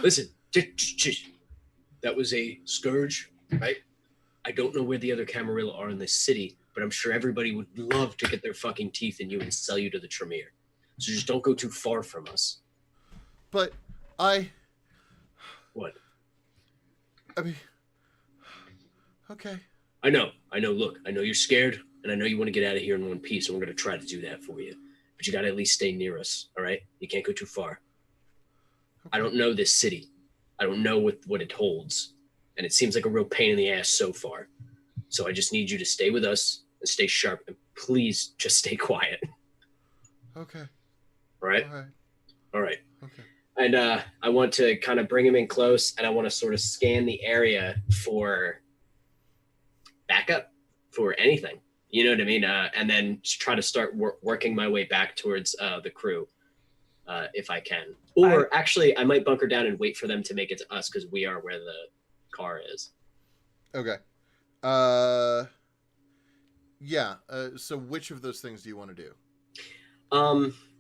Listen. That was a Scourge, right? I don't know where the other Camarilla are in this city, but I'm sure everybody would love to get their fucking teeth in you and sell you to the Tremere. So just don't go too far from us. But What? I mean, okay. I know. Look, I know you're scared, and I know you want to get out of here in one piece, and we're going to try to do that for you. But you got to at least stay near us, all right? You can't go too far. Okay. I don't know this city. I don't know what it holds, and it seems like a real pain in the ass so far. So I just need you to stay with us and stay sharp, and please just stay quiet. Okay. All right? All right. Okay. And I want to kind of bring him in close, and I want to sort of scan the area for backup, for anything. You know what I mean? And then try to start working my way back towards the crew, if I can. Or actually, I might bunker down and wait for them to make it to us because we are where the car is. Okay. Yeah. So which of those things do you want to do?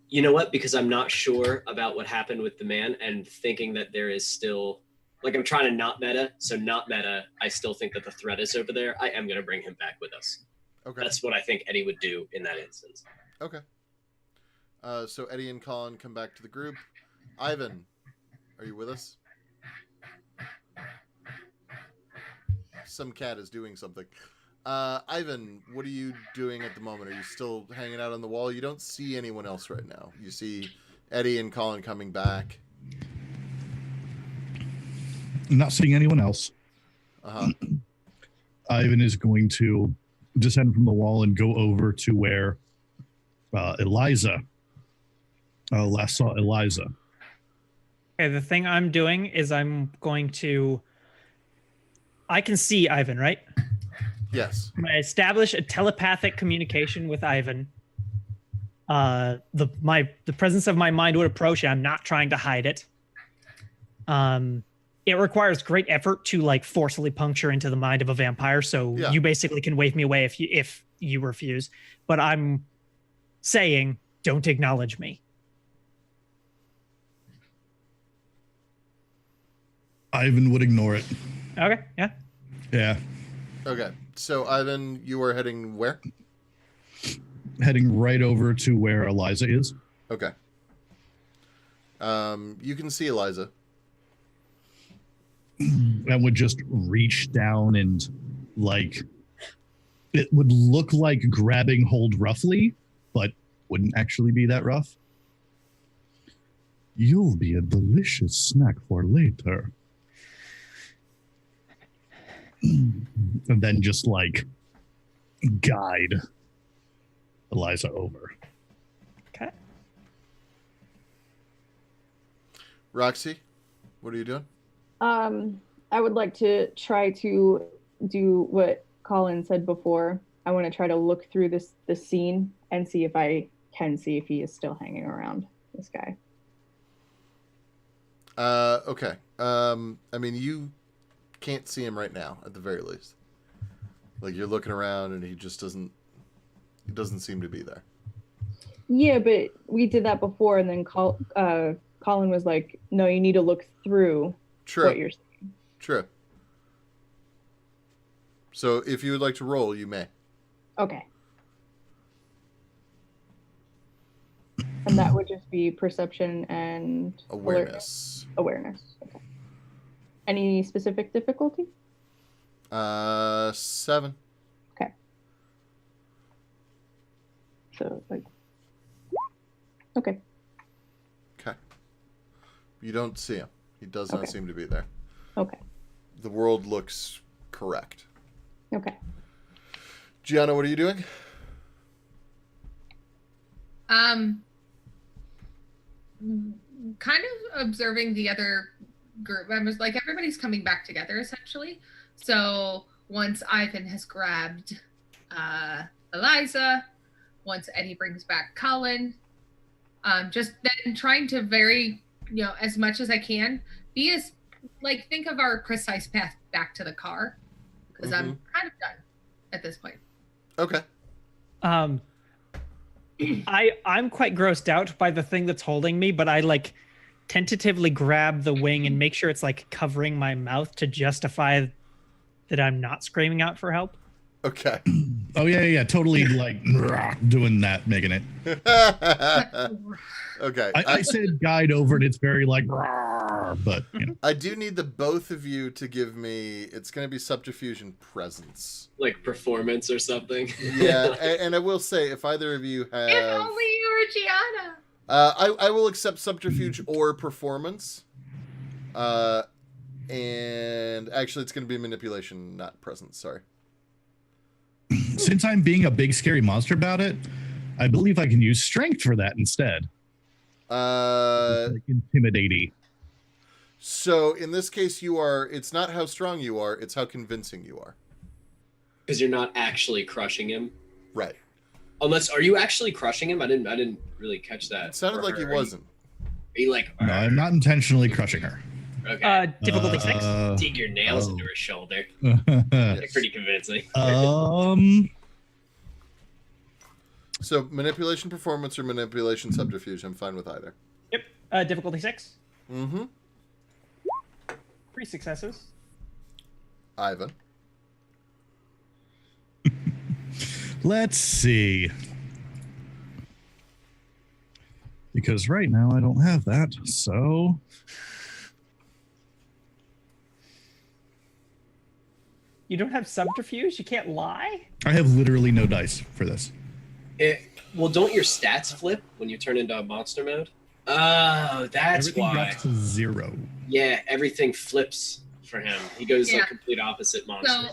You know what? Because I'm not sure about what happened with the man and thinking that there is still, like, I'm trying to not meta. So not meta, I still think that the threat is over there. I am going to bring him back with us. Okay. That's what I think Eddie would do in that instance. Okay. So Eddie and Colin come back to the group. Ivan, are you with us? Some cat is doing something. Ivan, what are you doing at the moment? Are you still hanging out on the wall? You don't see anyone else right now. You see Eddie and Colin coming back. Not seeing anyone else. Uh-huh. Ivan is going to descend from the wall and go over to where Eliza last saw Eliza. Okay, the thing I'm doing is I'm going to... I can see Ivan, right? Yes. I'm going to establish a telepathic communication with Ivan. The presence of my mind would approach it. I'm not trying to hide it. It requires great effort to like forcefully puncture into the mind of a vampire. So you basically can wave me away if you refuse. But I'm saying, don't acknowledge me. Ivan would ignore it. Okay. Yeah. Yeah. Okay. So Ivan, you are heading where? Heading right over to where Eliza is. Okay. You can see Eliza. And would just reach down and, like, it would look like grabbing hold roughly, but wouldn't actually be that rough. You'll be a delicious snack for later. And then just, like, guide Eliza over. Okay. Roxy, what are you doing? I would like to try to do what Colin said before. I want to try to look through the scene and see if I can see if he is still hanging around, this guy. Okay. I mean, you can't see him right now, at the very least. Like, you're looking around and he doesn't seem to be there. Yeah, but we did that before, and then Colin was like, no, you need to look through what you're seeing. True. So if you would like to roll, you may. Okay. And that would just be perception and awareness. Awareness. Okay. Any specific difficulty? 7. Okay. So like. Okay. Okay. You don't see him. He does not seem to be there. Okay. The world looks correct. Okay. Gianna, what are you doing? Kind of observing the other group members. Like, everybody's coming back together, essentially. So once Ivan has grabbed Eliza, once Eddie brings back Colin, just then trying to as much as I can, be as, like, think of our precise path back to the car. Because I'm kind of done at this point. Okay. I'm quite grossed out by the thing that's holding me, but I like tentatively grab the wing and make sure it's like covering my mouth to justify that I'm not screaming out for help. Okay. Oh yeah, totally like doing that, making it. Okay. I said guide over, and it's very like, but you know. I do need the both of you to give me. It's going to be subterfuge and presence, like performance or something. Yeah, and I will say, if either of you have, if only you were Gianna. I will accept subterfuge or performance. And actually, it's going to be manipulation, not presence. Sorry. Since I'm being a big scary monster about it, I believe I can use strength for that instead. Like intimidating. So in this case, it's not how strong you are, it's how convincing you are. Because you're not actually crushing him. Right. Unless, are you actually crushing him? I didn't really catch that. It sounded like he wasn't. Are you like? No, I'm not intentionally crushing her. Okay. Difficulty 6. Dig your nails into her shoulder. Yes. Pretty convincing. So manipulation, performance, or manipulation, subterfuge. I'm fine with either. Yep. Difficulty 6. 3 successes. Ivan. Let's see. Because right now I don't have that, so... You don't have subterfuge? You can't lie? I have literally no dice for this. Well, don't your stats flip when you turn into monster mode? Oh, that's Everything why. drops to 0. Yeah, everything flips for him. He goes like complete opposite monster. So, yeah.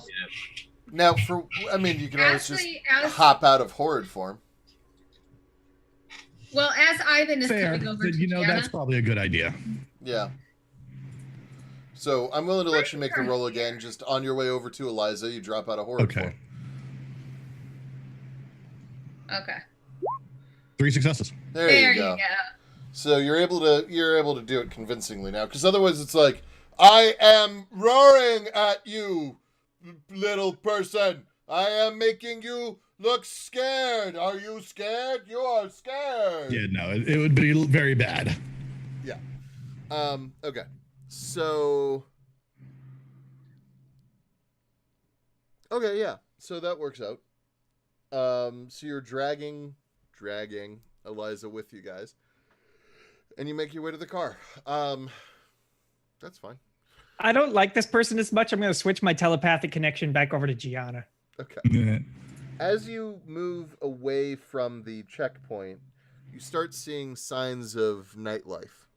Now, you can always just hop out of horrid form. Well, as Ivan is Fair, coming over but to you know, Gianna, that's probably a good idea. Yeah. So I'm willing to let you make the roll again. Just on your way over to Eliza, you drop out of horrid form. Okay. 3 successes. There you go. So you're able to do it convincingly now, because otherwise it's like, I am roaring at you, little person. I am making you look scared. Are you scared? You are scared. Yeah, no, it would be very bad. Yeah. Okay. So. Okay, yeah. So that works out. So you're dragging Eliza with you guys, and you make your way to the car. That's fine. I don't like this person as much. I'm going to switch my telepathic connection back over to Gianna. Okay. As you move away from the checkpoint, you start seeing signs of nightlife.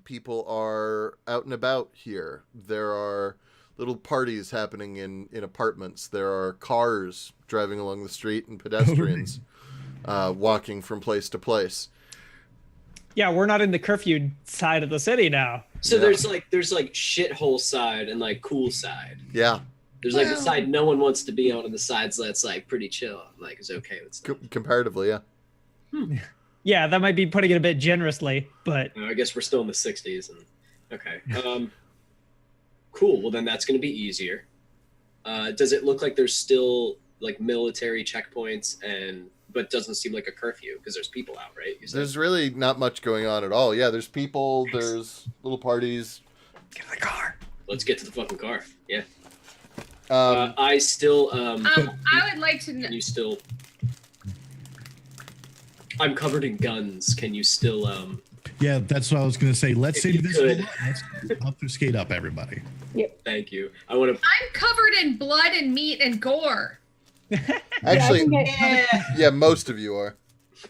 People are out and about here. There are little parties happening in apartments. There are cars driving along the street and pedestrians walking from place to place. Yeah, we're not in the curfew side of the city now. So Yeah. there's like shithole side and like cool side. Yeah. There's like the side no one wants to be on, and the sides that's like pretty chill, like is okay with stuff. Comparatively, yeah. Yeah, that might be putting it a bit generously, but I guess we're still in the 60s. And okay, cool. Well, then that's going to be easier. Does it look like there's still like military checkpoints but doesn't seem like a curfew because there's people out, right? You said? There's really not much going on at all. Yeah, there's people, there's little parties. get in the car. Let's get to the fucking car. Yeah. Um, I still. I would like to know. Can you still? I'm covered in guns. Can you still? Yeah, that's what I was going to say. Let's If say you this. could. Let's obfuscate up, everybody. Thank you. I want to. I'm covered in blood and meat and gore. actually, Yeah, yeah, most of you are.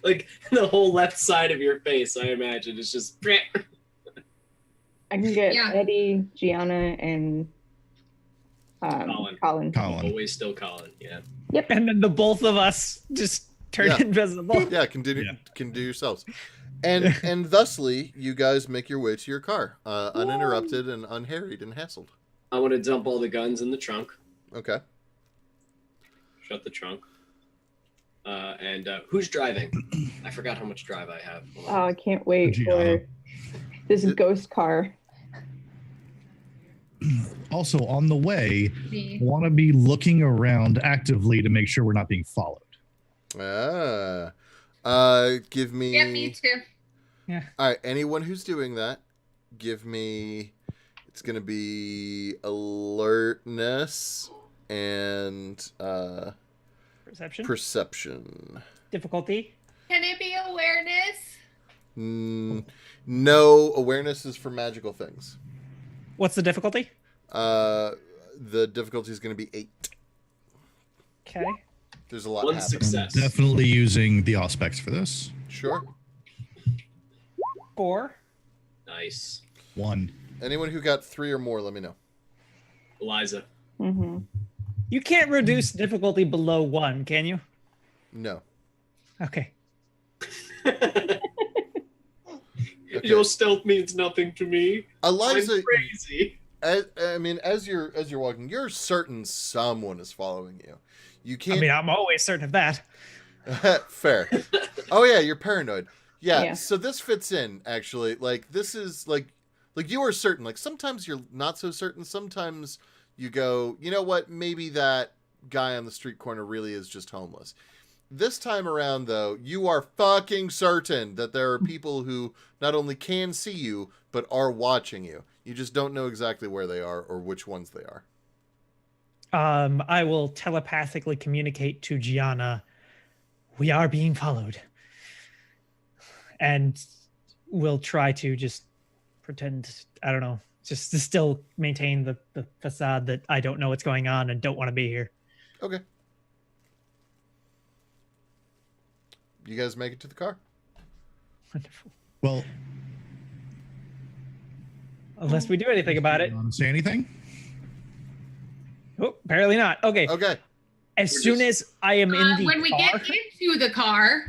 Like the whole left side of your face, I imagine, is just. I can get Yeah. Eddie, Gianna, and Colin. Colin. Always still Colin. Yeah. And then the both of us just turn Yeah. invisible. Yeah, can do yourselves. And thusly, you guys make your way to your car, uninterrupted and unharried and hassled. I want to dump all the guns in the trunk. Okay. Shut the trunk. And who's driving? I forgot how much drive I have. Hold on. Oh, I can't wait Gianna. for this ghost car. Also, on the way, Me. want to be looking around actively to make sure we're not being followed. Give me. Yeah, me too. All right, anyone who's doing that, give me. It's gonna be alertness and Perception. Difficulty. Can it be awareness? No, awareness is for magical things. What's the difficulty? The difficulty is going to be 8. Okay. There's a lot One happening. success. Definitely using the aspects for this. Sure. 4. Nice. 1. Anyone who got 3 or more, let me know. Eliza. Mm-hmm. You can't reduce difficulty below 1, can you? No. Okay. Okay. Your stealth means nothing to me. Eliza, I'm crazy. as you're walking, you're certain someone is following you. You can't. I mean, I'm always certain of that. Fair. Oh yeah, you're paranoid. Yeah, Yeah. So this fits in actually. Like this is like you are certain. Like sometimes you're not so certain. Sometimes you go, you know what? Maybe that guy on the street corner really is just homeless. This time around, though, you are fucking certain that there are people who not only can see you, but are watching you. You just don't know exactly where they are or which ones they are. I will telepathically communicate to Gianna, we are being followed. And we'll try to just pretend, I don't know, just to still maintain the facade that I don't know what's going on and don't want to be here. Okay. You guys make it to the car? Wonderful. Well, Unless we do anything about it. you want to say anything? Oh, apparently not. Okay. Okay. As We're soon just- as I am in the When we car, get into the car,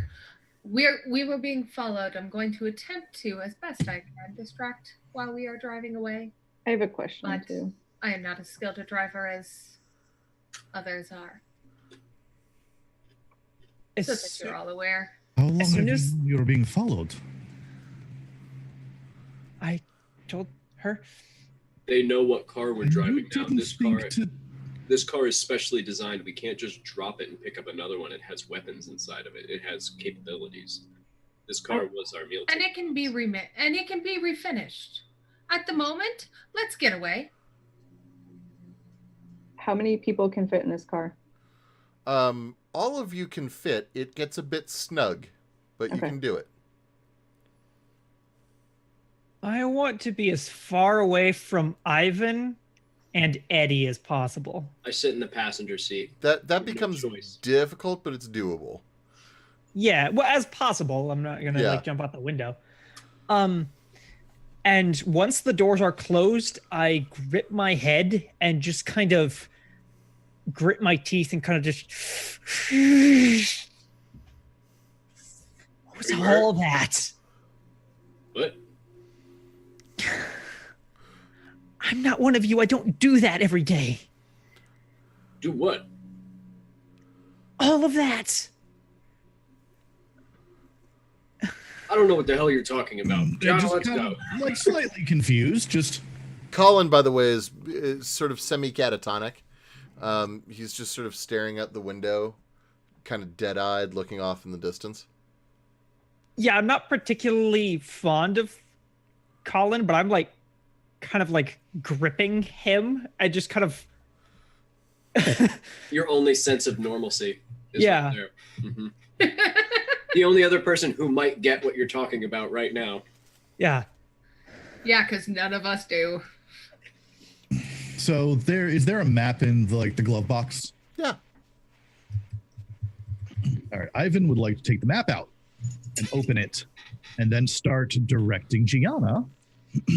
we were being followed. I'm going to attempt to, as best I can, distract while we are driving away. I have a question But too. I am not as skilled a driver as others are. So that as, you're all aware. How long As soon have as- you were being followed? I told her. They know what car we're And you driving now. didn't speak to- This car is specially designed. We can't just drop it and pick up another one. It has weapons inside of it. It has capabilities. This car was our meal And ticket. it can be refinished. At the moment, let's get away. How many people can fit in this car? All of you can fit. It gets a bit snug, but you Okay. can do it. I want to be as far away from Ivan and Eddie as possible. I sit in the passenger seat. That No becomes choice. difficult, but it's doable. Yeah, well, as possible. I'm not gonna Yeah. like jump out the window. And once the doors are closed, I grip my head and just kind of grit my teeth and kind of just. What was Are you all that? What? I'm not one of you. I don't do that every day. Do what? All of that. I don't know what the hell you're talking about. John, Just let's kind go. of, like slightly confused. Just Colin, by the way, is sort of semi-catatonic. He's just sort of staring out the window, kind of dead-eyed, looking off in the distance. Yeah, I'm not particularly fond of Colin, but I'm like kind of like gripping him. I just kind of Your only sense of normalcy is Yeah. right there. Mhm. The only other person who might get what you're talking about right now. yeah. Yeah, because none of us do. so is there a map in the glove box? Yeah. All right, Ivan would like to take the map out and open it, and then start directing Gianna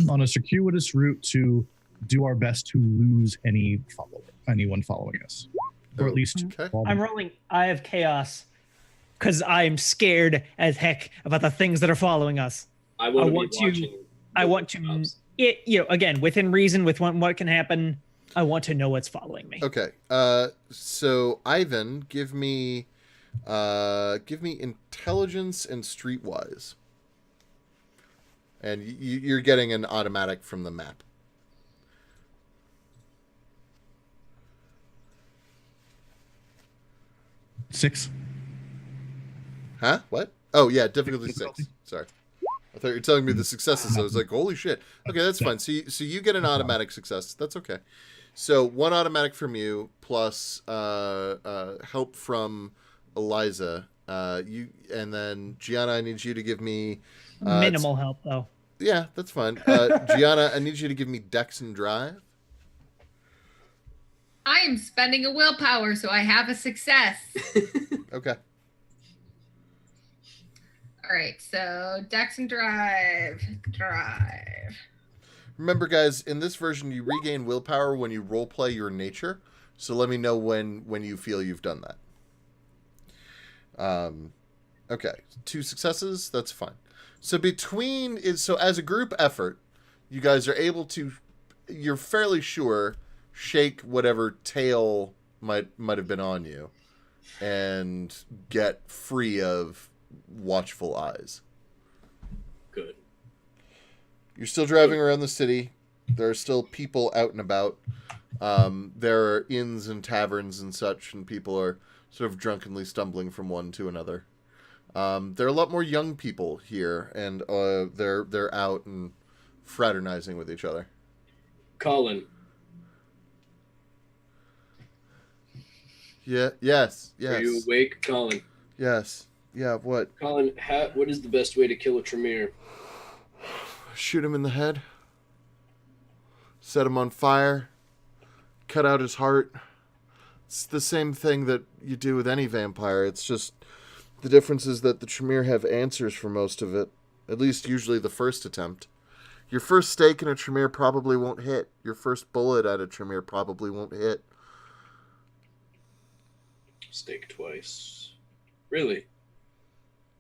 on a circuitous route to do our best to lose anyone following us, or at least Okay. I'm rolling Eye of Chaos because I'm scared as heck about the things that are following us. I want want to be watching. I want to, again, within reason, with what can happen. I want to know what's following me. Okay. So Ivan, give me intelligence and streetwise, and you're getting an automatic from the map. Six. Huh? What? Oh yeah, difficulty 6. Sorry, I thought you were telling me the successes. I was like, holy shit. Okay, that's fine. So you get an automatic success. That's okay. So one automatic from you plus help from Eliza. And then Gianna, I need you to give me Minimal help though. Yeah, that's fine. Gianna, I need you to give me Dex and Drive. I am spending a willpower, so I have a success. Okay. All right, so Dex and Drive. Remember, guys, in this version, you regain willpower when you roleplay your nature. So let me know when you feel you've done that. Okay, 2 successes. That's fine. So as a group effort, you guys are able to. You're fairly sure shake whatever tail might have been on you, and get free of watchful eyes. Good. You're still driving around the city. There are still people out and about. There are inns and taverns and such, and people are sort of drunkenly stumbling from one to another. There are a lot more young people here, and they're out and fraternizing with each other. Colin. Yeah. Yes. Are you awake, Colin? Yes. Yeah. What? Colin, what is the best way to kill a Tremere? Shoot him in the head. Set him on fire. Cut out his heart. It's the same thing that you do with any vampire. It's just the difference is that the Tremere have answers for most of it. At least usually the first attempt. Your first stake in a Tremere probably won't hit. Your first bullet at a Tremere probably won't hit. Stake twice. Really?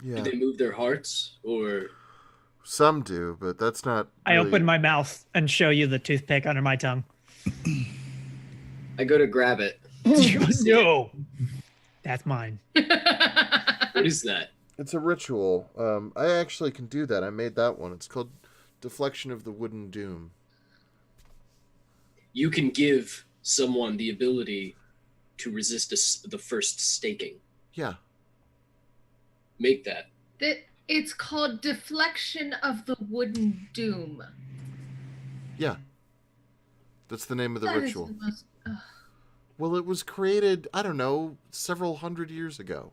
Yeah. Do they move their hearts, or? Some do, but that's not. I really... open my mouth and show you the toothpick under my tongue. I go to grab it. No, that's mine. What is that? It's a ritual. I actually can do that. I made that one. It's called Deflection of the Wooden Doom. You can give someone the ability to resist the first staking. Yeah. Make that. It's called Deflection of the Wooden Doom. Yeah. That's the name of the That is ritual. the most, Well, it was created, I don't know, several hundred years ago.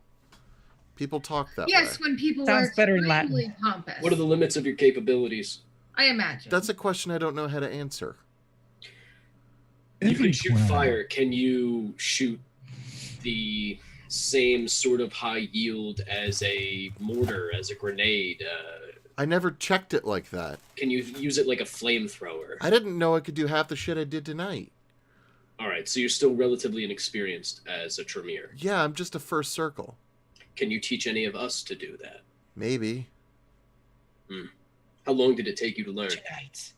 People talk that way. yes, when people Sounds were better in Latin. extremely pompous. What are the limits of your capabilities? I imagine. That's a question I don't know how to answer. You can shoot fire. Can you shoot the same sort of high yield as a mortar, as a grenade? I never checked it like that. Can you use it like a flamethrower? I didn't know I could do half the shit I did tonight. All right, so you're still relatively inexperienced as a Tremere. Yeah, I'm just a first circle. Can you teach any of us to do that? Maybe. How long did it take you to learn? Tonight.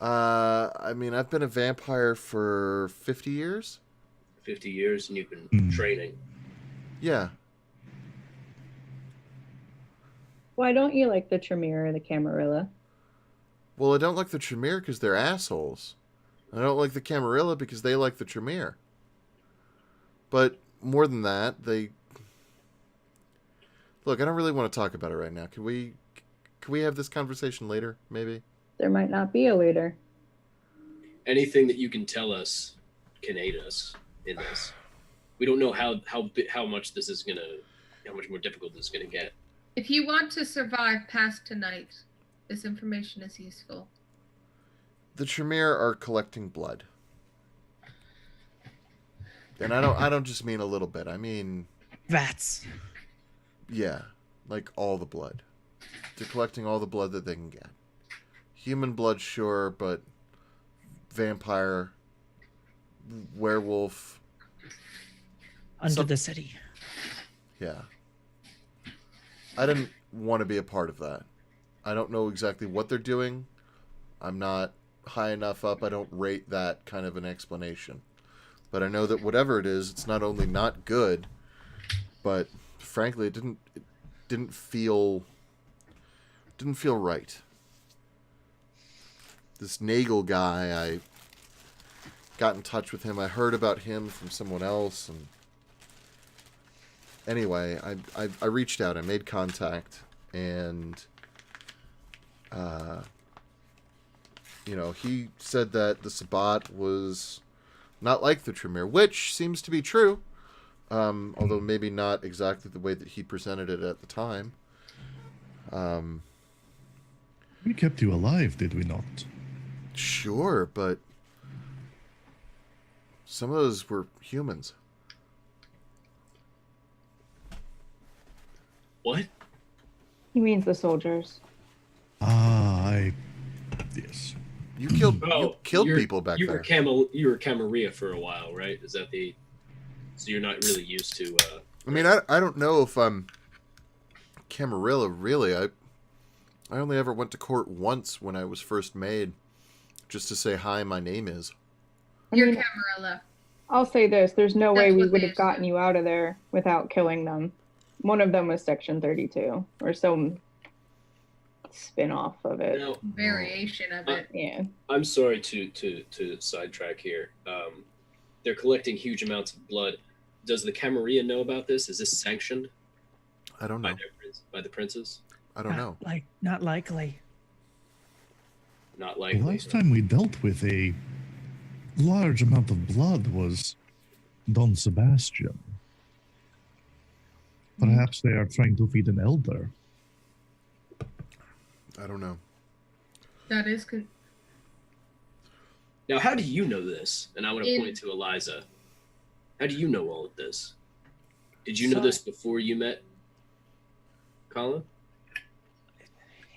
I mean, I've been a vampire for 50 years. 50 years, and you've been training. Yeah. Why don't you like the Tremere or the Camarilla? Well, I don't like the Tremere because they're assholes. I don't like the Camarilla because they like the Tremere. But more than that, they... Look, I don't really want to talk about it right now. Can we have this conversation later, maybe? There might not be a later. Anything that you can tell us can aid us in this. We don't know how much this is gonna, how much more difficult this is gonna get. If you want to survive past tonight, this information is useful. The Tremere are collecting blood. And I don't just mean a little bit. I mean... Vats. Yeah, like all the blood. They're collecting all the blood that they can get. Human blood, sure, but vampire, werewolf. Under the city. Yeah. I didn't want to be a part of that. I don't know exactly what they're doing. I'm not high enough up. I don't rate that kind of an explanation. But I know that whatever it is, it's not only not good, but frankly, it didn't feel right. This Nagel guy, I got in touch with him. I heard about him from someone else, and anyway, I reached out. I made contact, and he said that the Sabbat was not like the Tremere, which seems to be true. Although maybe not exactly the way that he presented it at the time. We kept you alive, did we not? Sure, but some of those were humans. What? He means the soldiers. Yes. You killed people back you there. You were Camarilla for a while, right? Is that the... So you're not really used to... I mean, I don't know if I'm Camarilla, really. I only ever went to court once when I was first made, just to say, hi, my name is. You're Camarilla. I'll say this. There's no way we what would they have gotten you out of there without killing them. One of them was Section 32, or some spin-off of it. Now, Variation of it. Yeah. I'm sorry to sidetrack here. They're collecting huge amounts of blood. Does the Camarilla know about this? Is this sanctioned? I don't know. By the princes? I don't know. Not likely. Not likely. The last time we dealt with a large amount of blood was Don Sebastian. Perhaps they are trying to feed an elder. I don't know. That is... Now, how do you know this? And I want to point to Eliza. How do you know all of this? Did you know this before you met Colin?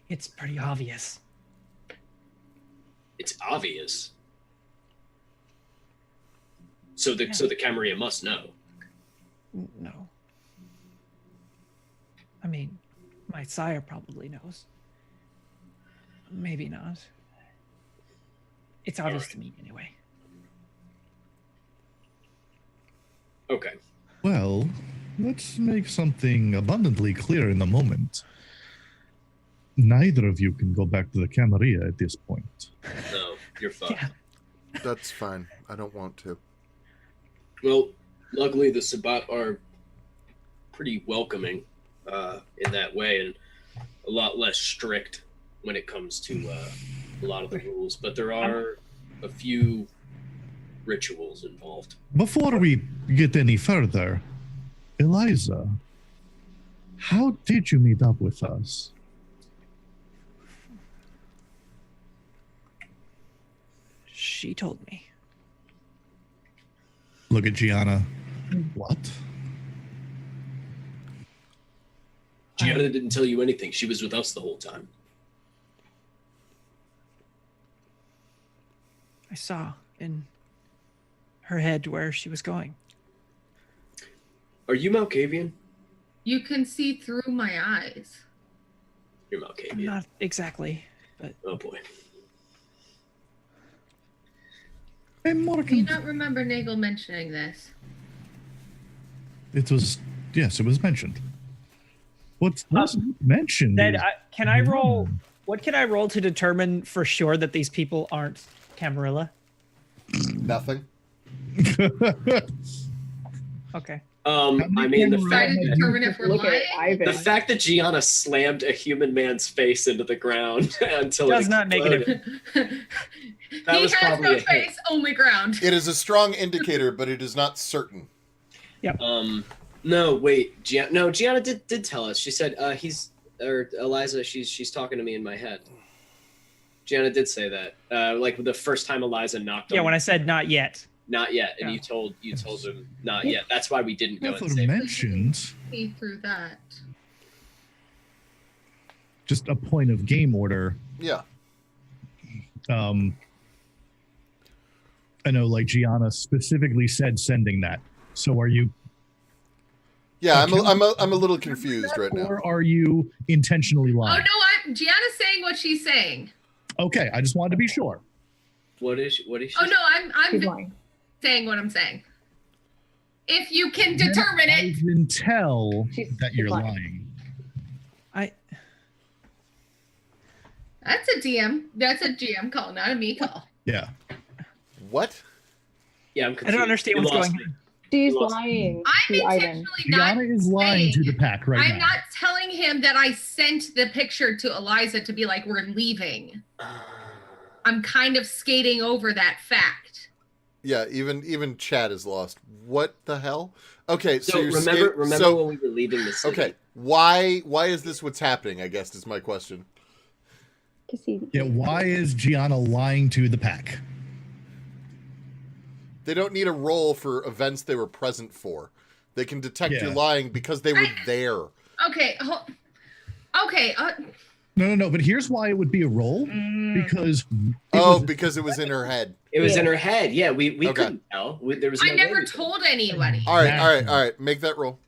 It's pretty obvious. It's obvious. So the Camarilla must know. No. I mean, my sire probably knows. Maybe not. It's obvious to me anyway. Okay. Well, let's make something abundantly clear in a moment. Neither of you can go back to the Camarilla at this point. No, you're fucked. Yeah. That's fine. I don't want to. Well, luckily the Sabbat are pretty welcoming in that way, and a lot less strict when it comes to a lot of the rules. But there are a few rituals involved. Before we get any further, Eliza, how did you meet up with us? She told me. Look at Gianna. What? Gianna didn't tell you anything. She was with us the whole time. I saw in her head where she was going. Are you Malkavian? You can see through my eyes. You're Malkavian. Not exactly. Oh boy. Hey, Do you Morgan. not remember Nagel mentioning this? It was mentioned. What's mentioned? Then is- can I roll? What can I roll to determine for sure that these people aren't Camarilla? Nothing. Okay. I mean, Try to determine if we're Look at lying. Ivan. the fact that Gianna slammed a human man's face into the ground until Does it not make exploded. That He was has probably no a hit. face, only ground. It is a strong indicator, but it is not certain. No, wait. Gianna did tell us. She said Eliza. She's talking to me in my head. Gianna did say that. Like the first time Eliza knocked. Yeah, on when I said not yet. not yet, and Yeah. you told him not yet. That's why we didn't go Never and save her. mentioned. See through that. Just a point of game order. Yeah. I know, like Gianna specifically said sending that. So are you, Yeah, I'm a little confused right now. or are you intentionally Oh lying? no, Gianna's saying what she's saying. Okay, I just wanted to be sure. What is she? Oh no, I'm She's lying. saying what I'm saying. If you can determine I it. can tell She's that you're lying. lying. That's a DM. That's a GM call, not a me call. Yeah. What? Yeah, I'm I confused. don't understand You what's lost going me. on. She's lost- lying I'm to Ivan. intentionally not. Gianna is lying to the pack right I'm now. not telling him that I sent the picture to Eliza to be like, we're leaving. I'm kind of skating over that fact. Yeah, even Chad is lost. What the hell? Okay, so, So you're remember so when we were leaving the city? okay. Why is this what's happening? I guess is my question. Cassidy. Yeah, why is Gianna lying to the pack? They don't need a roll for events they were present for. They can detect Yeah. you're lying because they were there. Okay. Okay. No, but here's why it would be a roll. Because Because it was in her head. It was Yeah. in her head. Yeah, we Okay. couldn't tell. There was. I no way never we could. told anybody. All right. Make that roll.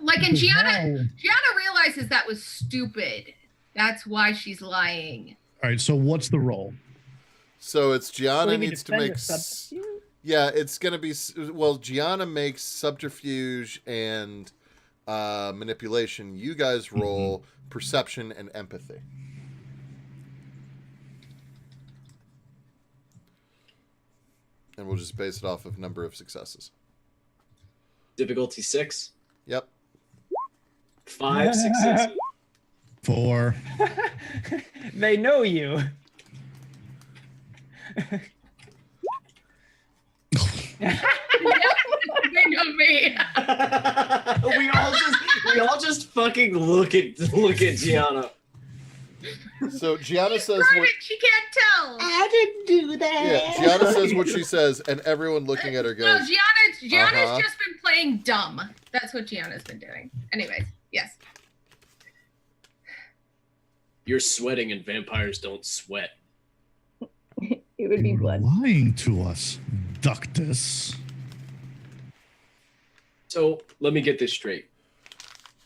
Like, and Gianna Wow. realizes that was stupid. That's why she's lying. All right, so what's the roll? So it's Gianna What do you mean needs to defend make. a substitute? Yeah, it's gonna be Gianna makes subterfuge and manipulation. You guys roll perception and empathy. And we'll just base it off of number of successes. Difficulty 6. Yep. 5 successes. 4. They know you. They know me. we all just fucking look at Gianna. So Gianna says Private, what. she can't tell. I didn't do that. Yeah, Gianna says what she says, and everyone looking at her No, goes, Gianna's Uh-huh. just been playing dumb. That's what Gianna's been doing. Anyways, yes. You're sweating and vampires don't sweat. It would be You're blood. lying to us, Ductus. So let me get this straight.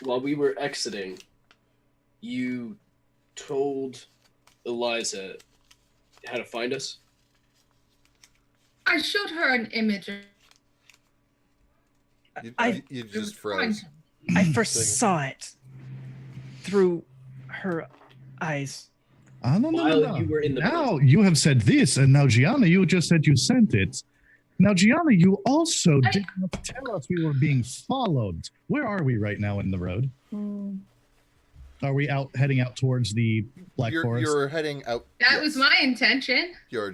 While we were exiting, you told Eliza how to find us? I showed her an image. you just froze. I first Second. saw it through her eyes. No. While you were in the Now you have said this, and now Gianna, you just said you sent it. Now, Gianna, you also did not tell us we were being followed. Where are we right now in the road? Are we heading out towards the Black Forest? You're heading out. That yes. was my intention. You're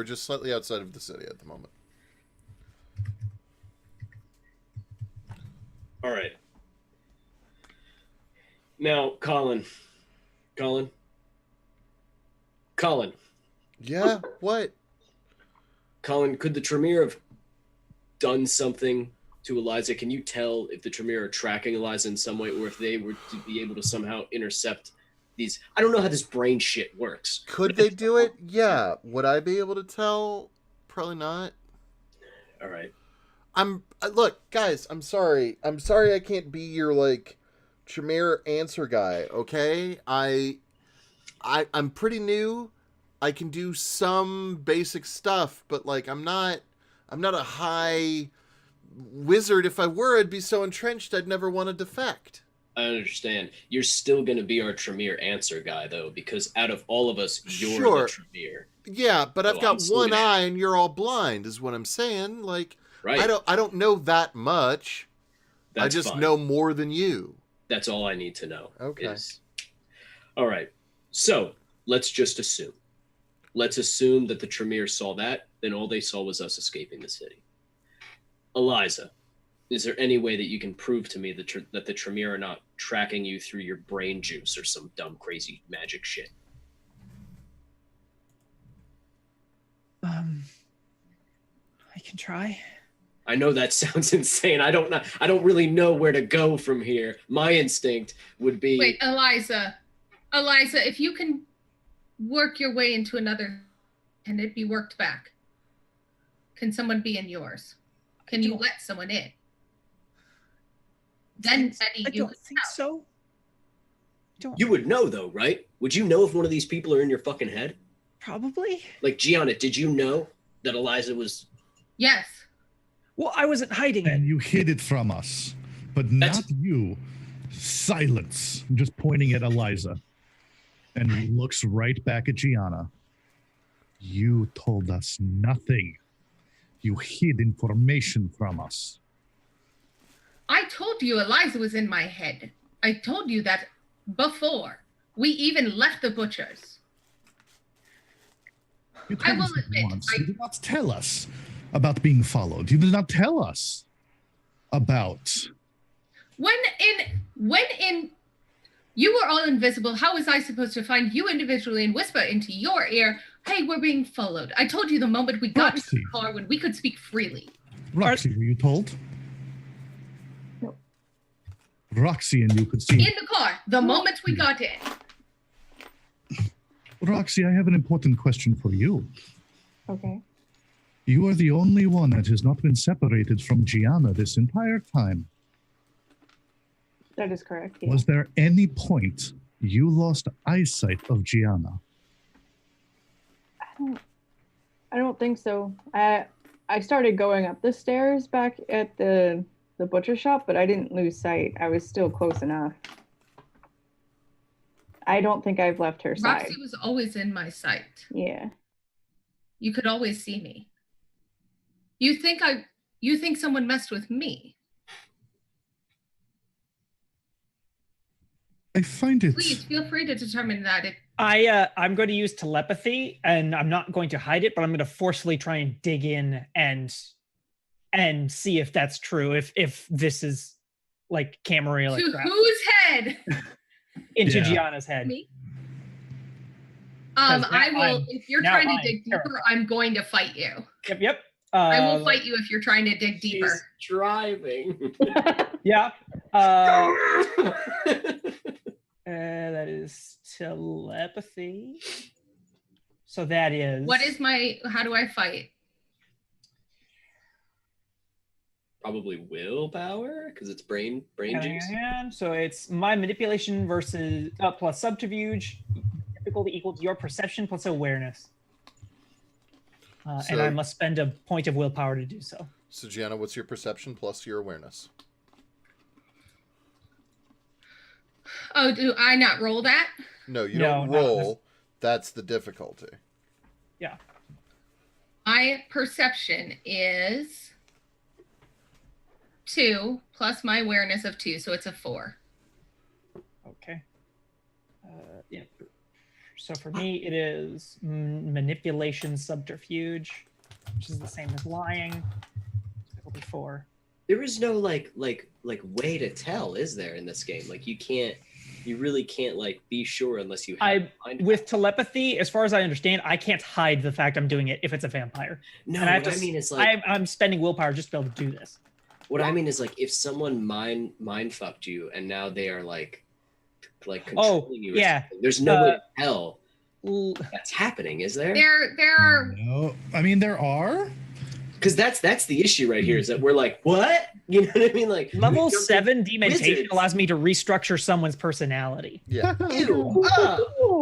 just slightly outside of the city at the moment. All right. Now, Colin. Yeah. What? Colin, could the Tremere have done something to Eliza? Can you tell if the Tremere are tracking Eliza in some way, or if they were to be able to somehow intercept these? I don't know how this brain shit works. Could they do it? Yeah. Would I be able to tell? Probably not. All right. Look, guys. I'm sorry. I can't be your Tremere answer guy. Okay. I'm pretty new. I can do some basic stuff, but like I'm not a high wizard. If I were, I'd be so entrenched I'd never want to defect. I understand. You're still going to be our Tremere answer guy, though, because out of all of us, you're Sure. the Tremere. Yeah, but I've got one gonna... eye and you're all blind, is what I'm saying. Like, right. I don't know that much. That's I just fine. know more than you. That's all I need to know. Okay. All right. So let's just assume. Let's assume that the Tremere saw that, then all they saw was us escaping the city. Eliza, is there any way that you can prove to me that the Tremere are not tracking you through your brain juice or some dumb, crazy magic shit? I can try. I know that sounds insane. I don't really know where to go from here. My instinct would be... Wait, Eliza, if you can work your way into another, can it be worked back? Can someone be in yours? Can you let someone in? Then Eddie, I don't think so. You would know, though, right? Would you know if one of these people are in your fucking head? Probably. Like, Gianna, did you know that Eliza was... Yes. Well, I wasn't hiding it. And you hid it from us. But not you. Silence. I'm just pointing at Eliza. And he looks right back at Gianna. You told us nothing. You hid information from us. I told you Eliza was in my head. I told you that before. We even left the butchers. I will admit, you did not tell us about being followed. You did not tell us about... When you were all invisible, how was I supposed to find you individually and whisper into your ear, hey, we're being followed? I told you the moment we got into the car when we could speak freely. Roxy, were you told? No. Roxy and you could see... In the car, the moment we got in. Roxy, I have an important question for you. Okay. You are the only one that has not been separated from Gianna this entire time. That is correct. Yeah. Was there any point you lost eyesight of Gianna? I don't think so. I started going up the stairs back at the butcher shop, but I didn't lose sight. I was still close enough. I don't think I've left her side. Roxy was always in my sight. Yeah. You could always see me. You think someone messed with me? I find it... Please feel free to determine that. I'm going to use telepathy, and I'm not going to hide it, but I'm going to forcefully try and dig in and see if that's true. If this is like Camarilla to crap. Whose head? Into Gianna's head. Me. I will. If you're trying to dig deeper, I'm going to fight you. Yep. I will fight you if you're trying to dig deeper. She's driving. Yeah. That is telepathy. So that is... How do I fight? Probably willpower, because it's brain juice. So it's my manipulation versus plus subterfuge, difficulty equal to your perception plus awareness. And I must spend a point of willpower to do so. So Gianna, what's your perception plus your awareness? Oh, do I not roll that? No, you don't roll. That's the difficulty. Yeah. My perception is 2 plus my awareness of 2, so it's a 4. Okay. Yeah. So for me, it is manipulation subterfuge, which is the same as lying. It'll be 4. There is no like way to tell, is there, in this game? Like you really can't like be sure unless you have with telepathy, as far as I understand, I can't hide the fact I'm doing it if it's a vampire. No, and I mean is like I'm spending willpower just to be able to do this. What I mean is like if someone mind fucked you and now they are like controlling you. Yeah. There's no way to tell that's happening, is there? There are. No, I mean there are. Because that's the issue right here is that we're like, what? You know what I mean? Like level 7 dementation allows me to restructure someone's personality. Yeah. Ew.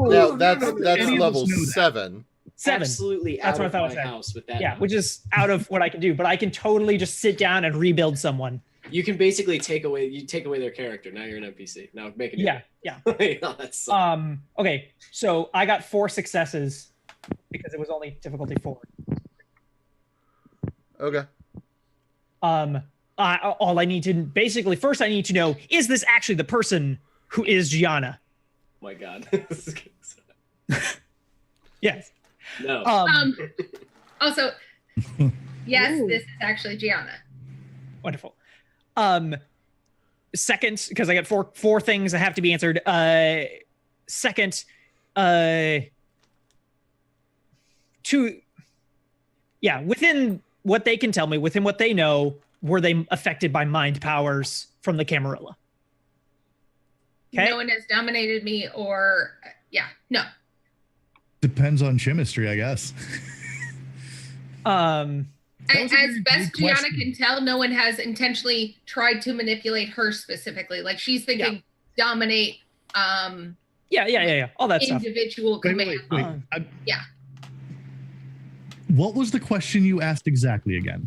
Now that's Any of us level know that. 7. 7. Absolutely That's out what I of thought I my said. house with that. Yeah, which is out of what I can do, but I can totally just sit down and rebuild someone. You can basically take away their character. Now you're an NPC. Now make it. Yeah. Oh, that's Okay, so I got 4 successes because it was only difficulty 4. Okay. All I need to basically first I need to know, is this actually the person who is Gianna? my god. Yes. No. Also, yes, this is actually Gianna. Wonderful. Second, because I got four things that have to be answered. Second, within what they can tell me, within what they know, were they affected by mind powers from the Camarilla? Okay. No one has dominated me or no. Depends on chemistry, I guess. As very best good Gianna question. can tell, no one has intentionally tried to manipulate her specifically. Like she's thinking dominate Yeah. All that stuff. individual Wait. command. Yeah. What was the question you asked exactly again?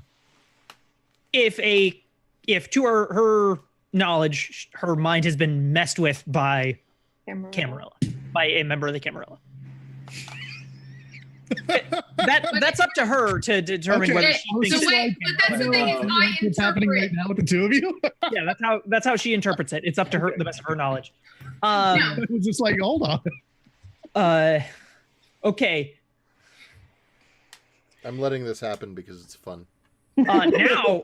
If to her knowledge, her mind has been messed with by Camarilla, by a member of the Camarilla. That's up to her to determine whether she thinks. So wait, but that's the thing is, I What's happening right interpret. now with the two of you? Yeah, that's how she interprets it. It's up to her, the best of her knowledge. It was just like, hold on. Okay. I'm letting this happen because it's fun. Now,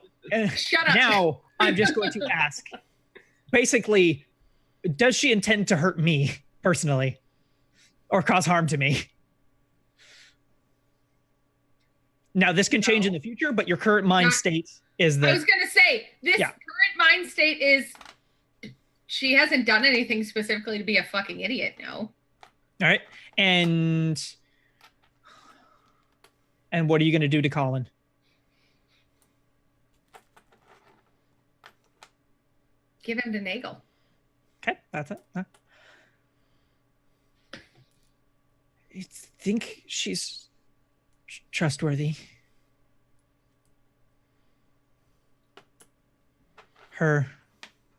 Shut up. now I'm just going to ask. Basically, does she intend to hurt me personally, or cause harm to me? Now, this can change in the future, but your current mind state is I that. was gonna say this current mind state is she hasn't done anything specifically to be a fucking idiot. No. All right, and what are you going to do to Colin? Give him to Nagel. Okay, that's it. I think she's trustworthy.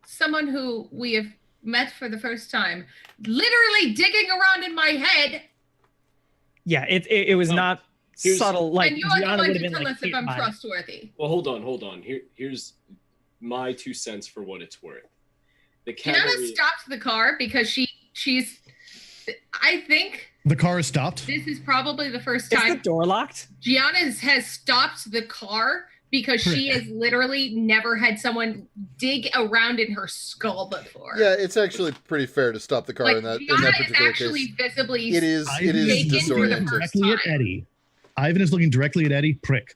Someone who we have met for the first time, literally digging around in my head. Yeah, it was not subtle. Like and you're the Gianna one would to have been tell like, us if I'm trustworthy. Well, hold on. Here's my 2 cents for what it's worth. The Gianna cavalry. stopped the car because she's. I think The car is stopped. this is probably the first Is time the door locked? Gianna has stopped the car because she has literally never had someone dig around in her skull before. Yeah, it's actually pretty fair to stop the car Like, in that Gianna is particular actually case. visibly. It is taken for the disorienting. first Directly at time. Eddie. Ivan is looking directly at Eddie. Prick.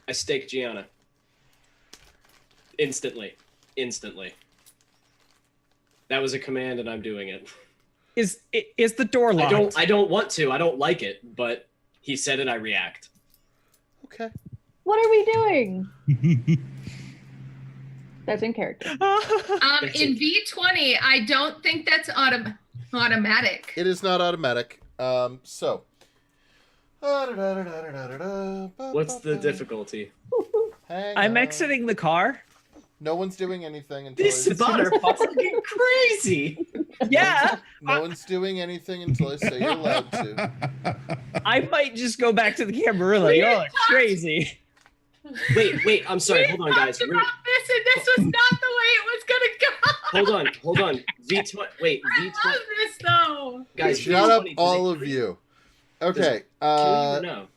I stake Gianna. Instantly. That was a command, and I'm doing it. Is the door locked? I don't want to. I don't like it, but he said it. I react. Okay. What are we doing? That's in character. In V20, I don't think that's automatic. It is not automatic. So. What's the difficulty? Hang I'm on. exiting the car. No one's doing anything until This I, spotter fucking crazy. Yeah, no one's doing anything until I say you're allowed to. I might just go back to the Camarilla. Y'all are crazy. Wait. I'm sorry. Hold on, guys. Talked about this, and this was not the way it was gonna go. Hold on. V20. Wait, I V20. love this though. Guys, Shut up, V20, all of you. Okay. No.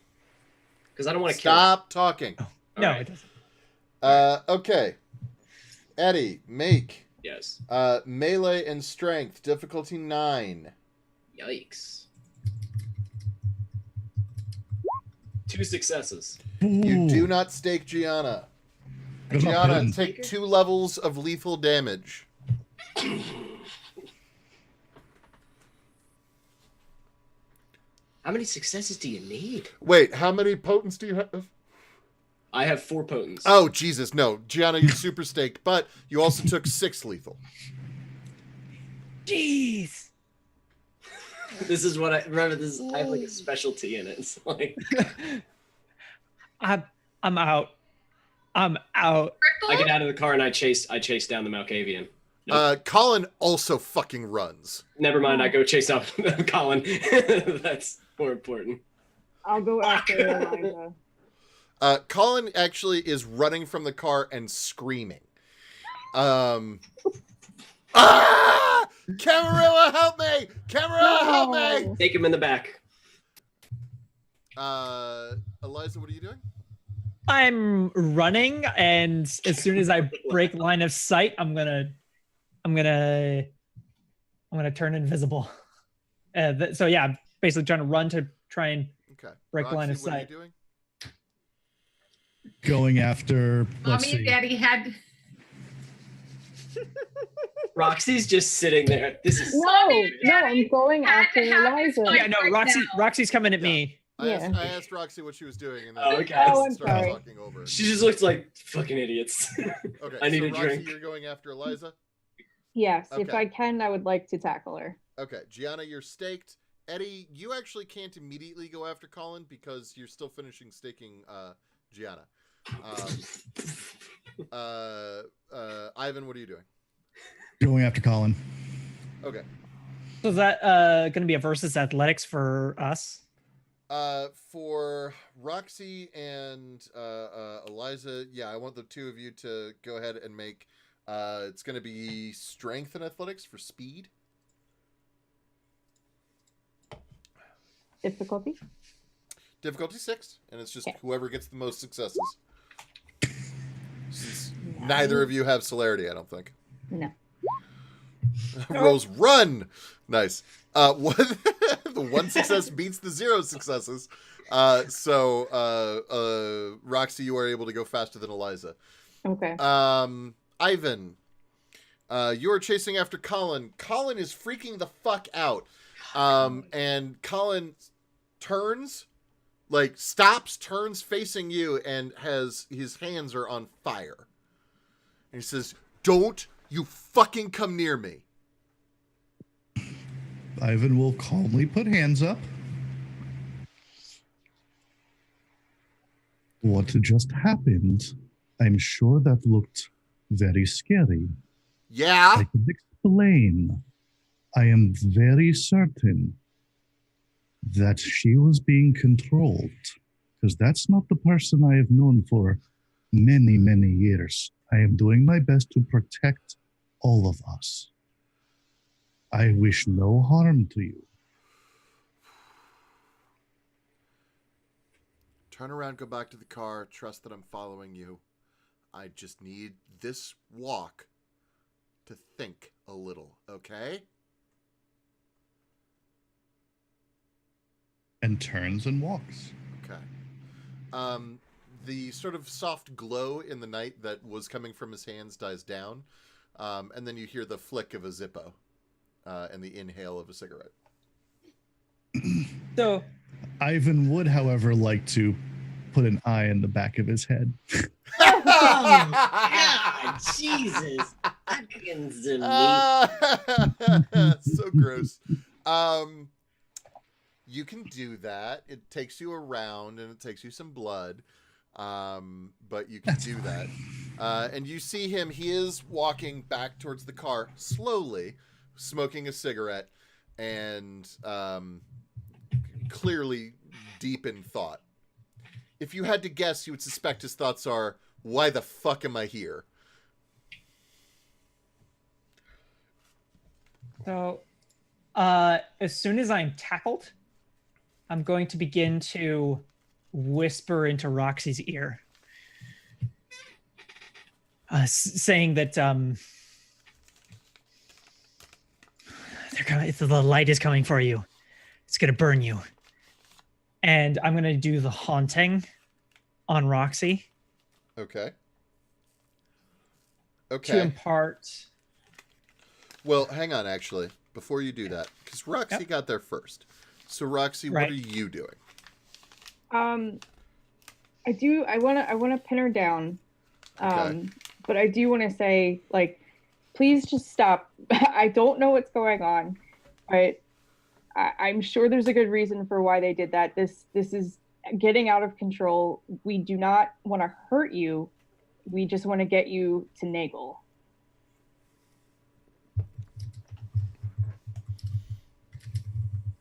Because I don't want to kill. Stop talking. No, Alright. it doesn't. Okay. Eddie, make Yes. melee and strength difficulty 9. Yikes. 2 successes. You do not stake Gianna. Good luck, Gianna, Ellen. take 2 levels of lethal damage. How many successes do you need? Wait, how many potents do you have? I have 4 potents. Oh, Jesus, no. Gianna, you super staked, but you also took 6 lethal. Jeez. This is what I remember. I have like a specialty in it. It's like I'm out. I'm out. I get out of the car and I chase down the Malkavian. Nope. Colin also fucking runs. Never mind. I go chase out Colin. That's more important. I'll go after Eliza. Colin actually is running from the car and screaming. Camarilla, help me! Camarilla, help me! Take him in the back. Eliza, what are you doing? I'm running, and as soon as I break line of sight, I'm gonna turn invisible. So yeah, I'm basically trying to run to try and break Roxy, line of what are you sight. doing? Going after. Mommy and Daddy had. Roxy's just sitting there. This is No, I'm going after Eliza. Yeah, no, Roxy's coming at me. I asked Roxy what she was doing, and then okay. I'm started sorry. talking over it. She just looks like fucking idiots. Okay, I need so a Roxy, drink. you're going after Eliza? Yes, if Okay. I can, I would like to tackle her. Okay, Gianna, you're staked. Eddie, you actually can't immediately go after Colin because you're still finishing staking Gianna. Ivan, what are you doing? Going after Colin. Okay. So is that going to be a versus athletics for us? For Roxy and Eliza, yeah, I want the two of you to go ahead and make. It's going to be strength and athletics for speed. Difficulty? Difficulty 6, and it's just Okay. whoever gets the most successes. Since neither of you have celerity, I don't think. No. Rose, run! Nice. What? The one success beats the 0 successes. So Roxy, you are able to go faster than Eliza. Okay. Ivan, you are chasing after Colin. Colin is freaking the fuck out. And Colin turns, like stops, turns facing you, and his hands are on fire. And he says, "Don't you fucking come near me." Ivan will calmly put hands up. What just happened? I'm sure that looked very scary. Yeah. I can explain. I am very certain that she was being controlled, because that's not the person I have known for many, many years. I am doing my best to protect all of us. I wish no harm to you. Turn around, go back to the car, trust that I'm following you. I just need this walk to think a little, okay? And turns and walks. Okay. The sort of soft glow in the night that was coming from his hands dies down, and then you hear the flick of a Zippo and the inhale of a cigarette. So Ivan would, however, like to put an eye in the back of his head. God, Jesus. So gross. You can do that. It takes you around and it takes you some blood. But you can do that. And you see him. He is walking back towards the car slowly, smoking a cigarette, and clearly deep in thought. If you had to guess, you would suspect his thoughts are, why the fuck am I here? So, as soon as I'm tackled, I'm going to begin to whisper into Roxy's ear, saying that they're coming. The light is coming for you. It's gonna burn you. And I'm gonna do the haunting on Roxy. Okay. To Okay. impart. Well, hang on, actually, before you do that, because Roxy got there first. So, Roxy, what are you doing? I want to pin her down. But I do want to say, like, please just stop. I don't know what's going on, but I'm sure there's a good reason for why they did that. This is getting out of control. We do not want to hurt you. We just want to get you to Nagel.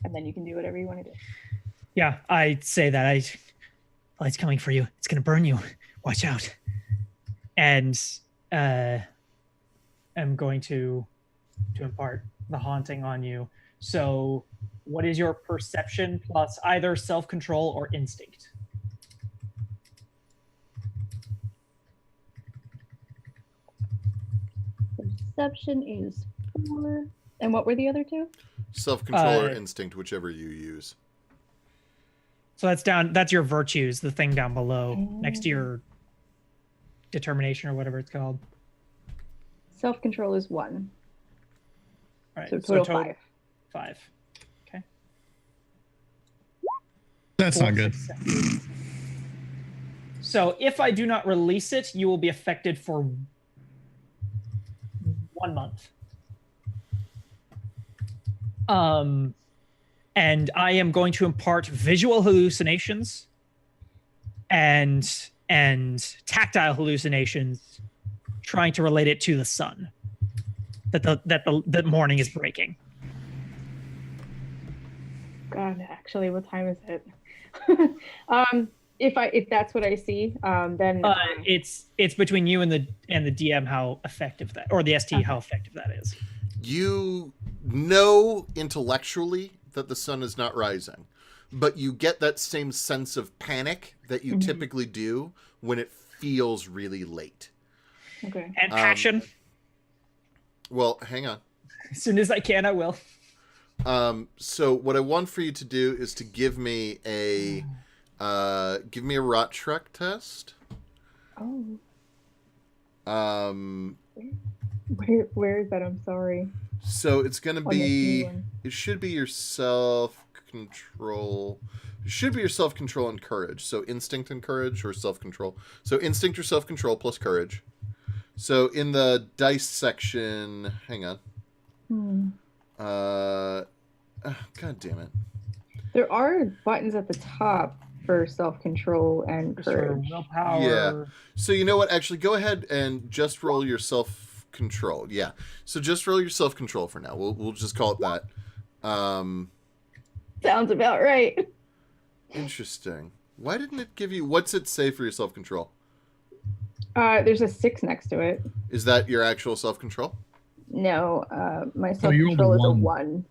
And then you can do whatever you want to do. Yeah, I say that. Light's coming for you. It's going to burn you. Watch out. And I'm going to impart the haunting on you. So what is your perception plus either self-control or instinct? Perception is 4. And what were the other two? Self-control or instinct, whichever you use. So that's your virtues, the thing down below, next to your determination or whatever it's called. Self-control is 1. All right, so total 5. 5. Okay. That's not good. So if I do not release it, you will be affected for 1 month. And I am going to impart visual hallucinations and tactile hallucinations, trying to relate it to the sun. That the morning is breaking. God, actually, what time is it? If that's what I see, then it's between you and the DM how effective that, or the ST how effective that is. You know intellectually that the sun is not rising, but you get that same sense of panic that you typically do when it feels really late. Okay. And passion. Well, hang on. As soon as I can, I will. So what I want for you to do is to give me a rot trek test. Oh. Where is that? I'm sorry. So it's going to be, it should be your self-control. It should be your self-control and courage. So instinct and courage, or self-control. So instinct or self-control plus courage. So in the dice section, hang on. God damn it. There are buttons at the top for self-control and courage. Willpower. Yeah. So you know what? Actually, go ahead and just roll your self-control. Yeah. So just roll your self-control for now. We'll just call it that. Sounds about right. Interesting. Why didn't it give you? What's it say for your self-control? There's a 6 next to it. Is that your actual self-control? No, my self-control is a 1.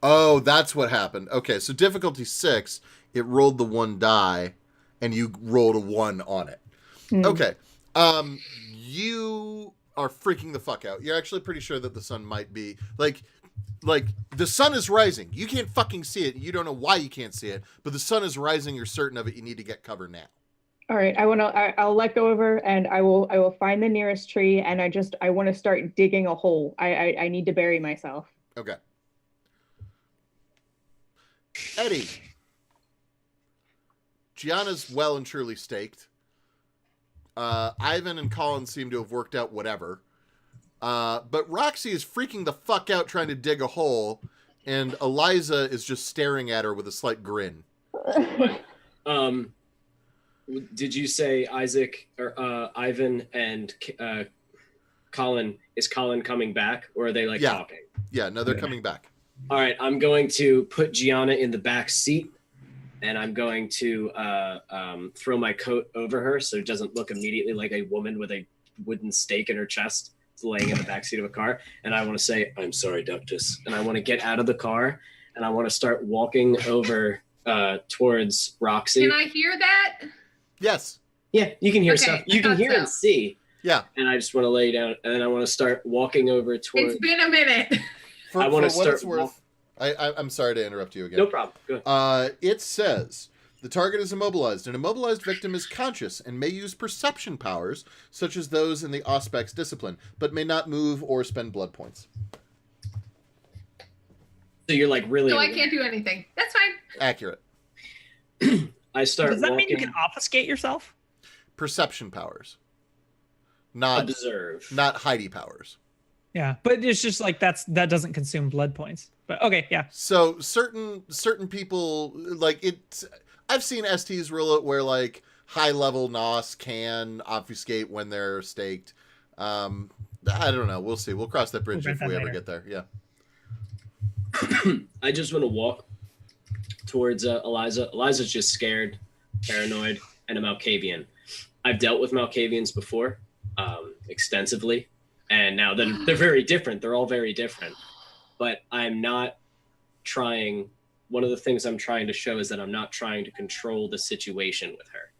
Oh, that's what happened. Okay, so difficulty 6, it rolled the 1 die, and you rolled a 1 on it. Okay. You are freaking the fuck out. You're actually pretty sure that the sun might be like the sun is rising. You can't fucking see it. You don't know why you can't see it, but the sun is rising. You're certain of it. You need to get cover now. All right. I'll let go of her, and I will find the nearest tree, and I want to start digging a hole. I need to bury myself. Okay. Eddie. Gianna's well and truly staked. Ivan and Colin seem to have worked out whatever. But Roxy is freaking the fuck out trying to dig a hole, and Eliza is just staring at her with a slight grin. Did you say Isaac or Ivan and Colin? Is Colin coming back, or are they talking? Yeah, no, they're coming back. All right, I'm going to put Gianna in the back seat, and I'm going to throw my coat over her so it doesn't look immediately like a woman with a wooden stake in her chest laying in the backseat of a car. And I want to say, "I'm sorry, Ductus." And I want to get out of the car, and I want to start walking over towards Roxy. Can I hear that? Yes. Yeah, you can hear stuff. You can hear and see. Yeah. And I just want to lay down, and then I want to start walking over towards... It's been a minute. I want to start... What it's worth, I'm sorry to interrupt you again. No problem. Go ahead. It says, the target is immobilized. An immobilized victim is conscious and may use perception powers, such as those in the Auspex discipline, but may not move or spend blood points. So you're really... So I can't do anything. That's fine. Accurate. I start Does that walking... mean you can obfuscate yourself? Perception powers. Not observe. Not Heidi powers. Yeah, but it's just like that doesn't consume blood points. But okay, yeah. So certain people like it. I've seen STs rule it where like high level NOS can obfuscate when they're staked. I don't know. We'll see. We'll cross that bridge if we ever get there. Yeah. I just want to walk towards Eliza. Eliza's just scared, paranoid, and a Malkavian. I've dealt with Malkavians before, extensively, and now they're very different. They're all very different. But I'm not trying. One of the things I'm trying to show is that I'm not trying to control the situation with her.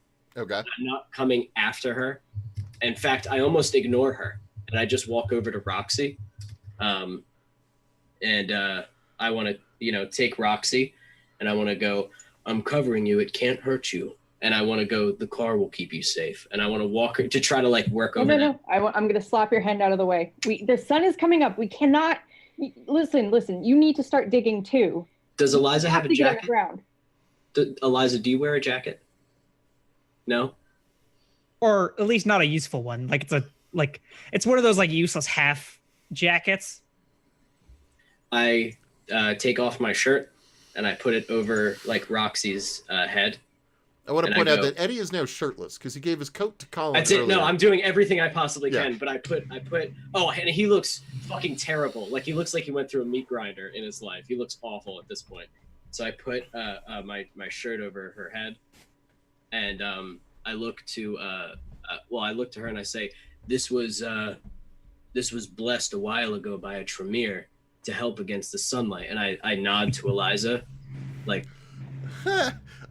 Okay. I'm not coming after her. In fact, I almost ignore her, and I just walk over to Roxy, and I want to, take Roxy, and I want to go, I'm covering you. It can't hurt you. And I want to go, the car will keep you safe. And I want to walk her to try to work over that. No. I'm going to slap your hand out of the way. The sun is coming up. We cannot. Listen. You need to start digging too. Does Eliza have a jacket? Get on the ground. Eliza, do you wear a jacket? No? Or at least not a useful one. It's one of those useless half jackets. I take off my shirt and I put it over Roxy's head. I want to point out that Eddie is now shirtless because he gave his coat to Colin. That's it. No, I'm doing everything I possibly can, but I put. Oh, and he looks fucking terrible. He looks like he went through a meat grinder in his life. He looks awful at this point. So I put my shirt over her head, and I look to her and I say, "This was blessed a while ago by a Tremere to help against the sunlight." And I nod to Eliza,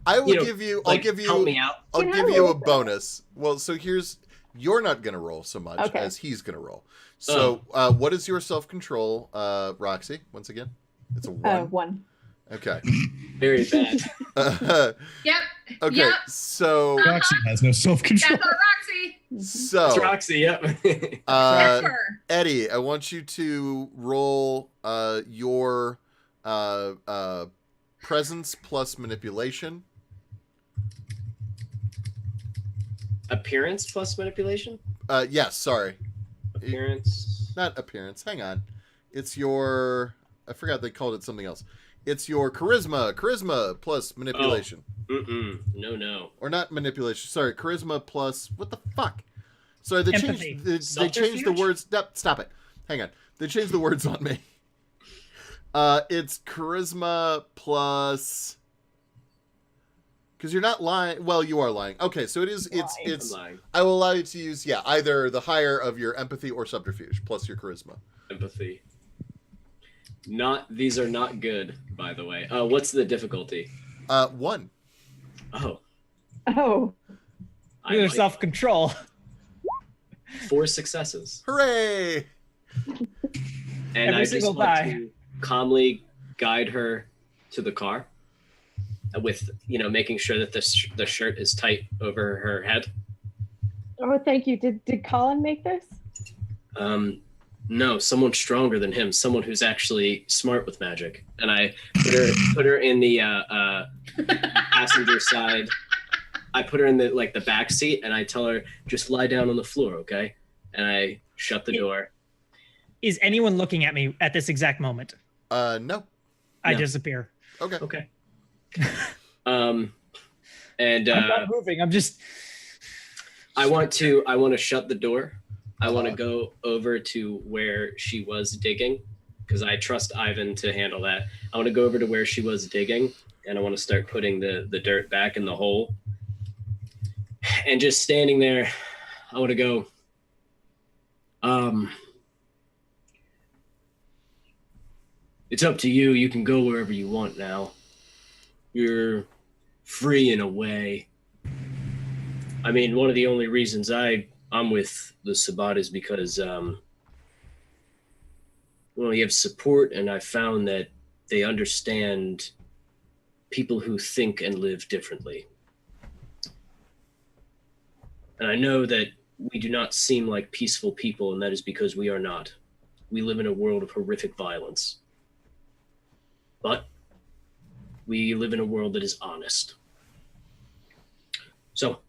I will give you. I'll give you. Help me out. I'll give you a bonus. Well, so you're not going to roll so much as he's going to roll. So, what is your self-control, Roxy? Once again, it's a 1. 1. Okay. Very bad. Yep. Okay. Yep. So Roxy has no self-control. That's our Roxy. So it's Roxy. Yep. Eddie, I want you to roll your presence plus manipulation. Appearance plus manipulation? Yes, sorry. Appearance. Not appearance. Hang on. It's your... I forgot they called it something else. It's your charisma. Charisma plus manipulation. Oh. No. Or not manipulation. Sorry, charisma plus... What the fuck? Sorry, they Empathy. changed the words... Stop it. Hang on. They changed the words on me. It's charisma plus... Because you're not lying. Well, you are lying. Okay, so it's lying. I will allow you to use, either the higher of your empathy or subterfuge plus your charisma. Empathy. These are not good, by the way. What's the difficulty? 1. Oh. Your self-control. 4 successes. Hooray! And Every I just single want die. to calmly guide her to the car with, making sure that the shirt is tight over her head. Oh, thank you. Did Colin make this? No, someone stronger than him, someone who's actually smart with magic. And I put her in the passenger side. I put her in the back seat, and I tell her, just lie down on the floor, okay? And I shut the door. Is anyone looking at me at this exact moment? No. I disappear. Okay. And I'm not moving. I'm just. I want to shut the door. I want to go over to where she was digging, because I trust Ivan to handle that. I want to go over to where she was digging, and I want to start putting the dirt back in the hole. And just standing there, I want to go, it's up to you. You can go wherever you want now. You're free in a way. I mean, one of the only reasons I'm with the Sabbat is because, you have support, and I found that they understand people who think and live differently. And I know that we do not seem like peaceful people, and that is because we are not. We live in a world of horrific violence. But we live in a world that is honest. So,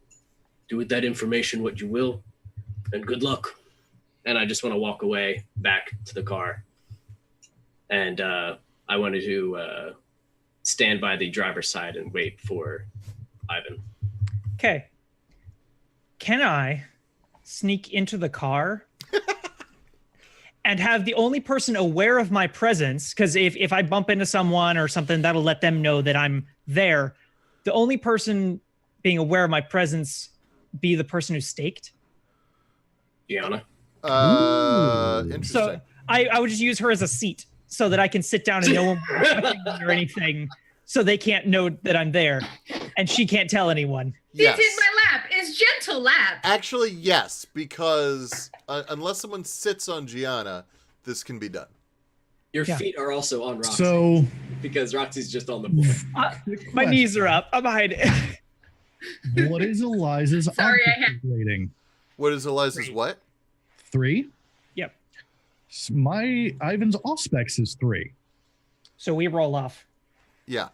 do with that information what you will, and good luck. and I just want to walk away back to the car. And I wanted to stand by the driver's side and wait for Ivan. Okay. Can I sneak into the car and have the only person aware of my presence? Because if I bump into someone or something, that'll let them know that I'm there. The only person being aware of my presence be the person who's staked. Gianna. Interesting. So I would just use her as a seat so that I can sit down and no one will be touching me or anything, so they can't know that I'm there, and she can't tell anyone. Yes. It's in my lap. It's gentle lap. Actually, yes, because unless someone sits on Gianna, this can be done. Your feet are also on Roxy. So, because Roxy's just on the board. My knees are up. I'm behind it. What is Eliza's rating? What is Eliza's what? 3? Yep. My Ivan's Auspex is 3. So we roll off. Yeah.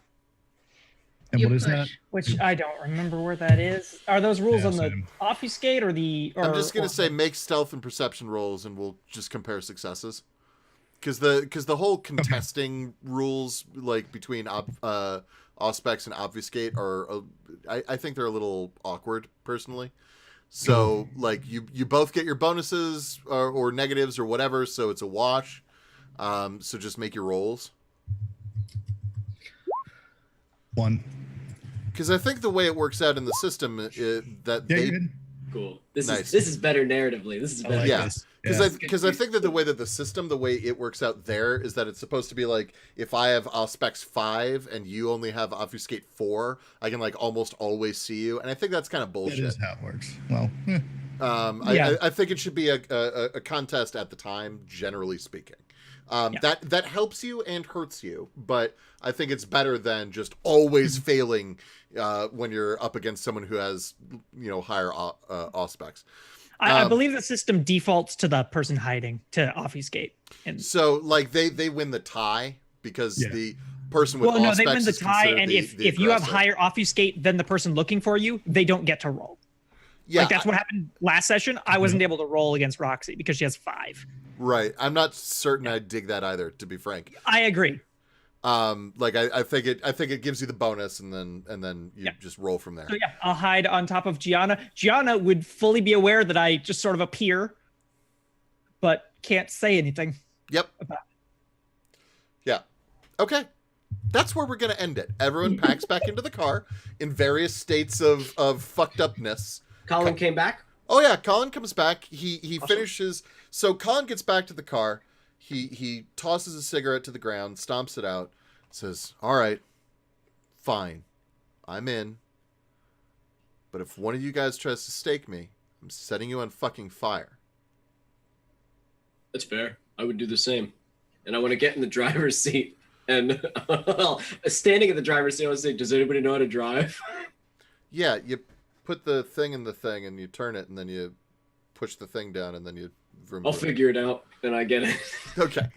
And what is that? Which I don't remember where that is. Are those rules on the obfuscate or the? I'm just gonna say make stealth and perception rolls, and we'll just compare successes. Because the whole contesting rules, like between Auspex and obfuscate, are I think they're a little awkward personally. So like you both get your bonuses or negatives or whatever, so it's a wash. So just make your rolls. 1. Because I think the way it works out in the system Cool. This nice. is better narratively. This is better. Yeah. Because I think that the way it works out there is that it's supposed to be like, if I have Auspex 5 and you only have Obfuscate 4, I can like almost always see you, and I think that's kind of bullshit. That is how it works. Well, I think it should be a contest at the time, generally speaking. That helps you and hurts you, but I think it's better than just always failing when you're up against someone who has higher Auspex. I believe the system defaults to the person hiding to obfuscate. And so like they win the tie because the person with Auspex they win the tie, and the if you have higher obfuscate than the person looking for you, they don't get to roll. Yeah, like that's what happened last session. I wasn't able to roll against Roxy because she has 5. Right. I'm not certain I dig that either, to be frank. I agree. Like I think it gives you the bonus, and then you just roll from there. So yeah, I'll hide on top of Gianna. Gianna would fully be aware that I just sort of appear, but can't say anything. Yep. Yeah. Okay. That's where we're gonna end it. Everyone packs back into the car in various states of fucked upness. Colin came back? Oh yeah, Colin comes back. He finishes. So Colin gets back to the car. He tosses a cigarette to the ground, stomps it out, says, "All right, fine, I'm in. But if one of you guys tries to stake me, I'm setting you on fucking fire." That's fair. I would do the same. And I want to get in the driver's seat. And standing in the driver's seat, I was saying, does anybody know how to drive? Yeah, you put the thing in the thing, and you turn it, and then you push the thing down, and then you... I'll figure it out, and I get it. Okay.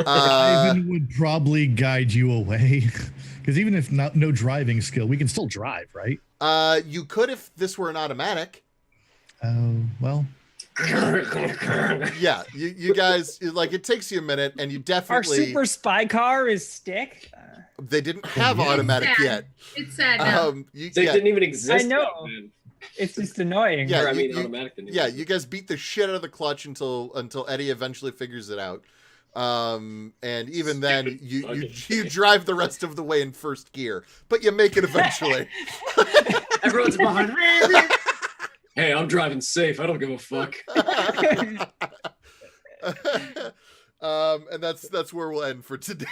Ivan would probably guide you away. Because even if no driving skill, we can still drive, right? You could if this were an automatic. Oh, well... Yeah, you guys, like, it takes you a minute, and you definitely... Our super spy car is stick? They didn't have automatic yet. It's sad now. They didn't even exist. I know. It's just annoying. Yeah, automatic didn't exist. You guys beat the shit out of the clutch until Eddie eventually figures it out. And even then, you drive the rest of the way in first gear, but you make it eventually. Everyone's behind me. Hey, I'm driving safe. I don't give a fuck. And that's where we'll end for today.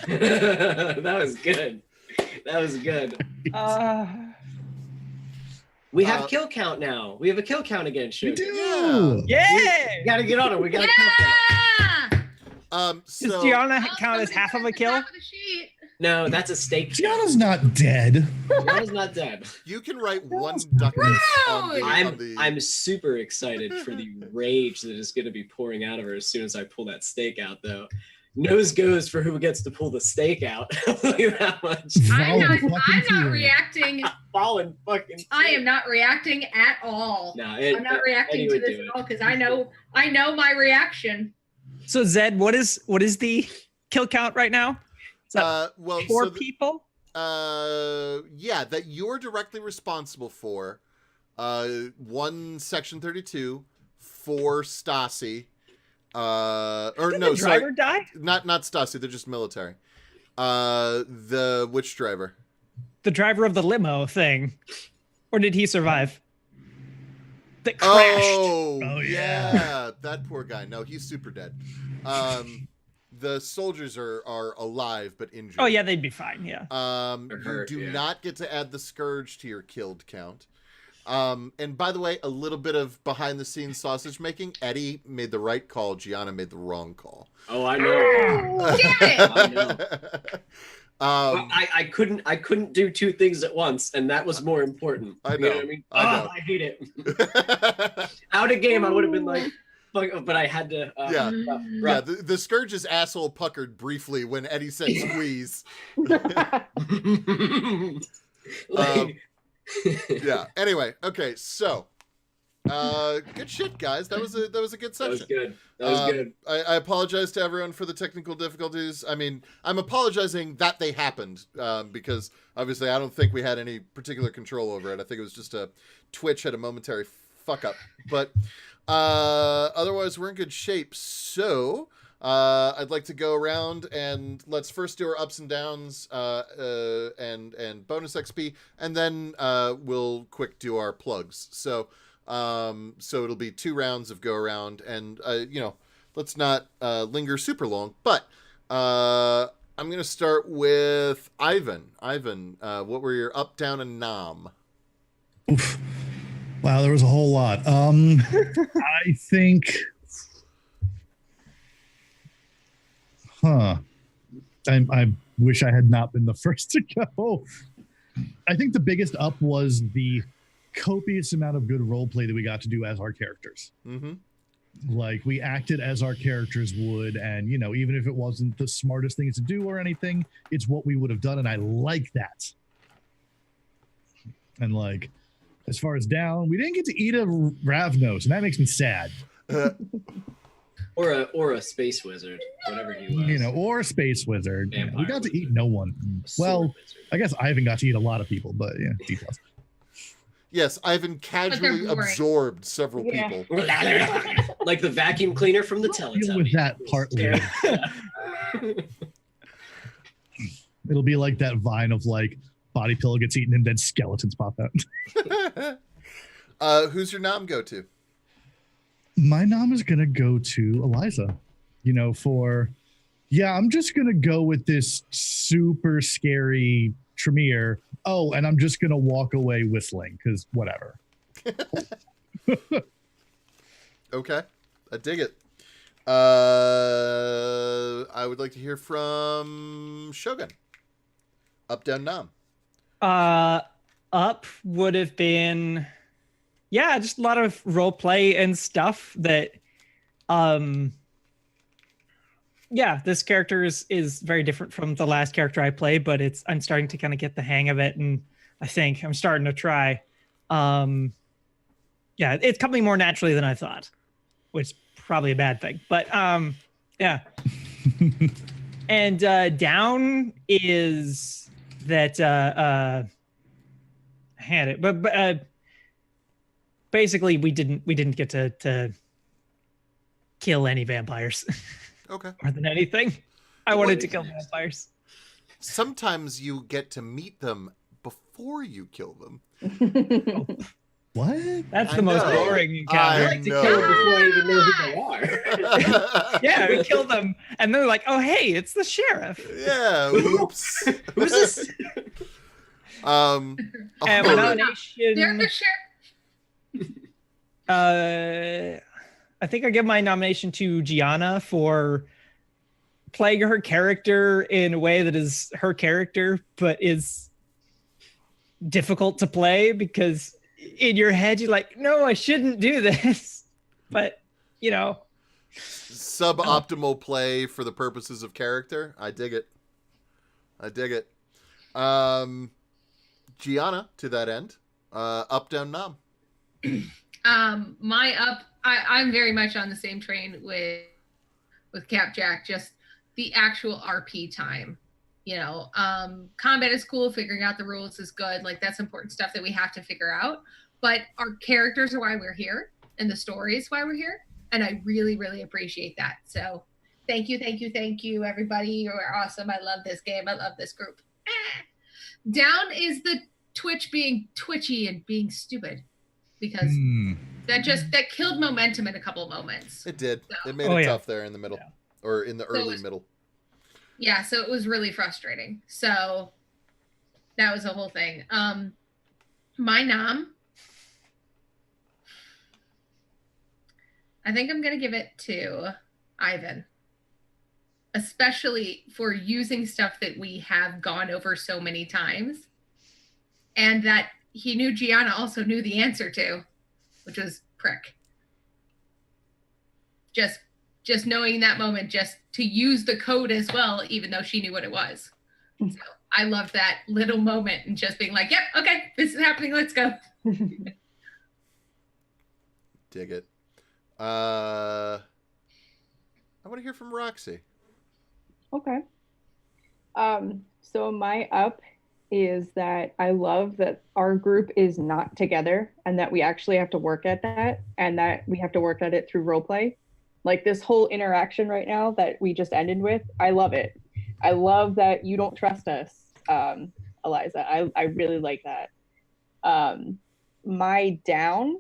That was good. That was good. We have kill count now. We have a kill count again, Shook. We do. Yeah. We gotta get on it. We gotta kill count. So does Gianna count as half of a kill? No, that's a stake. Gianna's not dead. Gianna's not dead. You can write one duckness on the... I'm super excited for the rage that is going to be pouring out of her as soon as I pull that stake out, though. nose goes for who gets to pull the stake out. Look at that much. I'm not reacting. Fallen fucking. I am not reacting at all. No, I'm not reacting to this at all because I know my reaction. So Zed, what is the kill count right now? Is that well, four people? Yeah, that you're directly responsible for. 1 Section 32, 4 Stasi. Or Did no, the driver sorry, die? not Stasi. They're just military. Which driver? The driver of the limo thing, or did he survive? That crashed. Oh yeah, that poor guy. No, he's super dead. The soldiers are alive but injured. Oh yeah, they'd be fine. Yeah. You do not get to add the Scourge to your killed count. And by the way, a little bit of behind the scenes sausage making. Eddie made the right call. Gianna made the wrong call. Oh, I know. I know. I couldn't do two things at once, and that was more important. I know. You know what I mean? I know. I hate it. Out of game, I would have been like, fuck, but I had to. Yeah. Yeah. The Scourge's asshole puckered briefly when Eddie said squeeze. Yeah. Anyway, okay, so good shit, guys. That was a good session. That was good. I apologize to everyone for the technical difficulties. I mean, I'm apologizing that they happened because obviously I don't think we had any particular control over it. I think it was just a Twitch had a momentary fuck up, but otherwise we're in good shape. So I'd like to go around and let's first do our ups and downs and bonus XP, and then we'll quick do our plugs. So it'll be 2 rounds of go around, and let's not linger super long. But I'm gonna start with Ivan. Ivan, what were your up, down, and nom? Oof. Wow, there was a whole lot. I think. I wish I had not been the first to go. I think the biggest up was the copious amount of good role play that we got to do as our characters. Mm-hmm. Like, we acted as our characters would, and even if it wasn't the smartest thing to do or anything, it's what we would have done, and I like that. And like, as far as down, we didn't get to eat a Ravnos, and that makes me sad. Or a space wizard, whatever he was. Or a space wizard. We got to eat no one. Well, wizard. I guess Ivan got to eat a lot of people, but details. Yes, Ivan casually absorbed several people. Like the vacuum cleaner from the Teletubbies. Deal with that part later. It'll be like that vine of like body pillow gets eaten and then skeletons pop out. Who's your nom go to? My nom is gonna go to Eliza. I'm just gonna go with this super scary Tremere. Oh, and I'm just gonna walk away whistling because whatever. Okay, I dig it. I would like to hear from Shogun. Up, down, nom. Up would have been, just a lot of role play and stuff that, this character is very different from the last character I played, but I'm starting to kind of get the hang of it, and I think I'm starting to try. It's coming more naturally than I thought, which is probably a bad thing, but yeah. And down is that I had it, but basically we didn't get to kill any vampires. Okay. More than anything, I wanted to kill vampires. Sometimes you get to meet them before you kill them. What? That's the most boring encounter. I like to kill them before I even know who they are. Yeah, we kill them, and they're like, "Oh, hey, it's the sheriff." Yeah. Oops. Who's this? And my nomination. They're the sheriff. I think I give my nomination to Gianna for playing her character in a way that is her character, but is difficult to play because in your head you're like, no, I shouldn't do this, but suboptimal play for the purposes of character. I dig it. Gianna, to that end, up, down, nom. My up, I'm very much on the same train with Cap Jack. Just the actual RP time. Combat is cool. Figuring out the rules is good. Like, that's important stuff that we have to figure out. But our characters are why we're here, and the story is why we're here. And I really, really appreciate that. So thank you, everybody. You're awesome. I love this game. I love this group. Down is the Twitch being twitchy and being stupid, because that killed momentum in a couple of moments. It did. So, it made it tough there in the middle, or in the early middle. Yeah, so it was really frustrating. So that was the whole thing. My nom, I think I'm going to give it to Ivan, especially for using stuff that we have gone over so many times, and that he knew Gianna also knew the answer to, which was prick. Just knowing in that moment, just to use the code as well, even though she knew what it was. So I loved that little moment and just being like, yep, okay, this is happening, let's go. Dig it. I want to hear from Roxy. Okay. So my up is that I love that our group is not together, and that we actually have to work at that, and that we have to work at it through roleplay. Like, this whole interaction right now that we just ended with, I love it. I love that you don't trust us, Eliza. I really like that. My down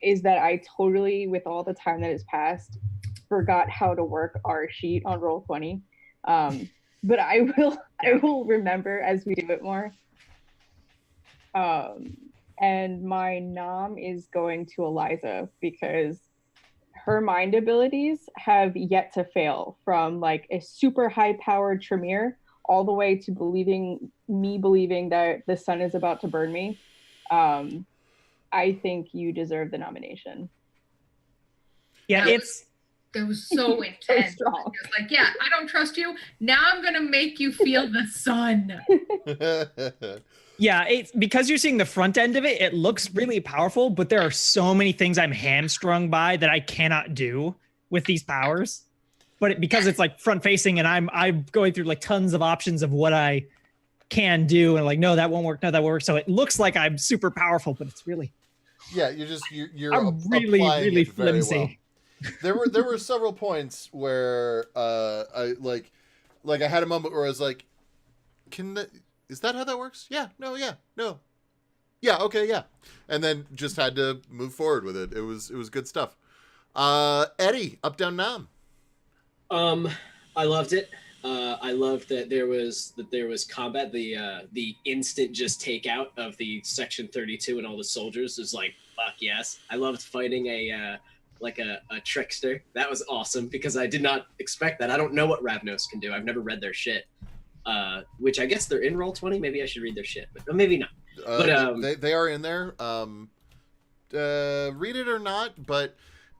is that I totally, with all the time that has passed, forgot how to work our sheet on Roll20. But I will remember as we do it more. And my nom is going to Eliza, because her mind abilities have yet to fail, from like a super high powered Tremere all the way to believing that the sun is about to burn me. I think you deserve the nomination. Yeah, that was so intense. So strong. It was like, yeah, I don't trust you. Now I'm gonna make you feel the sun. Yeah, it's because you're seeing the front end of it, it looks really powerful, but there are so many things I'm hamstrung by that I cannot do with these powers. But because it's like front facing, and I'm going through like tons of options of what I can do, and like, no, that won't work, no, that won't work. So it looks like I'm super powerful, but it's really you're I'm really flimsy. Well. There were several points where I had a moment where I was like, is that how that works? Yeah, no, yeah, no. Yeah, okay, yeah. And then just had to move forward with it. It was good stuff. Eddie, up, down, nom. I loved it. I loved that there was combat. The instant just takeout of the Section 32 and all the soldiers is like, fuck yes. I loved fighting a trickster. That was awesome, because I did not expect that. I don't know what Ravnos can do. I've never read their shit. Which I guess they're in Roll20. Maybe I should read their shit, but maybe not. But they are in there. Read it or not, but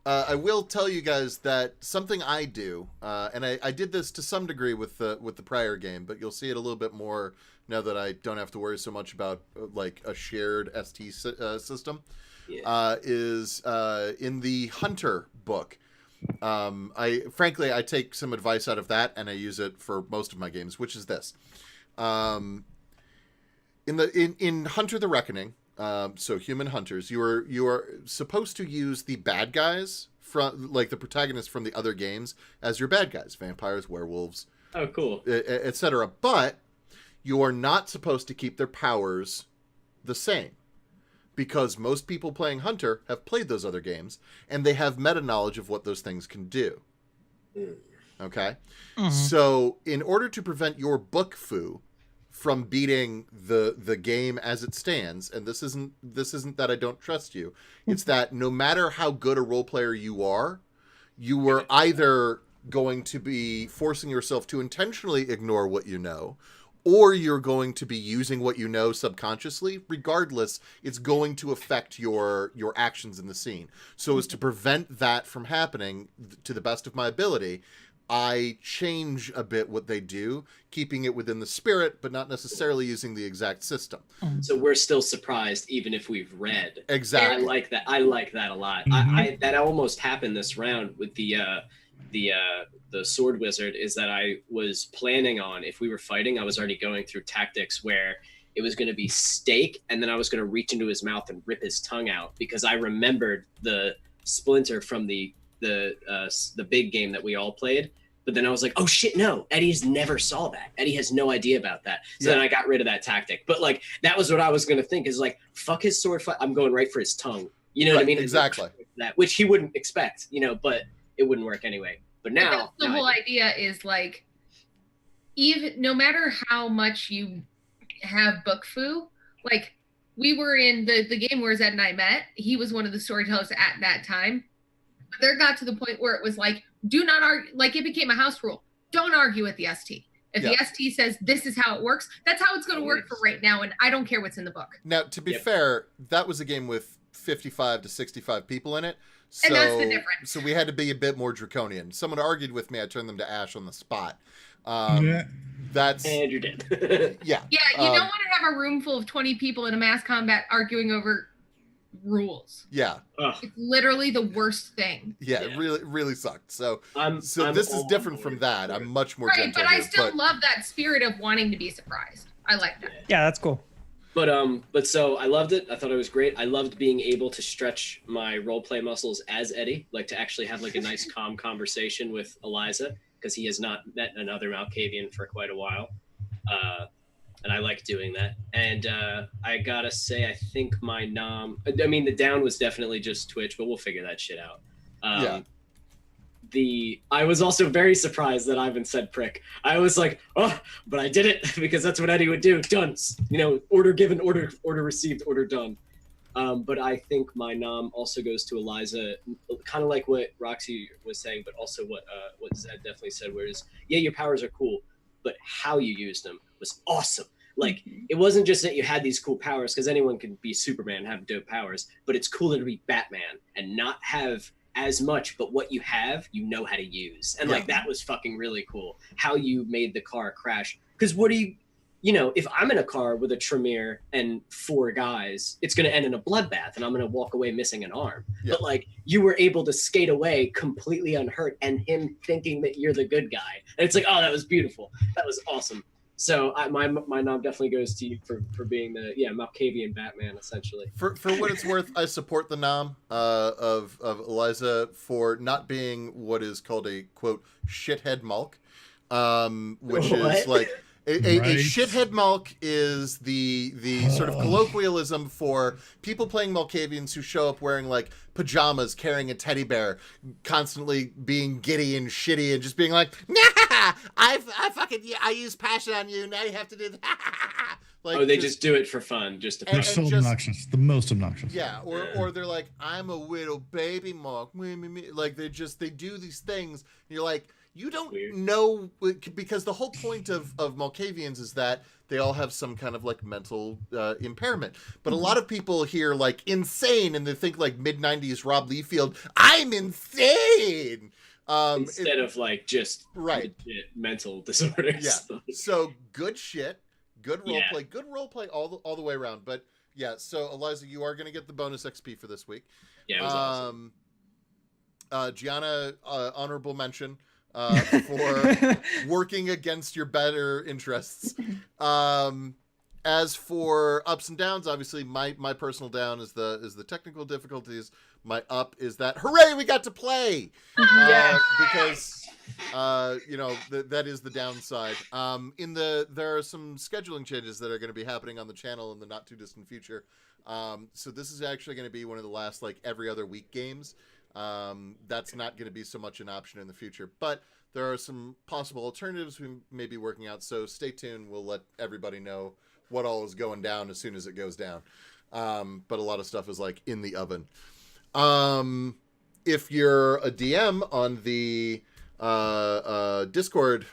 I will tell you guys that something I do, and I did this to some degree with the prior game, but you'll see it a little bit more now that I don't have to worry so much about like a shared ST system. Yeah. Is in the Hunter book. I take some advice out of that, and I use it for most of my games, which is this. In Hunter the Reckoning, so human hunters, you are supposed to use the bad guys from, like, the protagonists from the other games as your bad guys, vampires, werewolves, oh cool, etc. But you are not supposed to keep their powers the same, because most people playing Hunter have played those other games, and they have meta knowledge of what those things can do. Okay? Mm-hmm. So in order to prevent your book foo from beating the game as it stands, and this isn't that I don't trust you, it's that no matter how good a role player you are either going to be forcing yourself to intentionally ignore what you know, or you're going to be using what you know subconsciously. Regardless, it's going to affect your actions in the scene. So as to prevent that from happening, to the best of my ability, I change a bit what they do, keeping it within the spirit, but not necessarily using the exact system. So we're still surprised, even if we've read. Exactly. I like that. I like that a lot. Mhm. That almost happened this round with the sword wizard. Is that I was planning on, if we were fighting, I was already going through tactics where it was going to be stake, and then I was going to reach into his mouth and rip his tongue out, because I remembered the splinter from the big game that we all played. But then I was like, oh shit, no, Eddie's never saw that. Eddie has no idea about that. So then I got rid of that tactic. But like, that was what I was going to think, is like, fuck his sword fight. I'm going right for his tongue. You know what I mean? Exactly. That, which he wouldn't expect, you know, but it wouldn't work anyway. But now the whole idea is like, even no matter how much you have book foo, like we were in the game where Zed and I met, he was one of the storytellers at that time. But there got to the point where it was like, do not argue, like it became a house rule. Don't argue with the ST. If the ST says this is how it works, that's how it's going to work for right now, and I don't care what's in the book. Now, to be fair, that was a game with 55 to 65 people in it. So, and that's the difference. So we had to be a bit more draconian. Someone argued with me, I turned them to ash on the spot. That's... And you're dead. Yeah. Yeah, you don't want to have a room full of 20 people in a mass combat arguing over rules. Yeah. It's literally the worst thing. Yeah, it really sucked. So I'm this is different from that. I'm much more gentle. But I still love that spirit of wanting to be surprised. I like that. Yeah, that's cool. But so I loved it. I thought it was great. I loved being able to stretch my role play muscles as Eddie, like to actually have like a nice calm conversation with Eliza, because he has not met another Malkavian for quite a while. And I like doing that. And I gotta say, I think my the down was definitely just Twitch, but we'll figure that shit out. I was also very surprised that Ivan said prick. I was like, oh, but I did it because that's what Eddie would do. Done. You know, order given, order received, order done. But I think my nom also goes to Eliza, kind of like what Roxy was saying, but also what Zed definitely said, whereas, yeah, your powers are cool, but how you used them was awesome. Like, it wasn't just that you had these cool powers, because anyone can be Superman and have dope powers, but it's cooler to be Batman and not have as much, but what you have, you know how to use. And like, that was fucking really cool. How you made the car crash. Because what do you know, if I'm in a car with a Tremere and 4 guys, it's going to end in a bloodbath and I'm going to walk away missing an arm. But like, you were able to skate away completely unhurt and him thinking that you're the good guy. And it's like, oh, that was beautiful. That was awesome. So my nom definitely goes to you for being the Malkavian Batman, essentially. For what it's worth, I support the nom of Eliza for not being what is called a quote shithead Malk, which is like a shithead Malk is the sort of colloquialism for people playing Malkavians who show up wearing like pajamas, carrying a teddy bear, constantly being giddy and shitty and just being like, nah, I use passion on you. Now you have to do that. Like, they just do it for fun, just to they're so obnoxious, the most obnoxious. Yeah, or they're like, I'm a widow baby Malk. Like they do these things. And you're like, you don't know, because the whole point of Malkavians is that they all have some kind of like mental impairment. But a lot of people hear like insane and they think like mid-90s Rob Liefeld, I'm insane. Instead of like just legit mental disorders. Yeah. So good shit. Good roleplay. Good roleplay all the way around. But yeah, so Eliza, you are going to get the bonus XP for this week. Yeah, it was awesome. Gianna, honorable mention. For working against your better interests. As for ups and downs, obviously my personal down is the technical difficulties. My up is that hooray, we got to play. Because that is the downside. There are some scheduling changes that are going to be happening on the channel in the not too distant future. So this is actually going to be one of the last like every other week games. That's not going to be so much an option in the future, but there are some possible alternatives we may be working out. So stay tuned. We'll let everybody know what all is going down as soon as it goes down. But a lot of stuff is like in the oven. If you're a DM on the Discord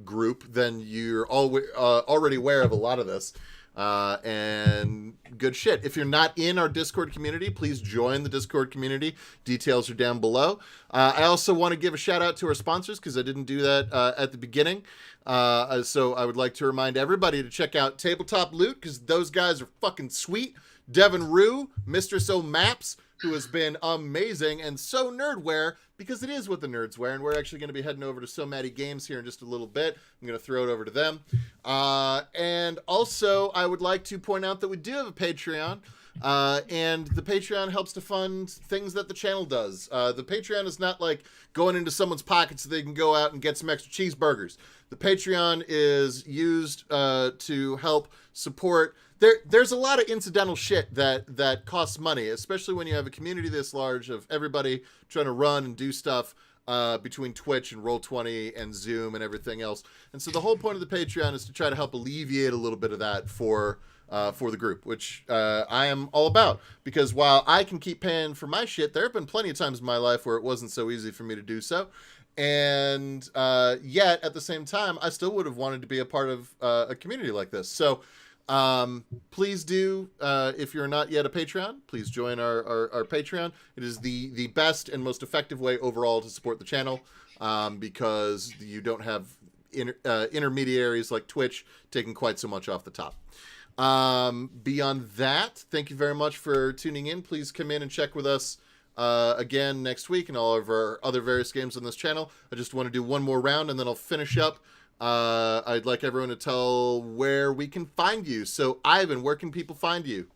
group, then you're already aware of a lot of this. And good shit. If you're not in our Discord community, please join the Discord community. Details are down below. I also want to give a shout out to our sponsors because I didn't do that at the beginning. So I would like to remind everybody to check out Tabletop Loot because those guys are fucking sweet. Devin Rue, Mistress O Maps, who has been amazing, and So Nerdware, because it is what the nerds wear, and we're actually going to be heading over to So Maddie Games here in just a little bit. I'm going to throw it over to them. And also, I would like to point out that we do have a Patreon, and the Patreon helps to fund things that the channel does. The Patreon is not like going into someone's pocket so they can go out and get some extra cheeseburgers. The Patreon is used to help support. There's a lot of incidental shit that costs money, especially when you have a community this large of everybody trying to run and do stuff between Twitch and Roll20 and Zoom and everything else. And so the whole point of the Patreon is to try to help alleviate a little bit of that for the group, which I am all about. Because while I can keep paying for my shit, there have been plenty of times in my life where it wasn't so easy for me to do so. And yet, at the same time, I still would have wanted to be a part of a community like this. So please do, if you're not yet a Patreon, please join our Patreon. It is the best and most effective way overall to support the channel, because you don't have intermediaries like Twitch taking quite so much off the top. Beyond that, thank you very much for tuning in. Please come in and check with us again next week and all of our other various games on this channel. I just want to do one more round and then I'll finish up. I'd like everyone to tell where we can find you. So, Ivan, where can people find you?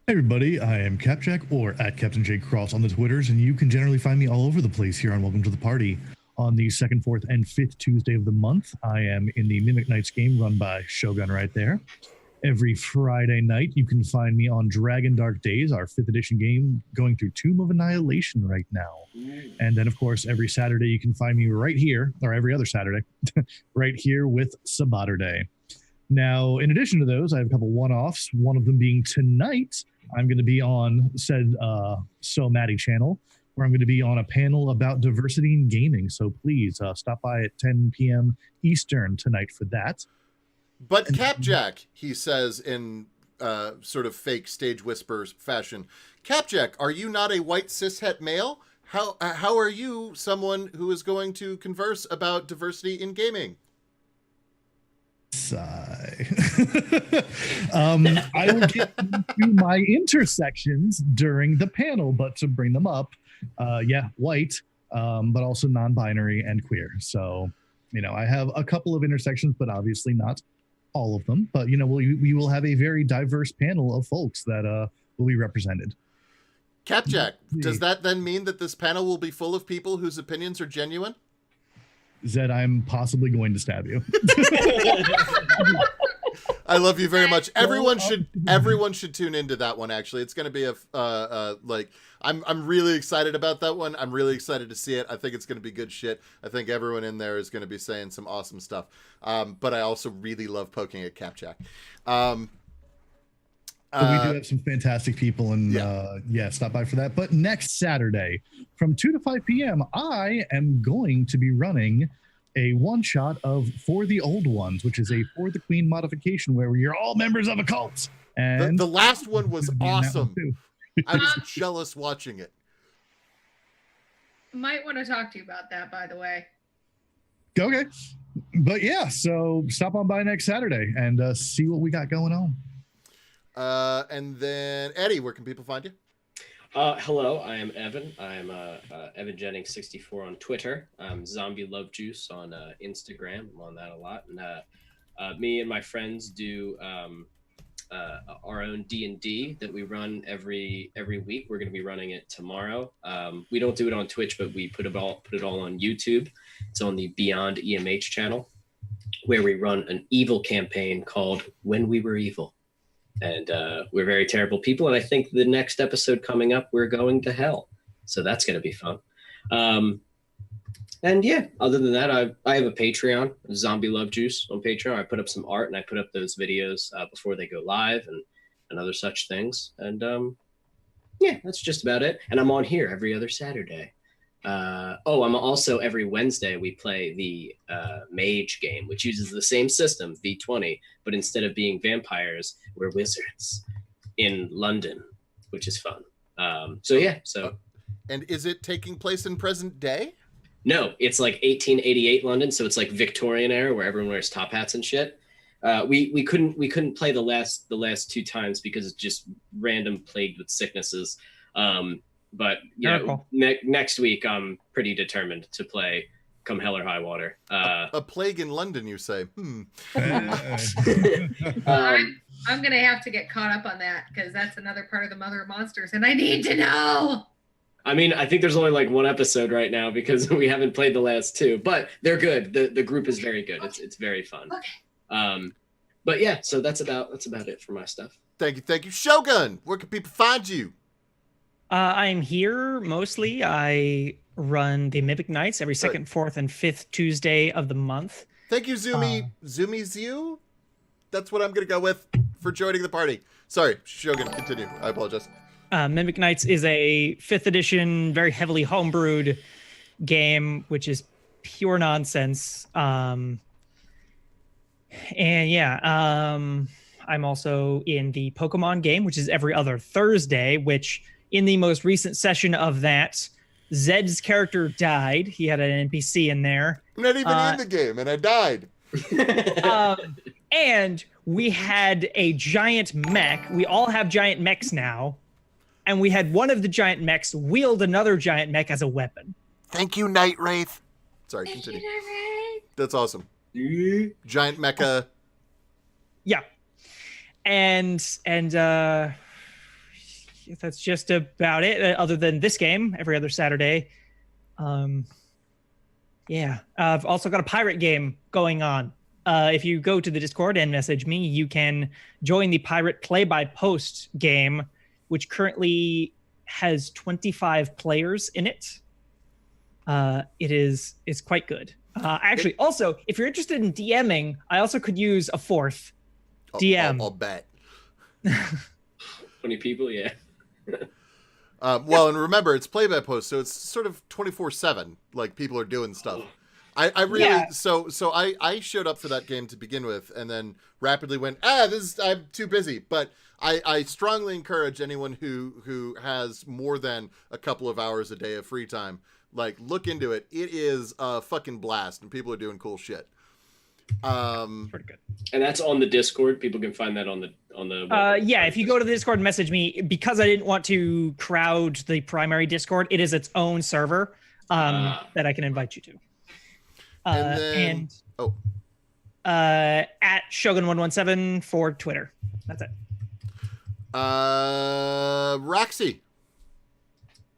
Hey everybody, I am Capjack, or at Captain J Cross on the Twitters, and you can generally find me all over the place here on Welcome to the Party. On the 2nd, 4th, and 5th Tuesday of the month, I am in the Mimic Knights game run by Shogun right there. Every Friday night, you can find me on Dragon Dark Days, our 5th edition game, going through Tomb of Annihilation right now. And then, of course, every Saturday, you can find me right here, or every other Saturday, right here with Sabater Day. Now, in addition to those, I have a couple one-offs, one of them being tonight. I'm going to be on said So Maddie channel, where I'm going to be on a panel about diversity in gaming. So please stop by at 10 p.m. Eastern tonight for that. But Capjack, he says in sort of fake stage whispers fashion, Capjack, are you not a white cishet male? How are you someone who is going to converse about diversity in gaming? Sigh. I will get into my intersections during the panel, but to bring them up, white, but also non-binary and queer. So, I have a couple of intersections, but obviously not all of them. But, we will have a very diverse panel of folks that will be represented. Capjack, does that then mean that this panel will be full of people whose opinions are genuine? Zed, I'm possibly going to stab you. I love you very much. Everyone should tune into that one. Actually, it's going to be I'm really excited about that one. I'm really excited to see it. I think it's going to be good shit. I think everyone in there is going to be saying some awesome stuff. But I also really love poking at Capjack. We do have some fantastic people, and stop by for that. But next Saturday from 2 to 5 p.m., I am going to be running a one-shot of For the Old Ones, which is a For the Queen modification where you're all members of a cult. And the last one was awesome. I was jealous watching it. Might want to talk to you about that, by the way. Okay. But yeah, so stop on by next Saturday and see what we got going on. And then Eddie, where can people find you? Hello, I am Evan. I'm Evan Jennings 64 on Twitter. I'm Zombie Love Juice on Instagram. I'm on that a lot. And me and my friends do our own D&D that we run every week. We're going to be running it tomorrow. We don't do it on Twitch, but we put it all on YouTube. It's on the Beyond EMH channel, where we run an evil campaign called When We Were Evil. And we're very terrible people. And I think the next episode coming up, we're going to hell. So that's going to be fun. And yeah, other than that, I have a Patreon, Zombie Love Juice on Patreon. I put up some art and I put up those videos before they go live and other such things. And yeah, that's just about it. And I'm on here every other Saturday. I'm also every Wednesday we play the Mage game, which uses the same system, V20, but instead of being vampires, we're wizards in London, which is fun. And is it taking place in present day? No, it's like 1888 London, so it's like Victorian era where everyone wears top hats and shit. We couldn't play the last 2 times because it's just random plagued with sicknesses. But next week I'm pretty determined to play come hell or high water. A plague in London, you say? I'm gonna have to get caught up on that because that's another part of the Mother of Monsters, and I need to know. I mean, I think there's only like 1 episode right now because we haven't played the last 2, but they're good. The group is very good. It's very fun. Okay. But yeah, so that's about it for my stuff. Thank you, Shogun. Where can people find you? I'm here mostly. I run the Mimic Nights every second, fourth, and fifth Tuesday of the month. Thank you, Zumi. Zumi. That's what I'm going to go with for joining the party. Sorry, Shogun, continue. I apologize. Mimic Nights is a 5th edition, very heavily homebrewed game, which is pure nonsense. I'm also in the Pokemon game, which is every other Thursday, which in the most recent session of that, Zed's character died. He had an NPC in there. I'm not even in the game, and I died. And we had a giant mech. We all have giant mechs now. And we had one of the giant mechs wield another giant mech as a weapon. Thank you, Night Wraith. Sorry, continue. That's awesome. Giant mecha. Yeah. And that's just about it, other than this game every other Saturday. I've also got a pirate game going on. If you go to the Discord and message me, you can join the pirate play-by-post game, which currently has 25 players in it. It's quite good. Actually, also, if you're interested in DMing, I also could use a 4th DM. I'll bet. 20 people, yeah. Well, and remember, it's play-by-post, so it's sort of 24/7. Like, people are doing stuff. I really so I showed up for that game to begin with, and then rapidly went, I'm too busy. But I strongly encourage anyone who has more than a couple of hours a day of free time, like, look into it. It is a fucking blast, and people are doing cool shit. Pretty good. And that's on the Discord. People can find that on the. If you go to the Discord and message me, because I didn't want to crowd the primary Discord, it is its own server that I can invite you to. At Shogun117 for Twitter. That's it. Roxy.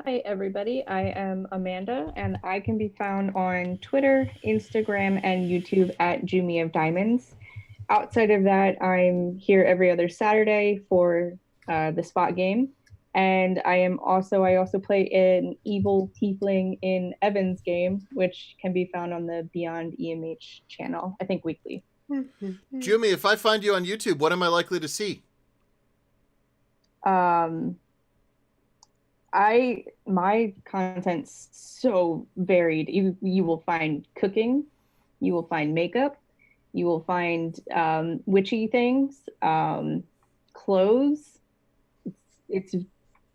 Hi, everybody. I am Amanda, and I can be found on Twitter, Instagram, and YouTube at Jumi of Diamonds. Outside of that, I'm here every other Saturday for the Spot game. And I also play an evil tiefling in Evan's game, which can be found on the Beyond EMH channel, I think weekly. Jumi, if I find you on YouTube, what am I likely to see? My content's so varied. You will find cooking, you will find makeup, you will find witchy things, clothes. It's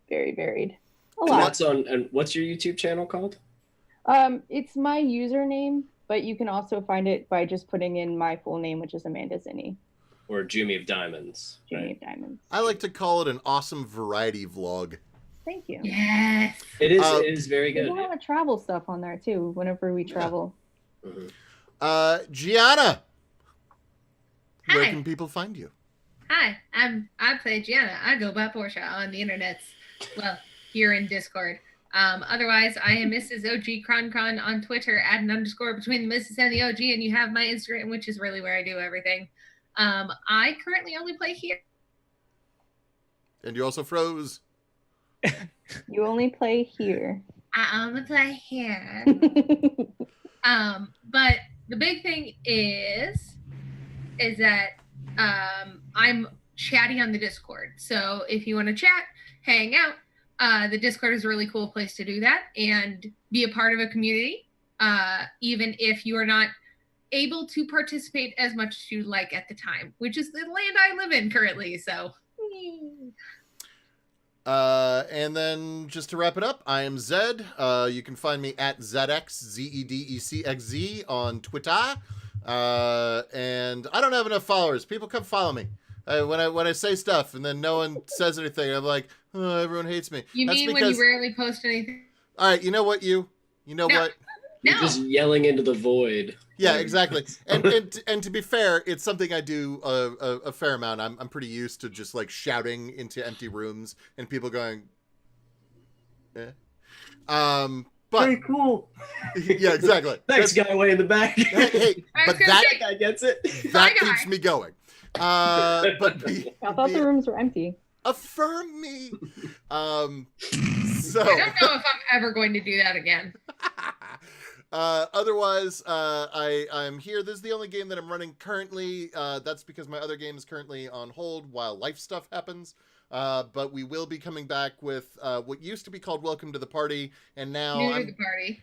very varied. A lot. And what's your YouTube channel called? It's my username, but you can also find it by just putting in my full name, which is Amanda Zinni. Or Jumi of Diamonds. Jumi of Diamonds. I like to call it an awesome variety vlog. Thank you. Yes. It is very good. There's a lot of travel stuff on there too, whenever we travel. Mm-hmm. Gianna. Hi. Where can people find you? Hi, I play Gianna. I go by Portia on the internets. Well, here in Discord. Otherwise, I am Mrs. OG Croncon on Twitter, @ an _ between the Mrs. and the OG, and you have my Instagram, which is really where I do everything. I currently only play here. And you also froze. You only play here. I only play here. But the big thing is that I'm chatty on the Discord. So if you want to chat, hang out, The Discord is a really cool place to do that and be a part of a community, even if you are not able to participate as much as you'd like at the time, which is the land I live in currently. So. And then just to wrap it up, I am Zed. You can find me at ZX, ZEDECXZ on Twitter. And I don't have enough followers. People come follow me. When I say stuff and then no one says anything, I'm like, oh, everyone hates me. You mean when you rarely post anything? All right, you know what? You know what? You're just yelling into the void. Yeah, exactly. And to be fair, it's something I do a fair amount. I'm pretty used to just like shouting into empty rooms and people going, eh. But very cool. Yeah, exactly. Thanks, guy way in the back. Hey, but that guy gets it. That keeps me going. But I thought the rooms were empty. Affirm me. So I don't know if I'm ever going to do that again. Otherwise, I'm here. This is the only game that I'm running currently. That's because my other game is currently on hold while life stuff happens. But we will be coming back with what used to be called Welcome to the Party, and now New to the party.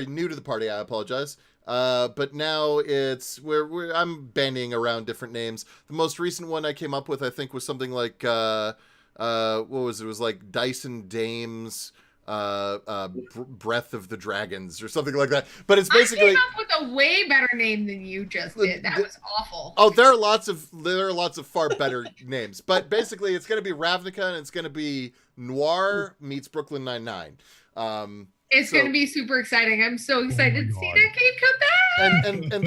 New to the party. I apologize. But now it's I'm bandying around different names. The most recent one I came up with, I think, was something like what was it? It was like Dyson Dames. Breath of the Dragons or something like that. But it's basically I came up with a way better name than you just did. That was awful. Oh, there are lots of far better names. But basically it's going to be Ravnica and it's going to be Noir meets Brooklyn Nine-Nine. It's going to be super exciting. I'm so excited to see that game come back. And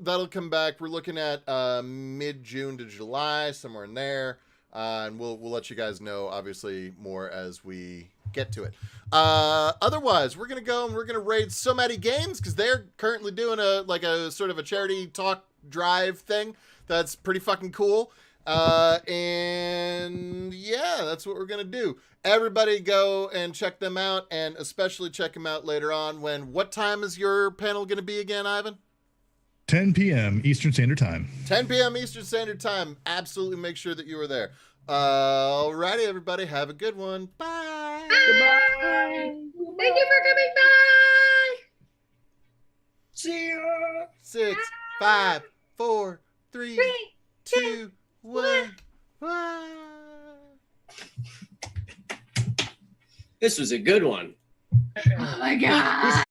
that'll come back. We're looking at mid-June to July, somewhere in there. And we'll let you guys know, obviously, more as we get to it. Otherwise, we're gonna go and we're gonna raid So Many Games because they're currently doing a sort of a charity talk drive thing that's pretty fucking cool. And yeah, that's what we're gonna do. Everybody go and check them out, and especially check them out later on. What time is your panel gonna be again, Ivan? 10 p.m. Eastern Standard Time. 10 p.m. Eastern Standard Time. Absolutely make sure that you are there. Alrighty, everybody. Have a good one. Bye. Goodbye. Thank you for coming by. See ya. 6, 5, 4, 3, 2, 1. Bye. This was a good one. Oh my God.